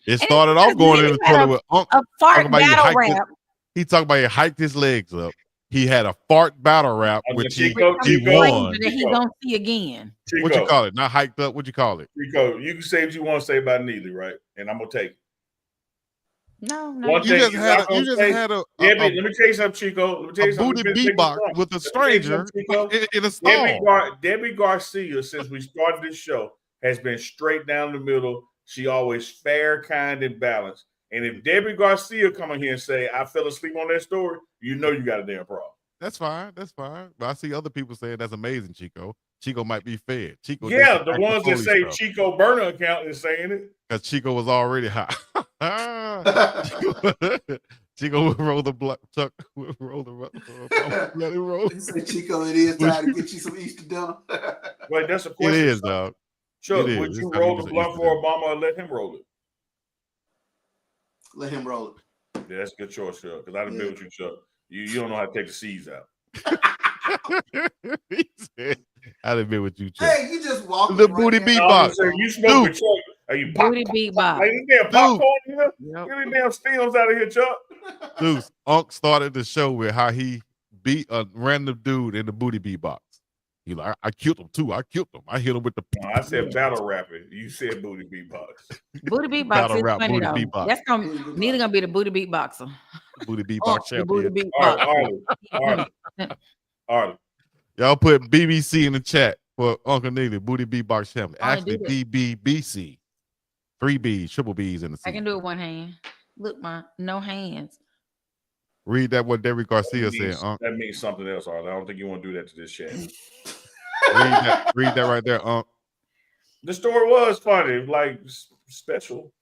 [SPEAKER 1] It started off going in the toilet with Unc.
[SPEAKER 4] A fart battle rap.
[SPEAKER 1] He talked about he hiked his legs up. He had a fart battle rap, which he won.
[SPEAKER 4] That he gonna see again.
[SPEAKER 2] Chico.
[SPEAKER 1] What you call it? Not hiked up. What you call it?
[SPEAKER 2] Chico, you can say what you want to say about Neely, right? And I'm gonna take it.
[SPEAKER 4] No.
[SPEAKER 1] You just had a
[SPEAKER 2] let me tell you something, Chico. Let me tell you something.
[SPEAKER 1] Booty beatbox with a stranger in a stall.
[SPEAKER 2] Debbie Garcia, since we started this show, has been straight down the middle. She always fair, kind, and balanced. And if Debbie Garcia come in here and say, I fell asleep on that story, you know you got a damn problem.
[SPEAKER 1] That's fine. But I see other people saying that's amazing, Chico. Chico might be fed. Chico,
[SPEAKER 2] yeah, the ones that say stuff. Chico burner account is saying it.
[SPEAKER 1] Because Chico was already hot. Chico would roll the block. Chuck would roll the let it roll.
[SPEAKER 5] You say, Chico, it is time to get you some Easter dinner.
[SPEAKER 2] Wait, that's a question.
[SPEAKER 1] It is, dog.
[SPEAKER 2] Chuck, would you roll the blunt for Obama or let him roll it?
[SPEAKER 5] Let him roll it.
[SPEAKER 2] Yeah, that's a good choice, Chuck. Because I'd have been with you, Chuck. You don't know how to take the seeds out.
[SPEAKER 1] I'd have been with you, Chuck.
[SPEAKER 5] Hey, you just walk
[SPEAKER 1] the booty beatbox.
[SPEAKER 2] You smoke with Chuck. Are you
[SPEAKER 4] booty beatbox?
[SPEAKER 2] Like, you damn popcorn here? Get any damn stems out of here, Chuck.
[SPEAKER 1] Deuce, Unc started the show with how he beat a random dude in the booty beatbox. He like, I killed him too. I hit him with the.
[SPEAKER 2] No, I said battle rapping. You said booty beatbox.
[SPEAKER 4] Booty beatbox battle is rap, funny though. Beatbox. That's Neely gonna be the booty beatboxer.
[SPEAKER 1] Booty beatbox champion.
[SPEAKER 4] Booty beatbox.
[SPEAKER 2] All right. Arlie.
[SPEAKER 1] Y'all put BBC in the chat for Uncle Neely, Booty Beatbox Champion.
[SPEAKER 4] I
[SPEAKER 1] Actually,
[SPEAKER 4] do that.
[SPEAKER 1] BBBC. 3 B's, triple B's in the C.
[SPEAKER 4] I can do it one hand. Look, no hands.
[SPEAKER 1] Read that what Derek Garcia said.
[SPEAKER 2] That means something else, Arlie. I don't think you want to do that to this chat.
[SPEAKER 1] read that right there,
[SPEAKER 2] The story was funny, like special,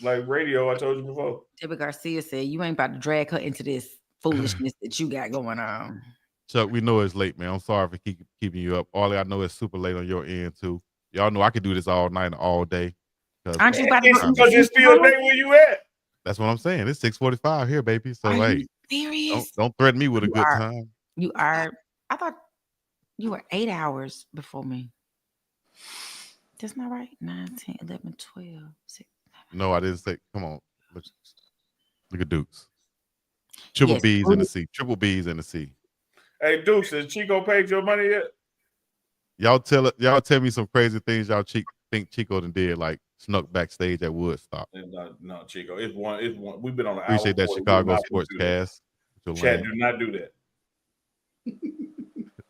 [SPEAKER 2] like radio. I told you before.
[SPEAKER 4] Derek Garcia said, "You ain't about to drag her into this foolishness that you got going on."
[SPEAKER 1] Chuck, we know it's late, man. I'm sorry for keeping you up. Arlie, I know it's super late on your end too. Y'all know I could do this all night and all day.
[SPEAKER 4] Aren't you about to
[SPEAKER 2] because it's still day where you at?
[SPEAKER 1] That's what I'm saying. It's 6:45 here, baby. So
[SPEAKER 4] Are
[SPEAKER 1] hey,
[SPEAKER 4] you serious?
[SPEAKER 1] don't threaten me with a good time.
[SPEAKER 4] You are. I thought you were 8 hours before me. That's not right. 9, 10, 11, 12, 6.
[SPEAKER 1] No, I didn't say. Come on, look at Dukes. Triple B's in the C. Triple B's in the C.
[SPEAKER 2] Hey, Dukes, has Chico paid your money yet?
[SPEAKER 1] Y'all tell me some crazy things y'all think Chico done did, like snuck backstage at Woodstock.
[SPEAKER 2] No, Chico. It's one. We've been on an
[SPEAKER 1] Appreciate that Chicago sports cast.
[SPEAKER 2] Chat, do not do that.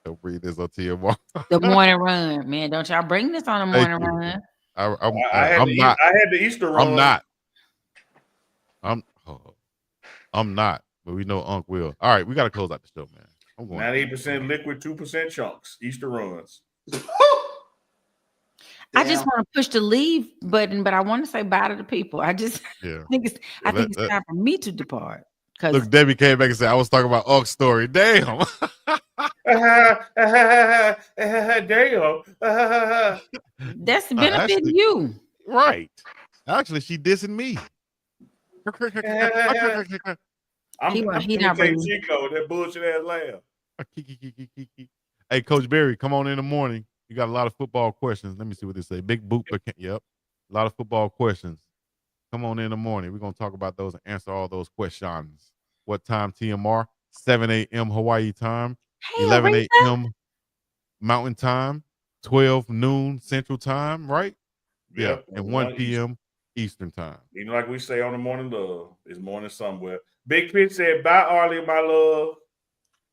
[SPEAKER 1] Don't read this on TMR.
[SPEAKER 4] The morning run, man. Don't y'all bring this on the morning run.
[SPEAKER 2] I had the Easter run.
[SPEAKER 1] I'm not. But we know Unc will. All right, we got to close out the show, man. I'm going
[SPEAKER 2] 98% liquid, 2% chunks. Easter runs.
[SPEAKER 4] I just want to push the leave button, but I want to say bye to the people. I think it's time for me to depart.
[SPEAKER 1] Look, Debbie came back and said I was talking about Unc's story. Damn.
[SPEAKER 2] Damn.
[SPEAKER 4] That's benefiting you.
[SPEAKER 1] Right. Actually, she dissing me.
[SPEAKER 2] I'm not ready. Chico, that bullshit ass laugh.
[SPEAKER 1] Hey, Coach Barry, come on in the morning. You got a lot of football questions. Let me see what they say. Big boot. Yep. A lot of football questions. Come on in the morning. We're going to talk about those and answer all those questions. What time TMR? 7 a.m. Hawaii time.
[SPEAKER 4] Hey,
[SPEAKER 1] 11 a.m. Mountain time. 12 noon Central time, right? Yeah. And 1 p.m. Eastern time.
[SPEAKER 2] You know, like we say on the Morning Love, it's morning somewhere. Big Pitch said, bye, Arlie, my love.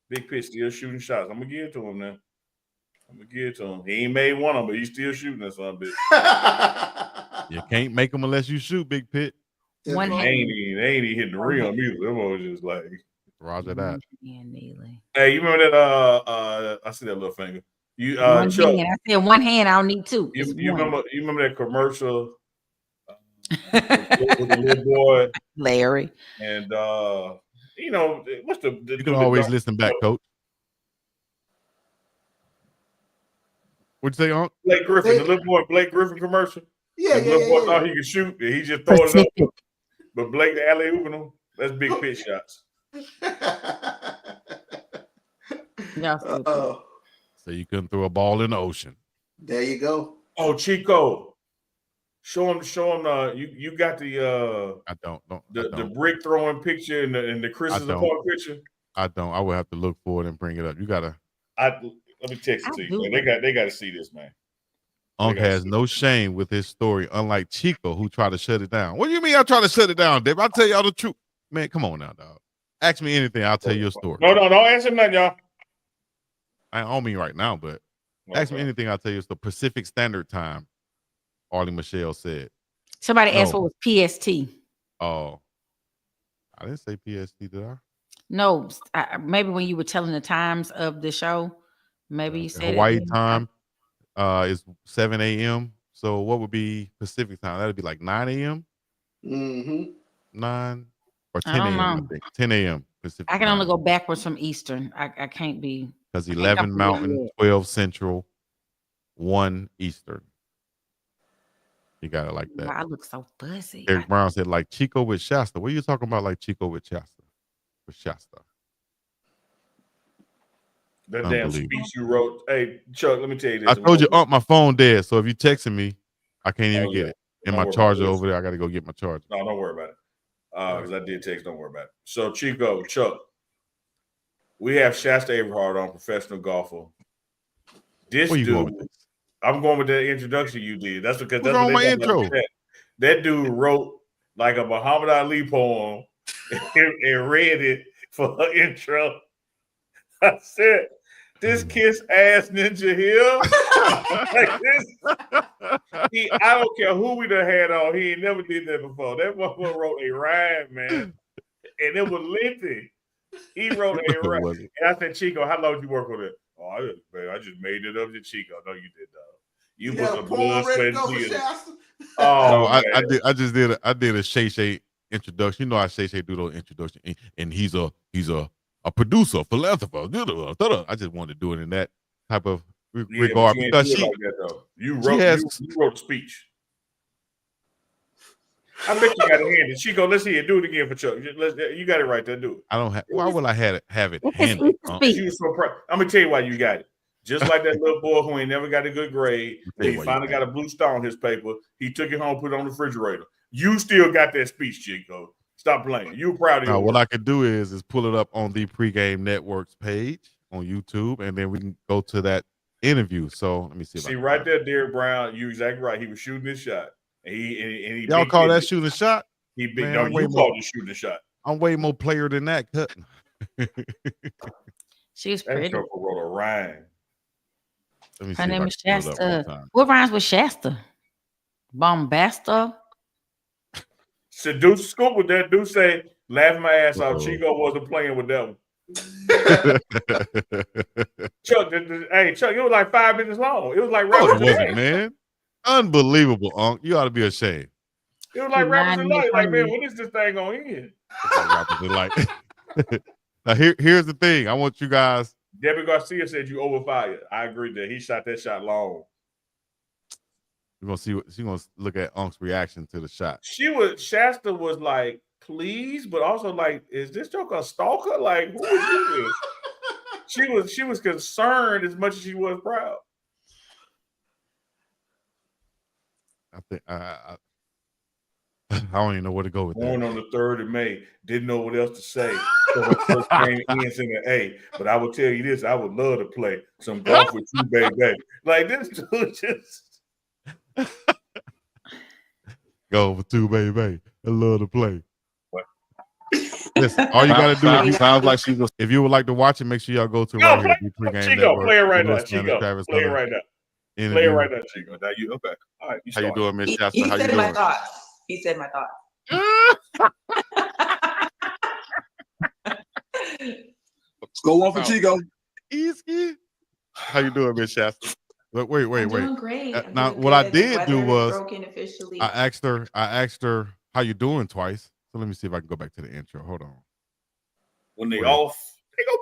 [SPEAKER 2] Big Pitch still shooting shots. I'm going to give it to him now. He ain't made one of them, but he's still shooting that son of a bitch.
[SPEAKER 1] You can't make them unless you shoot, Big Pit.
[SPEAKER 2] They ain't even hitting the rim either. Them was just like
[SPEAKER 1] Roger that.
[SPEAKER 2] Hey, you remember that? I see that little finger. You Chuck,
[SPEAKER 4] I said one hand. I don't need two.
[SPEAKER 2] You remember that commercial with the little boy
[SPEAKER 4] Larry
[SPEAKER 2] and you know what's the
[SPEAKER 1] you can always listen back, Coach. What'd you say, Unc?
[SPEAKER 2] Blake Griffin, the little boy Blake Griffin commercial.
[SPEAKER 5] Yeah,
[SPEAKER 2] the little boy thought he could shoot, and he just throw it up. But Blake the alley ooping him. That's big pitch shots.
[SPEAKER 1] So you couldn't throw a ball in the ocean.
[SPEAKER 5] There you go.
[SPEAKER 2] Oh, Chico, show him. You got the
[SPEAKER 1] I don't.
[SPEAKER 2] The brick throwing picture and the Chris's apart picture.
[SPEAKER 1] I don't. I will have to look for it and bring it up. You gotta.
[SPEAKER 2] Let me text it to you. Man. They got to see this, man.
[SPEAKER 1] Unc has no shame with his story, unlike Chico, who tried to shut it down. What do you mean I try to shut it down, Dave? I'll tell y'all the truth. Man, come on now, dog. Ask me anything, I'll tell you a story.
[SPEAKER 2] No, don't answer nothing, y'all.
[SPEAKER 1] I don't mean right now, but ask me anything, I'll tell you. It's the Pacific Standard Time, Arlie Michelle said.
[SPEAKER 4] Somebody asked what was PST.
[SPEAKER 1] Oh. I didn't say PST, did I?
[SPEAKER 4] No, maybe when you were telling the times of the show, maybe you said
[SPEAKER 1] Hawaii time is 7 a.m. So what would be Pacific time? That would be like 9 a.m. 9 or 10 a.m. I think 10 a.m. Pacific.
[SPEAKER 4] I can only go backwards from Eastern. I can't be
[SPEAKER 1] because 11 Mountain, 12 Central, 1 Eastern. You got it like that.
[SPEAKER 4] Wow, I look so fuzzy.
[SPEAKER 1] Eric Brown said like Chico with Shasta. What are you talking about? Like Chico with Shasta? With Shasta.
[SPEAKER 2] That damn speech you wrote. Hey, Chuck, let me tell you this.
[SPEAKER 1] I told you, my phone dead. So if you texting me, I can't even get it. And my charger over there, I got to go get my charger.
[SPEAKER 2] No, don't worry about it. Because I did text. Don't worry about it. So Chico, Chuck, we have Shasta Averyhart on, professional golfer. This dude, I'm going with that introduction you did. That's because that's what
[SPEAKER 1] my intro.
[SPEAKER 2] That dude wrote like a Muhammad Ali poem and read it for her intro. I said, This kiss ass ninja here. Like this. I don't care who we done had on. He ain't never did that before. That motherfucker wrote a rhyme, man. And it was lengthy. He wrote a rhyme. And I said, Chico, how long did you work on it? Oh, I just made it up to Chico. No, you did not. You put some blood, sweat, and tears.
[SPEAKER 1] Oh, no, I did a Shay introduction. You know how Shay do those introductions, and he's a producer, philanthropist. I just wanted to do it in that type of regard because
[SPEAKER 2] you wrote the speech. I bet you got it handed. Chico, let's see it. Do it again for Chuck. You got it right there. Do it.
[SPEAKER 1] I don't have. Why would I have it handed?
[SPEAKER 2] You was so proud. I'm gonna tell you why you got it. Just like that little boy who ain't never got a good grade. He finally got a blue star on his paper. He took it home, put it on the refrigerator. You still got that speech, Chico. Stop playing. You proud of your
[SPEAKER 1] what I could do is pull it up on the Pregame Network's page on YouTube, and then we can go to that interview. So let me see.
[SPEAKER 2] See right there, Derek Brown. You exactly right. He was shooting his shot. And he
[SPEAKER 1] y'all call that shooting a shot?
[SPEAKER 2] He big. No, you called it shooting a shot.
[SPEAKER 1] I'm way more player than that. Cutting.
[SPEAKER 4] She's pretty.
[SPEAKER 2] That wrote a rhyme.
[SPEAKER 4] Her name is Shasta. What rhymes with Shasta? Bombasta.
[SPEAKER 2] Seduce Scoop with that. Do say laughing my ass off. Chico wasn't playing with that one. Chuck, Chuck, it was like 5 minutes long. It was like
[SPEAKER 1] it wasn't, man. Unbelievable, Unc. You ought to be ashamed.
[SPEAKER 2] It was like Rappers Delight. Like, man, when is this thing on in?
[SPEAKER 1] Rappers Delight. Now, here's the thing. I want you guys.
[SPEAKER 2] Debbie Garcia said you overfired. I agree that he shot that shot long.
[SPEAKER 1] We're gonna see what she's gonna look at Unc's reaction to the shot.
[SPEAKER 2] Shasta was like, please, but also like, is this joke a stalker? Like, who is this? She was concerned as much as she was proud.
[SPEAKER 1] I think I don't even know where to go with that.
[SPEAKER 2] Born on the 3rd of May, didn't know what else to say. So her first name ends in an A. But I will tell you this: I would love to play some golf with you, baby. Like this dude just
[SPEAKER 1] go for 2, baby. I love to play. Listen, all you gotta do is sounds like she was. If you would like to watch it, make sure y'all go to right here.
[SPEAKER 2] Chico, play it right now. Chico, play it right now. Play it right now, Chico. Now you okay? All right.
[SPEAKER 1] How you doing, Miss Shasta?
[SPEAKER 6] How you doing? My thoughts. He said my thoughts.
[SPEAKER 7] Let's go one for Chico.
[SPEAKER 1] Easy. How you doing, Miss Shasta? Look, wait.
[SPEAKER 6] I'm doing great.
[SPEAKER 1] Now, what I did do was I asked her how you doing twice. So let me see if I can go back to the intro. Hold on.
[SPEAKER 2] When they go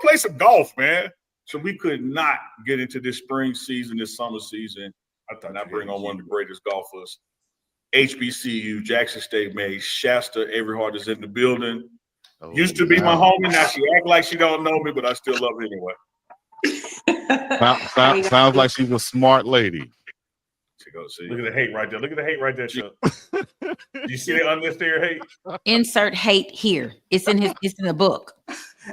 [SPEAKER 2] play some golf, man. So we could not get into this spring season, this summer season. I thought I'd bring on one of the greatest golfers. HBCU, Jackson State made. Shasta Averyhart is in the building. Used to be my homie. Now she act like she don't know me, but I still love her anyway.
[SPEAKER 1] Sounds like she's a smart lady.
[SPEAKER 2] Look at the hate right there. Look at the hate right there, Chuck. You see the unnecessary hate?
[SPEAKER 4] Insert hate here. It's in the book.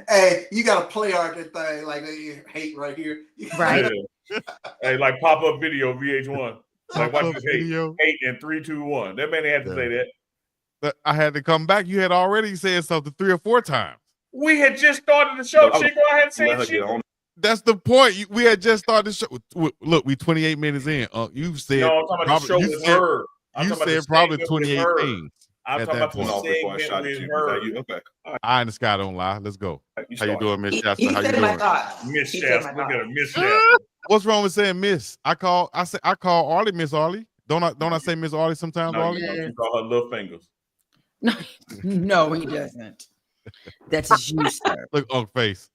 [SPEAKER 5] Hey, you gotta play art that thing like hate right here.
[SPEAKER 4] Right.
[SPEAKER 2] Yeah. Hey, like pop-up video VH1. Like watch this hate. 8 and 3, 2, 1. That man had to say that.
[SPEAKER 1] But I had to come back. You had already said something 3 or 4 times.
[SPEAKER 2] We had just started the show, Chico. I had said shit.
[SPEAKER 1] That's the point. We had just started the show. Look, we 28 minutes in. You said
[SPEAKER 2] no, I'm talking about the show with her.
[SPEAKER 1] You said probably 28 things.
[SPEAKER 2] I'm talking about the segment with her.
[SPEAKER 1] Okay. I and the sky don't lie. Let's go. How you doing, Miss Shasta? How you doing?
[SPEAKER 2] Miss Shasta. Look at her, Miss Shasta.
[SPEAKER 1] What's wrong with saying Miss? I call Arlie Miss Arlie. Don't I say Miss Arlie sometimes?
[SPEAKER 2] No,
[SPEAKER 1] Arlie?
[SPEAKER 2] You call her little fingers.
[SPEAKER 4] No, he doesn't. That's his you, sir.
[SPEAKER 1] Look on face.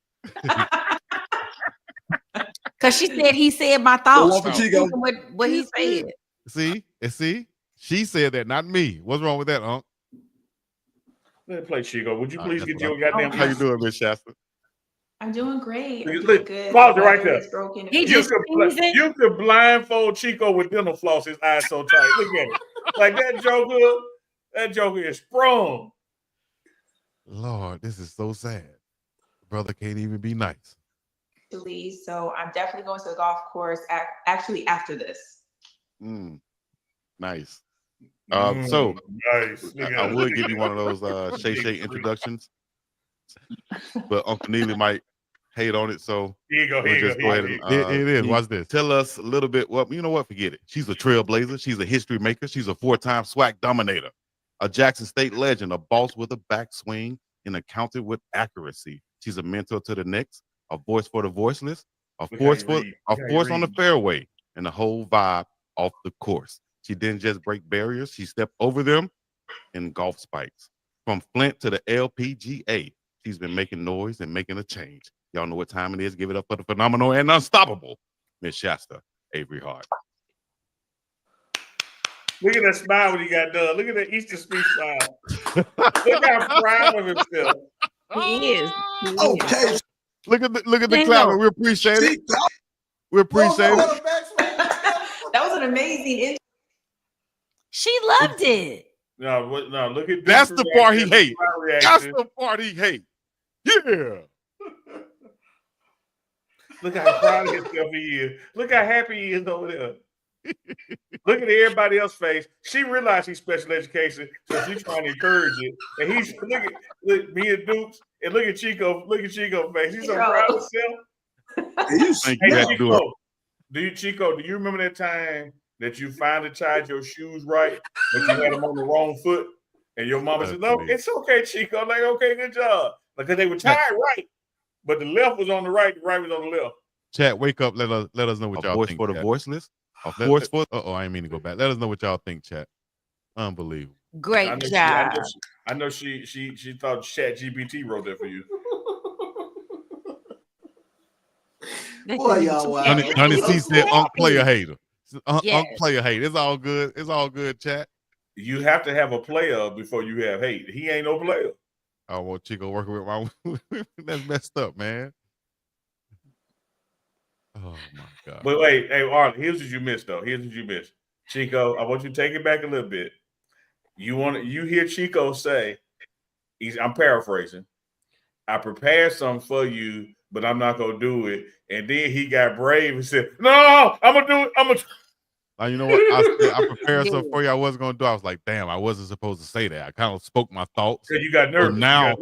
[SPEAKER 4] Because he said my thoughts. What he said.
[SPEAKER 1] See? She said that, not me. What's wrong with that, Unc?
[SPEAKER 2] Let's play Chico. Would you please get your goddamn?
[SPEAKER 1] How you doing, Miss Shasta?
[SPEAKER 6] I'm doing great.
[SPEAKER 2] Good. Pause it right there. You could blindfold Chico with dental floss. His eyes so tight. Look at it. Like that Joker. That Joker is sprung.
[SPEAKER 1] Lord, this is so sad. Brother can't even be nice.
[SPEAKER 6] So I'm definitely going to the golf course actually after this.
[SPEAKER 1] Nice. So
[SPEAKER 2] nice.
[SPEAKER 1] I would give you one of those Shay introductions, but Uncle Neely might hate on it. So
[SPEAKER 2] Here you go.
[SPEAKER 1] we'll just go ahead and
[SPEAKER 3] It is. Watch this.
[SPEAKER 1] Tell us a little bit. Well, you know what? Forget it. She's a trailblazer. She's a history maker. She's a 4-time SWAC dominator, a Jackson State legend, a boss with a backswing, and accountant with accuracy. She's a mentor to the next, a voice for the voiceless, a force on the fairway, and the whole vibe off the course. She didn't just break barriers; she stepped over them in golf spikes. From Flint to the LPGA, she's been making noise and making a change. Y'all know what time it is. Give it up for the phenomenal and unstoppable Miss Shasta Averyhart.
[SPEAKER 2] Look at that smile when he got done. Look at that Easter speech smile. Look how proud of himself.
[SPEAKER 4] He is.
[SPEAKER 7] Okay.
[SPEAKER 1] Look at the clown. We appreciate it. We appreciate it.
[SPEAKER 6] That was an amazing intro.
[SPEAKER 4] She loved it.
[SPEAKER 2] No, look at
[SPEAKER 1] That's the part he hates. That's
[SPEAKER 2] reaction.
[SPEAKER 1] the part he hates. Yeah.
[SPEAKER 2] Look how proud of himself he is. Look how happy he is over there. Look at everybody else's face. She realized he's special education, so she's trying to encourage it. And he's look me and Dukes, and look at Chico. Look at Chico's face. He's so proud of himself. Hey, Chico, do you remember that time that you finally tied your shoes right, but you had them on the wrong foot? And your mama said, "No, it's okay, Chico." I'm like, okay, good job. Because they were tied right, but the left was on the right, the right was on the left.
[SPEAKER 3] Chat, wake up. Let us know what y'all
[SPEAKER 1] voice
[SPEAKER 3] think.
[SPEAKER 1] for the
[SPEAKER 3] chat.
[SPEAKER 1] voiceless.
[SPEAKER 3] A force for. I didn't mean to go back. Let us know what y'all think, chat. Unbelievable.
[SPEAKER 4] Great job.
[SPEAKER 2] I know she thought ChatGPT wrote that for you.
[SPEAKER 5] Boy, y'all wild.
[SPEAKER 3] Honey C said, "Unk player hater."
[SPEAKER 4] Yes.
[SPEAKER 3] Unk player hate. It's all good. It's all good, chat.
[SPEAKER 2] You have to have a player before you have hate. He ain't no player.
[SPEAKER 3] I want Chico working with my. That's messed up, man. Oh my god.
[SPEAKER 2] But wait, hey, Arlen, here's what you missed though. Here's what you missed. Chico, I want you to take it back a little bit. You hear Chico say, I'm paraphrasing, I prepared something for you, but I'm not gonna do it. And then he got brave and said, "No, I'm gonna do it.
[SPEAKER 3] You know what? I prepared something for you. I wasn't gonna do. I was like, damn, I wasn't supposed to say that. I kind of spoke my thoughts.
[SPEAKER 2] So you got nervous.
[SPEAKER 3] But now,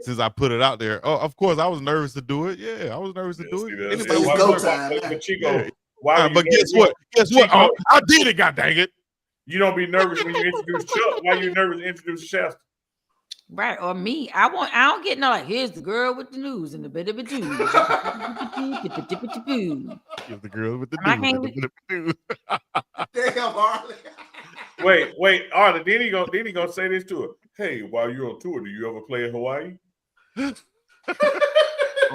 [SPEAKER 3] since I put it out there, of course, I was nervous to do it. Yeah, I was nervous to do it.
[SPEAKER 5] It's go time.
[SPEAKER 2] But Chico,
[SPEAKER 3] Yeah.
[SPEAKER 2] why?
[SPEAKER 3] But guess what?
[SPEAKER 2] Chico,
[SPEAKER 3] I did it. God dang it!
[SPEAKER 2] You don't be nervous when you introduce Chuck. Why you nervous to introduce Shasta?
[SPEAKER 4] Right, or me. I don't get no like, here's the girl with the news and the bit of a dude.
[SPEAKER 3] Here's the girl with the dude.
[SPEAKER 5] Damn, Harley.
[SPEAKER 2] Wait, Arlen, then he gonna say this to her. Hey, while you're on tour, do you ever play in Hawaii?
[SPEAKER 3] Well,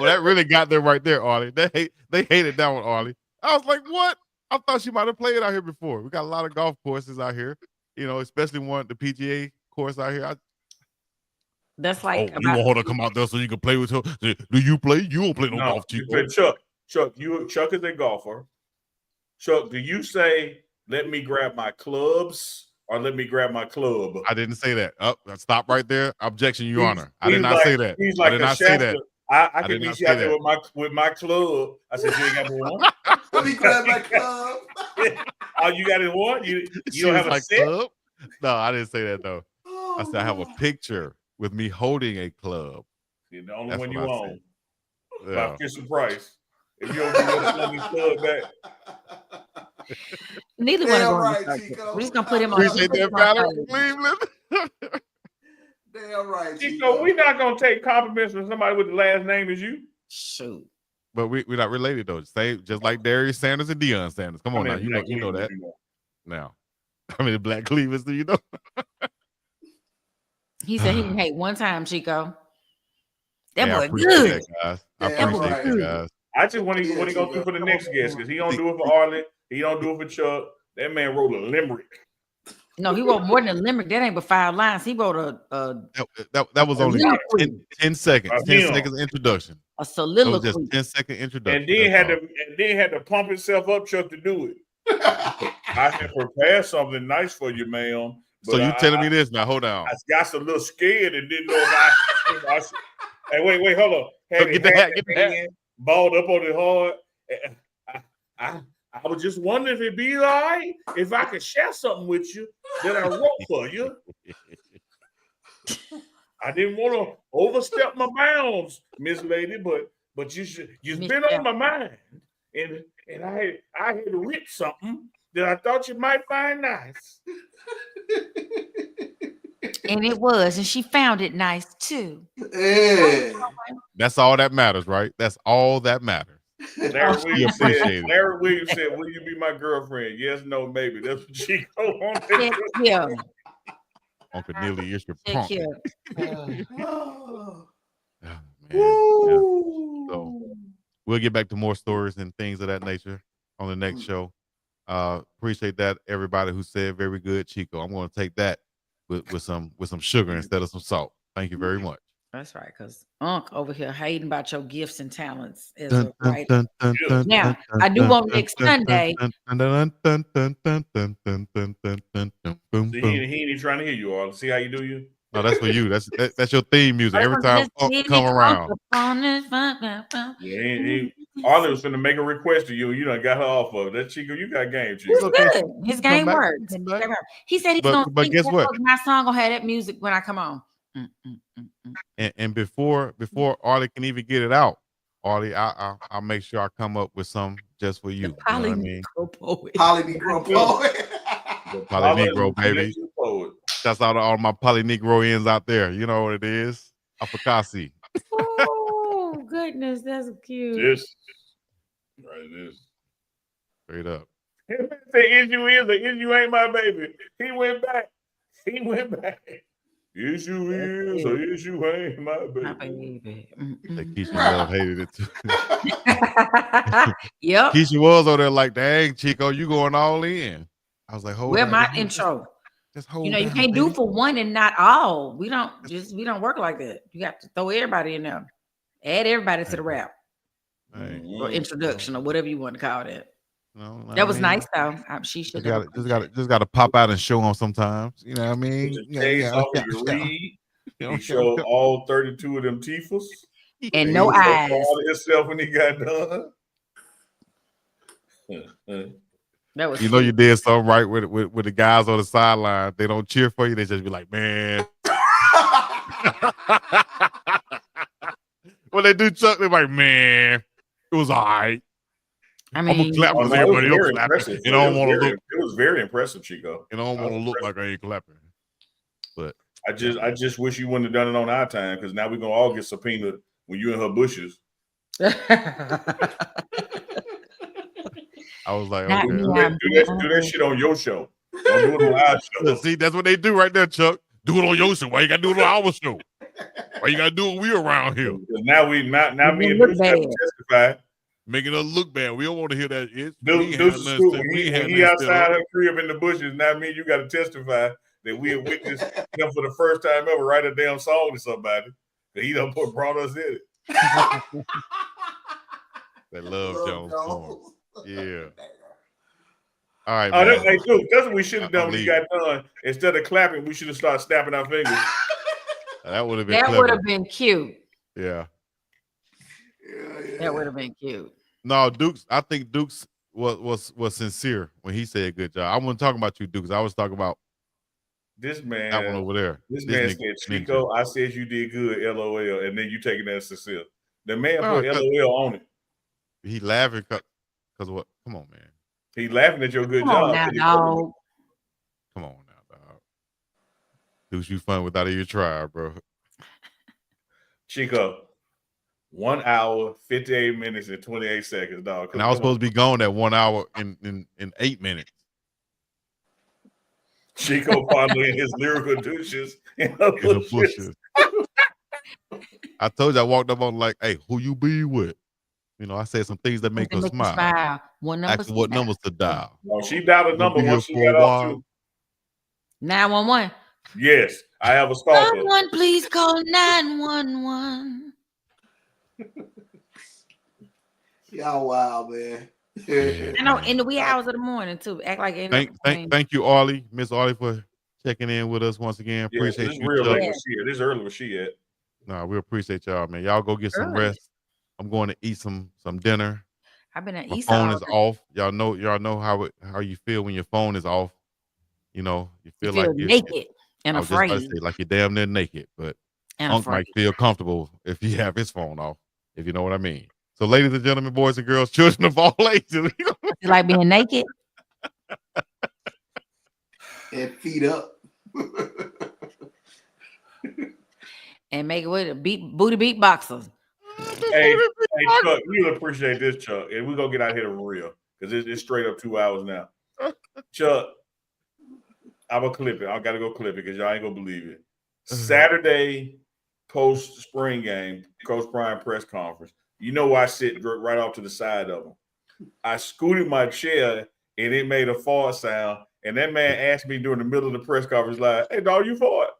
[SPEAKER 3] that really got them right there, Arlie. They hated that one, Arlie. I was like, what? I thought she might have played out here before. We got a lot of golf courses out here, especially the PGA course out here.
[SPEAKER 4] That's like
[SPEAKER 3] you want her to come out there so you can play with her? Do you play? You don't play no golf, Chico.
[SPEAKER 2] Chuck is a golfer. Chuck, do you say, let me grab my clubs or let me grab my club?
[SPEAKER 3] I didn't say that. Stop right there. Objection, Your Honor. I did not
[SPEAKER 2] like,
[SPEAKER 3] say that.
[SPEAKER 2] He's like
[SPEAKER 3] I did not say that.
[SPEAKER 2] I can meet you out there with my club. I said, you ain't got one?
[SPEAKER 5] Let me grab my club.
[SPEAKER 2] Oh, you got it one? You don't have a set?
[SPEAKER 3] Club? No, I didn't say that, though. I said I have a picture with me holding a club.
[SPEAKER 2] You're the only one you own.
[SPEAKER 3] Yeah.
[SPEAKER 2] By Fisher Price. If you don't do your club back.
[SPEAKER 4] Neither one of them. We're just gonna put him on.
[SPEAKER 3] Appreciate that battle, Cleveland.
[SPEAKER 5] Damn right,
[SPEAKER 2] Chico. We're not gonna take compliments from somebody with the last name as you.
[SPEAKER 4] Shoot.
[SPEAKER 3] But we're not related though. Same, just like Darius Sanders and Deion Sanders. Come on now, you know that. Now, how many black Cleavers do you know?
[SPEAKER 4] He said he can hate one time, Chico. That boy
[SPEAKER 3] good.
[SPEAKER 4] good.
[SPEAKER 3] Guys. I appreciate that, guys.
[SPEAKER 2] I just want to go through for the next guest because he don't do it for Arlen. He don't do it for Chuck. That man wrote a limerick.
[SPEAKER 4] No, he wrote more than a limerick. That ain't but 5 lines. He wrote
[SPEAKER 3] that was only 10 seconds. 10 seconds introduction.
[SPEAKER 4] A soliloquy.
[SPEAKER 3] Just 10-second introduction.
[SPEAKER 2] And then had to pump himself up, Chuck, to do it. I can prepare something nice for you, ma'am.
[SPEAKER 3] So you telling me this now? Hold on.
[SPEAKER 2] I got a little scared and didn't know if I hey, wait, hold on.
[SPEAKER 3] Get the hat.
[SPEAKER 2] Balled up on it hard. I was just wondering if it'd be all right if I could share something with you that I wrote for you. I didn't want to overstep my bounds, Miss Lady, but but you've
[SPEAKER 4] Miss
[SPEAKER 2] been
[SPEAKER 4] Bell.
[SPEAKER 2] on my mind, and I had written something that I thought you might find nice.
[SPEAKER 4] And it was, and she found it nice too.
[SPEAKER 5] Yeah.
[SPEAKER 3] That's all that matters, right? That's all that matters.
[SPEAKER 2] Larry Williams said,
[SPEAKER 3] appreciate it.
[SPEAKER 2] Larry Williams said, "Will you be my girlfriend?" Yes, no, maybe. That's what Chico wanted.
[SPEAKER 4] Check here.
[SPEAKER 3] Uncle Neely is your
[SPEAKER 4] Check
[SPEAKER 3] punk.
[SPEAKER 4] here.
[SPEAKER 5] Oh.
[SPEAKER 3] Oh, man. Yeah. So we'll get back to more stories and things of that nature on the next show. Appreciate that, everybody who said very good, Chico. I'm going to take that with some sugar instead of some salt. Thank you very much.
[SPEAKER 4] That's right, because Unc over here hating about your gifts and talents as
[SPEAKER 3] Dun,
[SPEAKER 4] a
[SPEAKER 3] dun,
[SPEAKER 4] writer.
[SPEAKER 3] dun, dun, dun,
[SPEAKER 4] Now,
[SPEAKER 3] dun,
[SPEAKER 4] I do
[SPEAKER 3] dun,
[SPEAKER 4] want
[SPEAKER 3] dun,
[SPEAKER 4] next
[SPEAKER 3] dun,
[SPEAKER 4] Sunday.
[SPEAKER 3] dun, dun, dun, dun, dun, dun, dun, dun, dun, dun, dun, dun, boom,
[SPEAKER 2] See,
[SPEAKER 3] boom.
[SPEAKER 2] he ain't even trying to hear you all. See how you do you?
[SPEAKER 3] No, that's for you. That's your theme music. Every time Unc come around.
[SPEAKER 2] Yeah, Arlie was finna make a request to you. You done got her off of it. That Chico, you got game,
[SPEAKER 4] It's
[SPEAKER 2] Chico.
[SPEAKER 3] okay.
[SPEAKER 4] good. His
[SPEAKER 3] Come
[SPEAKER 4] game
[SPEAKER 3] back,
[SPEAKER 4] works.
[SPEAKER 3] come back.
[SPEAKER 4] He said he's
[SPEAKER 3] But
[SPEAKER 4] gonna sing
[SPEAKER 3] guess
[SPEAKER 4] that
[SPEAKER 3] what?
[SPEAKER 4] fucking my song gonna have that music when I come on.
[SPEAKER 3] And before Arlie can even get it out, Arlie, I'll make sure I come up with some just for you. You know what I mean?
[SPEAKER 5] Poly Negro poet.
[SPEAKER 3] Poly Negro, baby. Shouts out to all my Poly Negro ends out there. You know what it is? Afakasi.
[SPEAKER 4] Oh goodness, that's cute.
[SPEAKER 2] This, right, this.
[SPEAKER 3] Straight up.
[SPEAKER 2] The issue is the issue ain't my baby. He went back. He went back. Issue is the issue ain't my baby.
[SPEAKER 4] My baby.
[SPEAKER 3] That Keisha Love hated it too.
[SPEAKER 4] Yep.
[SPEAKER 3] Keisha was over there like, dang, Chico, you going all in. I was like, hold
[SPEAKER 4] Where
[SPEAKER 3] on.
[SPEAKER 4] my intro?
[SPEAKER 3] Just hold
[SPEAKER 4] You know, you
[SPEAKER 3] down,
[SPEAKER 4] can't do
[SPEAKER 3] baby.
[SPEAKER 4] for one and not all. We don't work like that. You got to throw everybody in there. Add everybody to the rap.
[SPEAKER 3] Hey,
[SPEAKER 4] Or introduction or whatever you want to call that.
[SPEAKER 3] no,
[SPEAKER 4] That was nice though. She should
[SPEAKER 3] just got to pop out and show them sometimes. You know what I mean?
[SPEAKER 2] Put your case off and you read. He showed all 32 of them teethers.
[SPEAKER 4] And no eyes.
[SPEAKER 2] All himself when he got done.
[SPEAKER 4] That was
[SPEAKER 3] You know you did something right with the guys on the sideline. They don't cheer for you. They just be like, man. When they do Chuck, they're like, man, it was all right.
[SPEAKER 4] I
[SPEAKER 3] I'm gonna
[SPEAKER 4] mean,
[SPEAKER 3] clap because everybody else clapping. You don't want to look.
[SPEAKER 2] It was very impressive, Chico.
[SPEAKER 3] You don't want to look like I ain't clapping. But
[SPEAKER 2] I just wish you wouldn't have done it on our time because now we're gonna all get subpoenaed when you in her bushes.
[SPEAKER 3] I was like,
[SPEAKER 4] Not
[SPEAKER 3] okay.
[SPEAKER 4] me.
[SPEAKER 2] Do that shit on your show. Don't do it on our show.
[SPEAKER 3] See, that's what they do right there, Chuck. Do it on your show. Why you gotta do it on our show? Why you gotta do it? We around here.
[SPEAKER 2] Now me and Deuce have to testify.
[SPEAKER 3] Making us look bad. We don't want to hear that.
[SPEAKER 2] When he outside her crib in the bushes, now me and you got to testify that we have witnessed him for the first time ever write a damn song to somebody that he done brought us in it.
[SPEAKER 3] That Love Jones song. Yeah. All right,
[SPEAKER 2] Oh,
[SPEAKER 3] man.
[SPEAKER 2] hey, dude, that's what we should have done when you got done. Instead of clapping, we should have started snapping our fingers.
[SPEAKER 3] That would have been
[SPEAKER 4] That would have been cute.
[SPEAKER 3] Yeah.
[SPEAKER 4] That would have been cute.
[SPEAKER 3] No, Dukes. I think Dukes was sincere when he said good job. I wasn't talking about you, Dukes. I was talking about
[SPEAKER 2] this man.
[SPEAKER 3] That one over there.
[SPEAKER 2] This man said, Chico, I said you did good, LOL, and then you taking that as sincere. The man put LOL on it.
[SPEAKER 3] He laughing because what? Come on, man.
[SPEAKER 2] He laughing at your good
[SPEAKER 4] Come
[SPEAKER 2] job.
[SPEAKER 4] on now, dog.
[SPEAKER 3] Come on now, dog. Dukes, you fun without even try, bro.
[SPEAKER 2] Chico. 1 hour, 58 minutes, and 28 seconds, dog.
[SPEAKER 3] And I was supposed to be gone at 1 hour in 8 minutes.
[SPEAKER 2] Chico probably in his lyrical douches in the bushes.
[SPEAKER 3] I told you I walked up on like, hey, who you be with? You know, I said some things that make her smile.
[SPEAKER 4] What
[SPEAKER 3] numbers to dial?
[SPEAKER 2] Oh, she dialed a number once she got off too.
[SPEAKER 4] 911.
[SPEAKER 2] Yes, I have a stalker.
[SPEAKER 4] Someone please call 911.
[SPEAKER 5] Y'all wild, man.
[SPEAKER 4] I know in the wee hours of the morning too. Act like
[SPEAKER 3] Thank you, Arlie, Miss Arlie, for checking in with us once again. Appreciate you.
[SPEAKER 2] Real late this is early where she at.
[SPEAKER 3] No, we appreciate y'all, man. Y'all go get some rest. I'm going to eat some dinner.
[SPEAKER 4] I've been at
[SPEAKER 3] My phone is off. Y'all know how you feel when your phone is off. You know, you feel like you're
[SPEAKER 4] naked and
[SPEAKER 3] I was just about
[SPEAKER 4] afraid.
[SPEAKER 3] to say, like you're damn near naked, but
[SPEAKER 4] And
[SPEAKER 3] Unc
[SPEAKER 4] afraid.
[SPEAKER 3] might feel comfortable if you have his phone off. if you know what I mean. So, ladies and gentlemen, boys and girls, children of all ages.
[SPEAKER 4] You like being naked?
[SPEAKER 5] And feet up.
[SPEAKER 4] And make it with a booty beatboxers.
[SPEAKER 2] Hey, Chuck, you'll appreciate this, Chuck. And we're going to get out here to real because it's straight up 2 hours now. Chuck, I'm going to clip it. I got to go clip it because y'all ain't going to believe it. Saturday post-spring game, Coach Prime press conference. You know why I sit right off to the side of him. I scooted my chair and it made a fart sound. And that man asked me during the middle of the press conference, like, "Hey, dog, you fart?"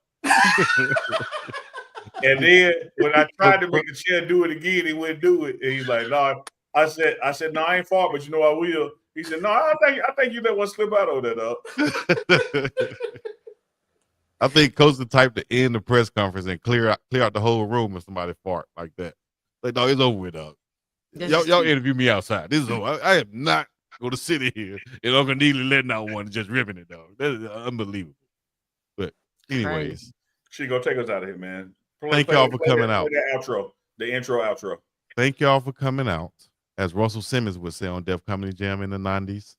[SPEAKER 2] And then when I tried to make the chair do it again, he wouldn't do it. And he's like, "No." I said, "No, I ain't fart, but you know I will." He said, "No, I think you let one slip out of that up."
[SPEAKER 3] I think Coach the type to end the press conference and clear out the whole room if somebody fart like that. Like, dog, it's over with, dog. Y'all interview me outside. This is over. I am not going to sit in here and Uncle Neely letting out one and just ripping it, dog. That is unbelievable. But anyways,
[SPEAKER 2] Chico, take us out of here, man.
[SPEAKER 3] Thank y'all for coming out.
[SPEAKER 2] The intro, outro.
[SPEAKER 3] Thank y'all for coming out. As Russell Simmons would say on Def Comedy Jam in the 90s.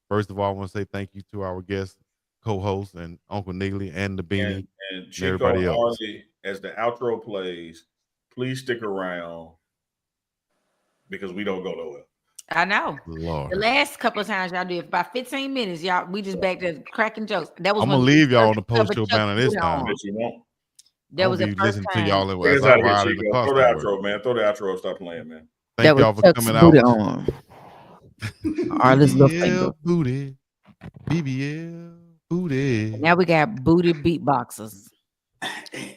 [SPEAKER 3] First of all, I want to say thank you to our guest co-host and Uncle Neely and the Beanie
[SPEAKER 2] and Chico,
[SPEAKER 3] everybody else.
[SPEAKER 2] Harley, as the outro plays, please stick around because we don't go nowhere.
[SPEAKER 4] I know.
[SPEAKER 3] Lord.
[SPEAKER 4] The last couple of times y'all did about 15 minutes, y'all. We just back to cracking jokes. That was.
[SPEAKER 3] I'm gonna leave y'all on the post show banner this time.
[SPEAKER 4] That was the first
[SPEAKER 3] listening to y'all
[SPEAKER 2] as I ride in the car. Throw the outro, man. Throw the outro. Stop playing, man.
[SPEAKER 3] Thank y'all for coming out.
[SPEAKER 4] BBL
[SPEAKER 3] booty. BBL booty.
[SPEAKER 4] Now we got booty beatboxers.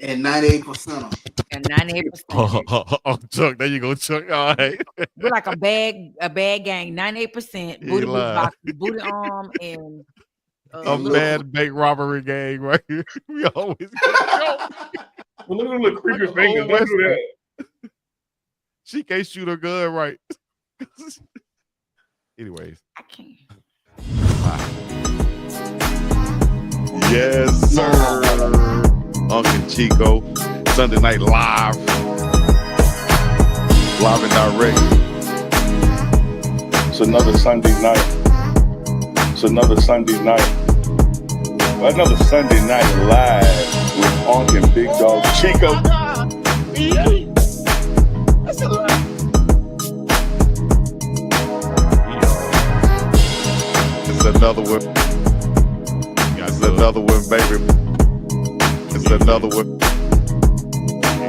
[SPEAKER 5] And 98%.
[SPEAKER 4] And 98%.
[SPEAKER 3] Oh, Chuck, there you go, Chuck. All right.
[SPEAKER 4] We're like a bad gang. 98% booty beatboxers, booty arm, and
[SPEAKER 3] a bad bank robbery gang right here. We always get
[SPEAKER 2] well, look at the little creepy fingers. Don't do that.
[SPEAKER 3] She can't shoot her gun right. Anyways.
[SPEAKER 4] I can't.
[SPEAKER 3] Bye. Yes, sir. Uncle Chico. Sunday night live. Live and direct.
[SPEAKER 7] It's another Sunday night. It's another Sunday night. Another Sunday night live with UNK and BiggDogg Chico.
[SPEAKER 3] That's a lot. It's another one. It's another one, baby. It's another one.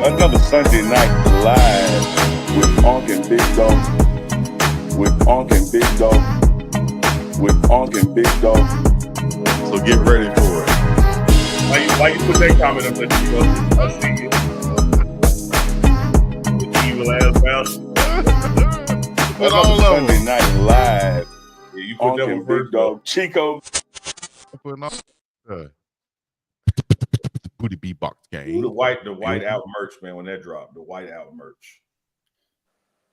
[SPEAKER 7] Another Sunday night live with UNK and BiggDogg. With UNK and BiggDogg. With UNK and BiggDogg.
[SPEAKER 3] So get ready for it.
[SPEAKER 2] Why you put that comment up there, Chico? I see you. The evil ass bastard.
[SPEAKER 7] Another Sunday night live.
[SPEAKER 2] Yeah, you put that one first,
[SPEAKER 7] BiggDogg Chico.
[SPEAKER 3] Booty beatbox game.
[SPEAKER 2] The white out merch, man. When that dropped, the white out merch.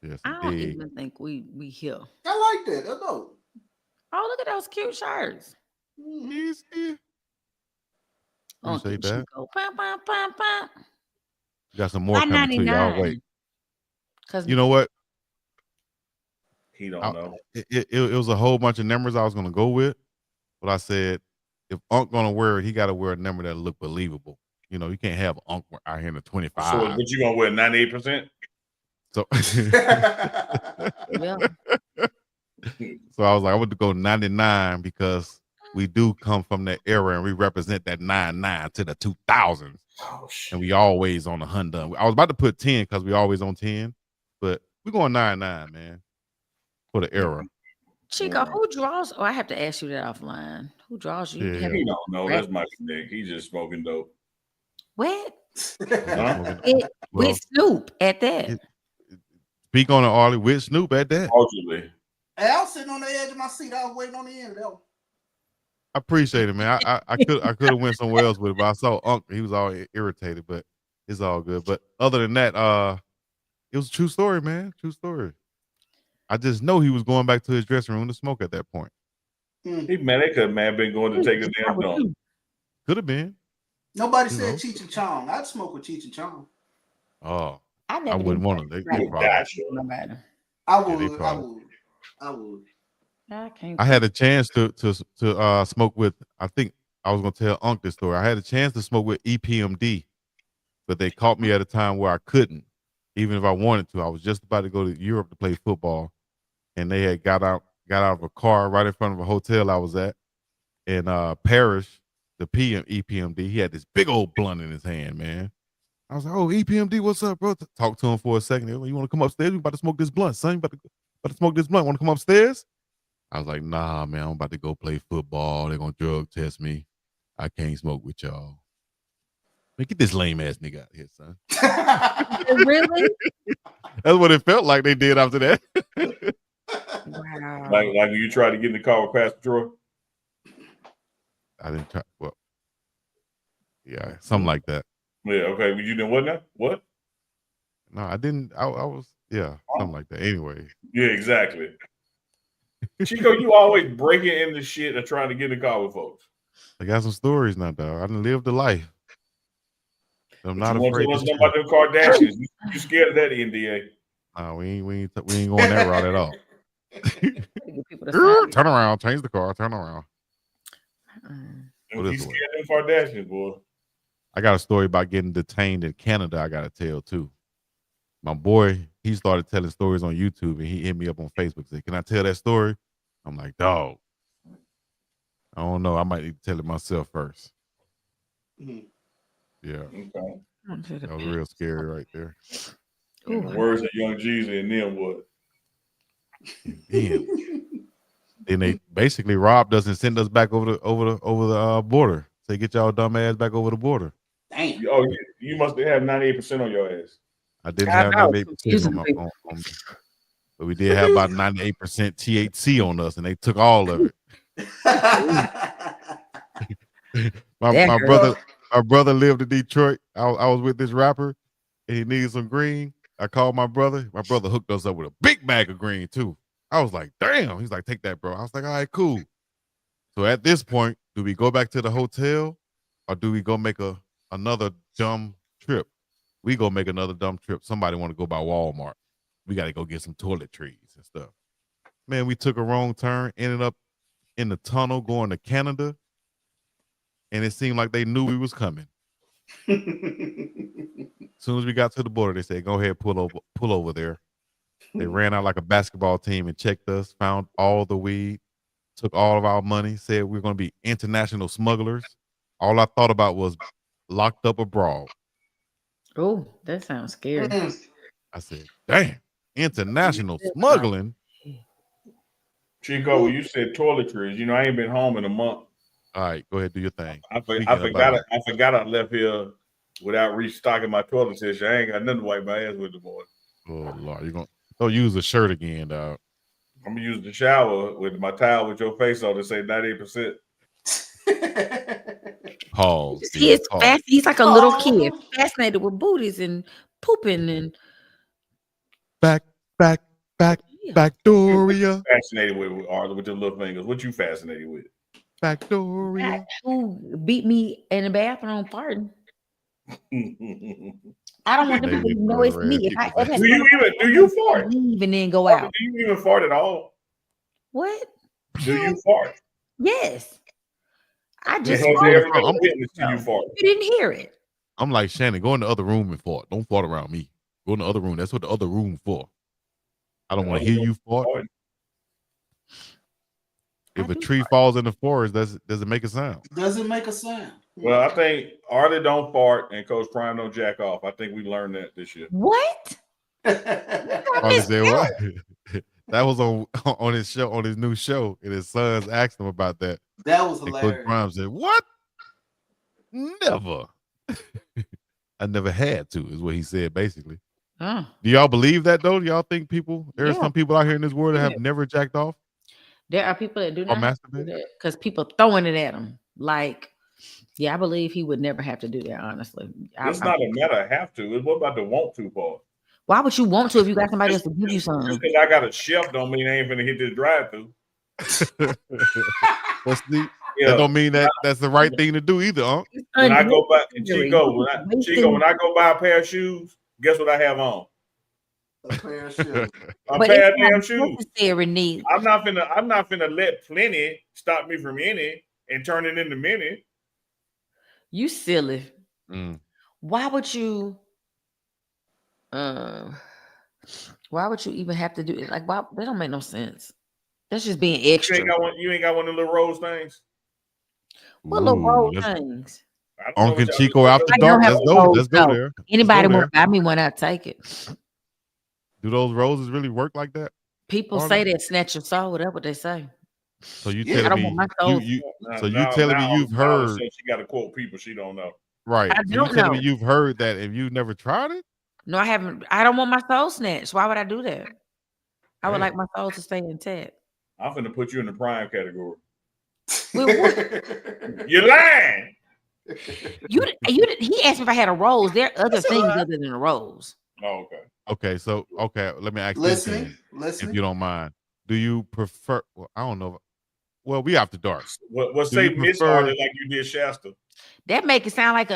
[SPEAKER 3] Yes,
[SPEAKER 4] I don't even think we here.
[SPEAKER 5] I like that. That's dope.
[SPEAKER 4] Oh, look at those cute shirts.
[SPEAKER 3] Easy. Appreciate that. You got some more coming to you. I'll wait. You know what?
[SPEAKER 2] He don't know.
[SPEAKER 3] It was a whole bunch of numbers I was going to go with, but I said if Unc gonna wear it, he got to wear a number that look believable. You know, you can't have Unc out here in the 25.
[SPEAKER 2] So, but you gonna wear 98%?
[SPEAKER 3] So, so I was like, I want to go 99 because we do come from that era and we represent that 99 to the 2000s.
[SPEAKER 2] Oh, shit.
[SPEAKER 3] And we always on the Hyundai. I was about to put 10 because we always on 10, but we're going 99, man, for the era.
[SPEAKER 4] Chico, who draws? Oh, I have to ask you that offline. Who draws you?
[SPEAKER 2] Yeah. He don't know. That's my dick. He's just smoking dope.
[SPEAKER 4] What?
[SPEAKER 2] Huh?
[SPEAKER 4] With Snoop at that.
[SPEAKER 3] Speak on it, Arlie. With Snoop at that.
[SPEAKER 2] Ultimately.
[SPEAKER 5] Hey, I was sitting on the edge of my seat. I was waiting on the end of that one.
[SPEAKER 3] I appreciate it, man. I could have went somewhere else with it, but I saw Unc. He was all irritated, but it's all good. But other than that, it was a true story, man. True story. I just know he was going back to his dressing room to smoke at that point.
[SPEAKER 2] He they could have been going to take a damn dump.
[SPEAKER 3] Could have been.
[SPEAKER 5] Nobody said Cheech and Chong. I'd smoke with Cheech and Chong.
[SPEAKER 3] Oh.
[SPEAKER 4] I
[SPEAKER 1] wouldn't want to. They probably.
[SPEAKER 4] Nobody.
[SPEAKER 5] I
[SPEAKER 1] Yeah, they
[SPEAKER 5] would.
[SPEAKER 1] probably.
[SPEAKER 5] I would.
[SPEAKER 4] I can't.
[SPEAKER 1] I had a chance to smoke with. I think I was gonna tell Unc this story. I had a chance to smoke with EPMD, but they caught me at a time where I couldn't, even if I wanted to. I was just about to go to Europe to play football, and they had got out of a car right in front of a hotel I was at in Paris. The EPMD, he had this big old blunt in his hand, man. I was like, "Oh, EPMD, what's up, bro?" Talk to him for a second. You want to come upstairs? We about to smoke this blunt, son. You about to smoke this blunt. Want to come upstairs? I was like, "Nah, man. I'm about to go play football. They're gonna drug test me. I can't smoke with y'all. Man, get this lame ass nigga out here, son."
[SPEAKER 4] Really?
[SPEAKER 1] That's what it felt like they did after that.
[SPEAKER 4] Wow.
[SPEAKER 2] Like when you tried to get in the car with Pastor Troy.
[SPEAKER 1] I didn't try. Well, yeah, something like that.
[SPEAKER 2] Yeah, okay. You didn't what now? What?
[SPEAKER 1] No, I didn't. I was, yeah, something like that. Anyway.
[SPEAKER 2] Yeah, exactly. Chico, you always breaking into shit and trying to get in the car with folks.
[SPEAKER 1] I got some stories now, dog. I done lived the life. I'm not afraid to
[SPEAKER 2] share. About them Kardashians. You scared of that NDA?
[SPEAKER 1] No, we ain't going that route at all. Turn around, change the car, turn around.
[SPEAKER 2] You scared of them Kardashians, boy.
[SPEAKER 1] I got a story about getting detained in Canada I got to tell, too. My boy, he started telling stories on YouTube, and he hit me up on Facebook and said, "Can I tell that story?" I'm like, "Dog, I don't know. I might need to tell it myself first."
[SPEAKER 5] Mm-hmm.
[SPEAKER 1] Yeah.
[SPEAKER 2] Okay.
[SPEAKER 1] That was real scary right there.
[SPEAKER 2] In the words of Young Jeezy, and then what?
[SPEAKER 1] Then they basically robbed us and sent us back over the border. Say, "Get y'all dumb ass back over the border."
[SPEAKER 5] Damn.
[SPEAKER 2] Oh, you must have 98% on your ass.
[SPEAKER 1] I didn't have 98% on me, but we did have about 98% THC on us, and they took all of it. my brother lived in Detroit. I was with this rapper, and he needed some green. I called my brother. My brother hooked us up with a big bag of green too. I was like, "Damn!" He's like, "Take that, bro." I was like, "All right, cool." So at this point, do we go back to the hotel, or do we go make another dumb trip? We go make another dumb trip. Somebody want to go by Walmart. We got to go get some toiletries and stuff. Man, we took a wrong turn, ended up in the tunnel going to Canada, and it seemed like they knew we was coming. As soon as we got to the border, they said, "Go ahead, pull over there." They ran out like a basketball team and checked us, found all the weed, took all of our money, said we're going to be international smugglers. All I thought about was locked up abroad.
[SPEAKER 4] Oh, that sounds scary.
[SPEAKER 1] I said, "Damn, international smuggling."
[SPEAKER 2] Chico, when you said toiletries, I ain't been home in a month.
[SPEAKER 1] All right, go ahead, do your thing.
[SPEAKER 2] I forgot I left here without restocking my toilet tissue. I ain't got nothing to wipe my ass with the boy.
[SPEAKER 1] Oh Lord, you're gonna use the shirt again, dog.
[SPEAKER 2] I'm gonna use the shower with my towel with your face on to say 98%.
[SPEAKER 1] Pause.
[SPEAKER 4] He's like a little kid, fascinated with booties and pooping and
[SPEAKER 1] Backdoria.
[SPEAKER 2] Fascinated with your little fingers. What you fascinated with?
[SPEAKER 1] Backdoria.
[SPEAKER 4] Who beat me in the bathroom farting? I don't want them to know it's me.
[SPEAKER 2] Do you fart?
[SPEAKER 4] Leave and then go out.
[SPEAKER 2] Do you even fart at all?
[SPEAKER 4] What?
[SPEAKER 2] Do you fart?
[SPEAKER 4] Yes. I just
[SPEAKER 2] you
[SPEAKER 4] didn't hear it.
[SPEAKER 1] I'm like, Shannon, go in the other room and fart. Don't fart around me. Go in the other room. That's what the other room for. I don't want to hear you fart. If a tree falls in the forest, does it make a sound?
[SPEAKER 5] Does it make a sound?
[SPEAKER 2] Well, I think Arlie don't fart and Coach Prime don't jack off. I think we learned that this year.
[SPEAKER 4] What?
[SPEAKER 1] Arlie said what? That was on his show, on his new show, and his sons asked him about that.
[SPEAKER 5] That was
[SPEAKER 1] and
[SPEAKER 5] hilarious.
[SPEAKER 1] Coach Prime said, "What? Never. I never had to," is what he said basically.
[SPEAKER 4] Huh.
[SPEAKER 1] Do y'all believe that though? Do y'all think there are some people out here in this world that have never jacked off?
[SPEAKER 4] There are people that do not
[SPEAKER 1] masturbate
[SPEAKER 4] because people throwing it at them. Like, yeah, I believe he would never have to do that. Honestly,
[SPEAKER 2] It's not a matter of have to. It's what about the want to part?
[SPEAKER 4] Why would you want to if you got somebody else to give you something?
[SPEAKER 2] Just because I got a chef don't mean I ain't gonna hit this drive-through.
[SPEAKER 1] That don't mean that's the right thing to do either, huh?
[SPEAKER 2] When I go buy Chico, when I go buy a pair of shoes, Guess what I have on?
[SPEAKER 5] A pair of shoes.
[SPEAKER 2] A
[SPEAKER 4] But
[SPEAKER 2] pair of
[SPEAKER 4] it's
[SPEAKER 2] damn
[SPEAKER 4] not
[SPEAKER 2] shoes.
[SPEAKER 4] necessary, Neely.
[SPEAKER 2] I'm not finna let plenty stop me from any and turn it into many.
[SPEAKER 4] You silly.
[SPEAKER 3] Mm.
[SPEAKER 4] Why would you? Why would you even have to do it? Like, why? That don't make no sense. That's just being extra.
[SPEAKER 2] You ain't got one of the little rose things.
[SPEAKER 4] What little roll
[SPEAKER 3] let's-
[SPEAKER 4] things?
[SPEAKER 3] Uncle Chico after dark. Let's go. Let's go there.
[SPEAKER 4] Anybody
[SPEAKER 3] Let's go
[SPEAKER 4] want to buy me one? I'll take it.
[SPEAKER 3] Do those roses really work like that?
[SPEAKER 4] People say that snatch your soul. That's what they say.
[SPEAKER 3] So you
[SPEAKER 5] Yeah,
[SPEAKER 4] I
[SPEAKER 3] telling
[SPEAKER 4] don't
[SPEAKER 3] me
[SPEAKER 4] want my soul.
[SPEAKER 3] you telling me you've heard?
[SPEAKER 2] She got to quote people she don't know.
[SPEAKER 3] Right.
[SPEAKER 4] I
[SPEAKER 3] So you
[SPEAKER 4] don't
[SPEAKER 3] telling
[SPEAKER 4] know.
[SPEAKER 3] me you've heard that and you've never tried it?
[SPEAKER 4] No, I haven't. I don't want my soul snatched. Why would I do that? I would
[SPEAKER 3] Damn.
[SPEAKER 4] like my soul to stay intact.
[SPEAKER 2] I'm finna put you in the prime category.
[SPEAKER 4] Well,
[SPEAKER 2] You're lying.
[SPEAKER 4] He asked me if I had a rose. There are other things other than a rose.
[SPEAKER 2] Oh, okay.
[SPEAKER 3] Okay. So let me ask
[SPEAKER 5] Listening.
[SPEAKER 3] this if you don't mind. Do you prefer? Well, I don't know. Well, we after dark.
[SPEAKER 2] Well, say Miss
[SPEAKER 3] prefer-
[SPEAKER 2] Artie like you did Shasta.
[SPEAKER 4] That make him sound like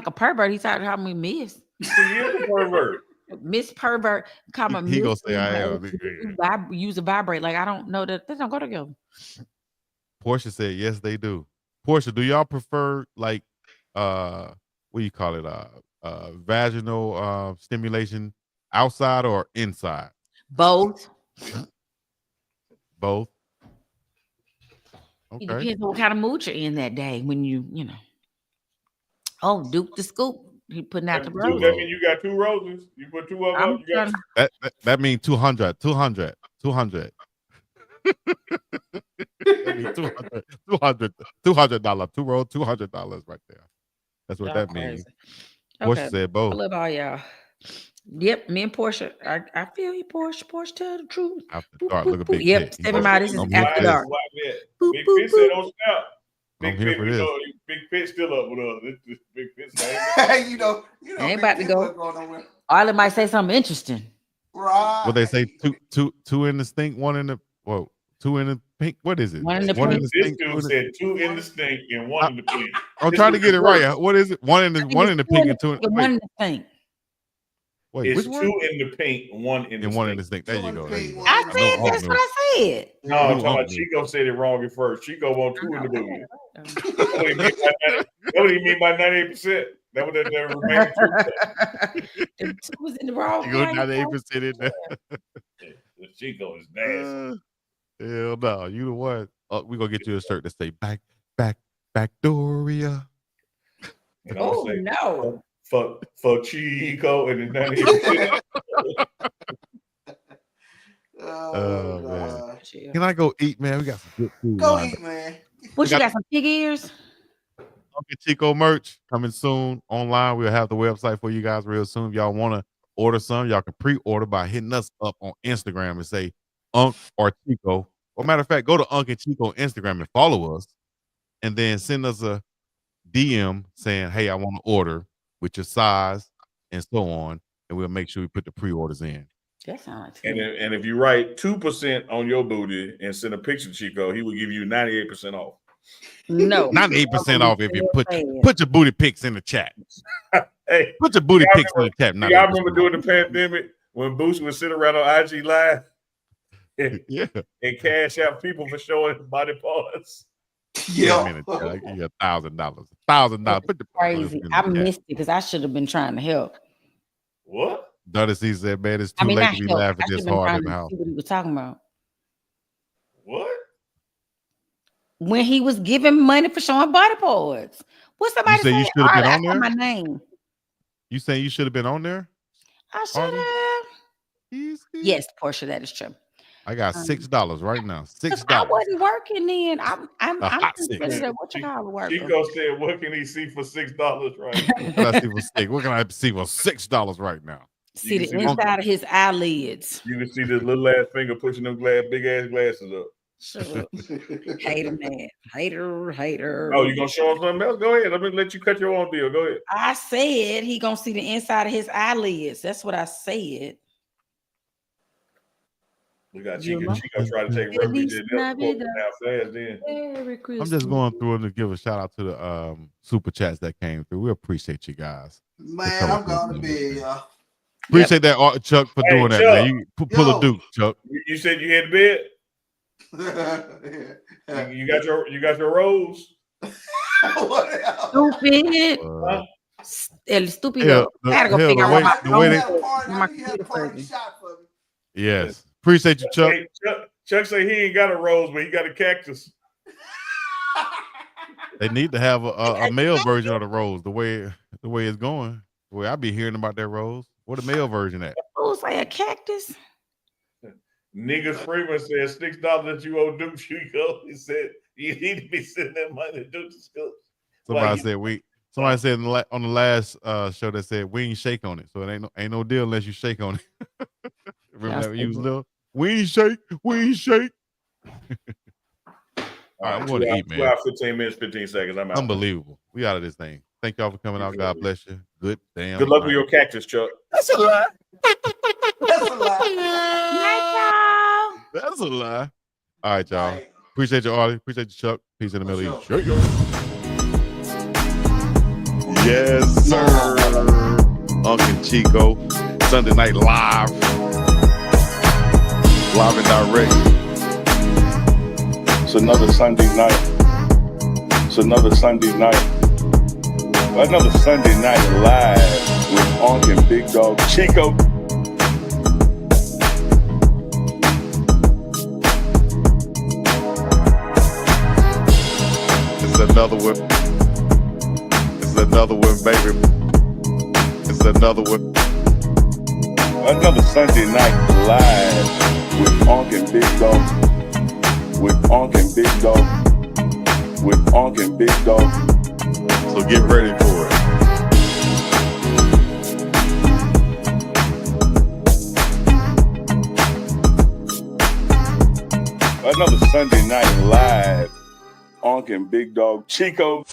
[SPEAKER 4] a pervert. He started calling me Miss.
[SPEAKER 2] She is a pervert.
[SPEAKER 4] Miss pervert. Call me
[SPEAKER 3] He gonna
[SPEAKER 4] Miss.
[SPEAKER 3] say I am.
[SPEAKER 4] Use a vibrate. Like I don't know that. They don't go together.
[SPEAKER 3] Portia said yes, they do. Portia, do y'all prefer like what do you call it? Vaginal stimulation outside or inside?
[SPEAKER 4] Both.
[SPEAKER 3] Both.
[SPEAKER 4] It
[SPEAKER 3] Okay.
[SPEAKER 4] depends on what kind of mood you're in that day. When you know. Oh, Duke the scoop. He putting out the roses.
[SPEAKER 2] That mean you got two roses. You put two of them. You got
[SPEAKER 3] That means 200. 200. 200. That means $200. Two rolls, $200 right there. That's what that means. Portia said both.
[SPEAKER 4] I love all y'all. Yep, me and Portia. I feel you, Portia. Portia, tell the truth.
[SPEAKER 3] After dark, look at Big
[SPEAKER 4] Yep,
[SPEAKER 3] Pit.
[SPEAKER 4] 7 miles. This is
[SPEAKER 3] I'm here
[SPEAKER 4] after
[SPEAKER 3] for
[SPEAKER 4] dark.
[SPEAKER 2] Big Pit said don't snap.
[SPEAKER 3] I'm here for this.
[SPEAKER 2] Big Pit still up with us. This Big Pit
[SPEAKER 5] you know,
[SPEAKER 4] ain't about to go.
[SPEAKER 5] Going nowhere.
[SPEAKER 4] Arlie might say something interesting.
[SPEAKER 5] Right.
[SPEAKER 3] What they say, two in the stink, one in the two in the pink. What is it?
[SPEAKER 4] One in the
[SPEAKER 2] This
[SPEAKER 3] stink.
[SPEAKER 2] dude said two in the stink and one in the pink.
[SPEAKER 3] I'm trying to get it right. What is it? One in the pink and two in
[SPEAKER 4] one in the stink.
[SPEAKER 3] Wait,
[SPEAKER 2] It's
[SPEAKER 3] which one?
[SPEAKER 2] two in the pink, one in the
[SPEAKER 3] And one in
[SPEAKER 2] stink.
[SPEAKER 3] the stink. There you go. There you go.
[SPEAKER 4] I said that's what I said.
[SPEAKER 2] No, I'm talking about Chico said it wrong at first. Chico want two in the booty. What do you mean by 98%? That would have remaining 2%.
[SPEAKER 4] Two was in the wrong.
[SPEAKER 3] You go 98% in there.
[SPEAKER 2] Chico is nasty.
[SPEAKER 3] Hell no, you the one. We gonna get you a shirt that say Backdoria.
[SPEAKER 2] And
[SPEAKER 4] Oh
[SPEAKER 2] say,
[SPEAKER 4] no.
[SPEAKER 2] Fuck Chico and then 98%.
[SPEAKER 5] Oh,
[SPEAKER 3] man. Can I go eat, man? We got some good food.
[SPEAKER 5] Go eat, man.
[SPEAKER 4] What you got some pig ears?
[SPEAKER 3] Uncle Chico merch coming soon online. We'll have the website for you guys real soon. If y'all want to order some, y'all can pre-order by hitting us up on Instagram and say Unc or Chico. Or matter of fact, go to Unc and Chico on Instagram and follow us, and then send us a DM saying, "Hey, I want to order with your size and so on," and we'll make sure we put the pre-orders in.
[SPEAKER 4] That sounds
[SPEAKER 2] And if you write 2% on your booty and send a picture to Chico, he will give you 98% off.
[SPEAKER 4] No,
[SPEAKER 3] 98% off if you put your booty pics in the chat.
[SPEAKER 2] Hey,
[SPEAKER 3] put your booty pics in the chat.
[SPEAKER 2] Y'all remember during the pandemic when Boost would sit around on IG Live and cash out people for showing body parts?
[SPEAKER 5] Yeah,
[SPEAKER 3] $1,000. $1,000. Put the
[SPEAKER 4] crazy. I missed it because I should have been trying to help.
[SPEAKER 2] What?
[SPEAKER 3] Dudley said, "Man, it's too late to be laughing this hard in the house."
[SPEAKER 4] See what he was talking about.
[SPEAKER 2] What?
[SPEAKER 4] When he was giving money for showing body parts. What somebody
[SPEAKER 3] say you should have been on there?
[SPEAKER 4] My name.
[SPEAKER 3] You saying you should have been on there?
[SPEAKER 4] I should have. Yes, Portia, that is true.
[SPEAKER 3] I got $6 right now. $6.
[SPEAKER 4] I wasn't working then. I'm
[SPEAKER 3] hot
[SPEAKER 4] considered what you call working.
[SPEAKER 2] Chico said, "What can he see for $6 right now?"
[SPEAKER 3] What can I see for $6? What can I see for $6 right now?
[SPEAKER 4] See the inside of his eyelids.
[SPEAKER 2] You can see this little ass finger pushing them big ass glasses up.
[SPEAKER 4] Shut up. Hater man. Hater.
[SPEAKER 2] Oh, you gonna show him something else? Go ahead. Let me let you cut your own deal. Go ahead.
[SPEAKER 4] I said he gonna see the inside of his eyelids. That's what I said.
[SPEAKER 2] We got Chico try to take refuge in that now fast then.
[SPEAKER 3] I'm just going through and to give a shout out to the super chats that came through. We appreciate you guys.
[SPEAKER 5] Man, I'm going to bed, y'all.
[SPEAKER 3] Appreciate that, Chuck, for doing that,
[SPEAKER 2] Chuck.
[SPEAKER 3] man. You pull a Duke, Chuck.
[SPEAKER 2] You said you had bed. You got your rose.
[SPEAKER 4] Stupid. El estúpido. I gotta go figure out my
[SPEAKER 5] shot for me.
[SPEAKER 3] Yes. Appreciate you, Chuck.
[SPEAKER 2] Hey, Chuck say he ain't got a rose, but he got a cactus.
[SPEAKER 3] They need to have a male version of the rose, the way it's going. The way I be hearing about that rose. What a male version at?
[SPEAKER 4] Who's like a cactus?
[SPEAKER 2] Niggas Freeman said $6 that you owe Duke Chico. He said you need to be sending that money to Duke Chico.
[SPEAKER 3] Somebody said on the last show that said we ain't shake on it, so it ain't no deal unless you shake on it. Remember that you was little? We ain't shake. All right, I'm going to eat, man.
[SPEAKER 2] 15 minutes, 15 seconds. I'm out.
[SPEAKER 3] Unbelievable. We out of this thing. Thank y'all for coming out. God bless you. Good
[SPEAKER 2] luck with your cactus, Chuck.
[SPEAKER 5] That's a lie.
[SPEAKER 3] That's a lie. All right, y'all. Appreciate you, Artie. Appreciate you, Chuck. Peace in the Middle East. Sure. Yes, sir. UNK and Chico. Sunday night live. Live and direct.
[SPEAKER 7] It's another Sunday night. Another Sunday night live with UNK and BiggDogg Chico.
[SPEAKER 3] It's another one, baby. It's another one.
[SPEAKER 7] Another Sunday night live with UNK and BiggDogg.
[SPEAKER 3] So get ready for it.
[SPEAKER 7] Another Sunday night live. UNK and BiggDogg Chico.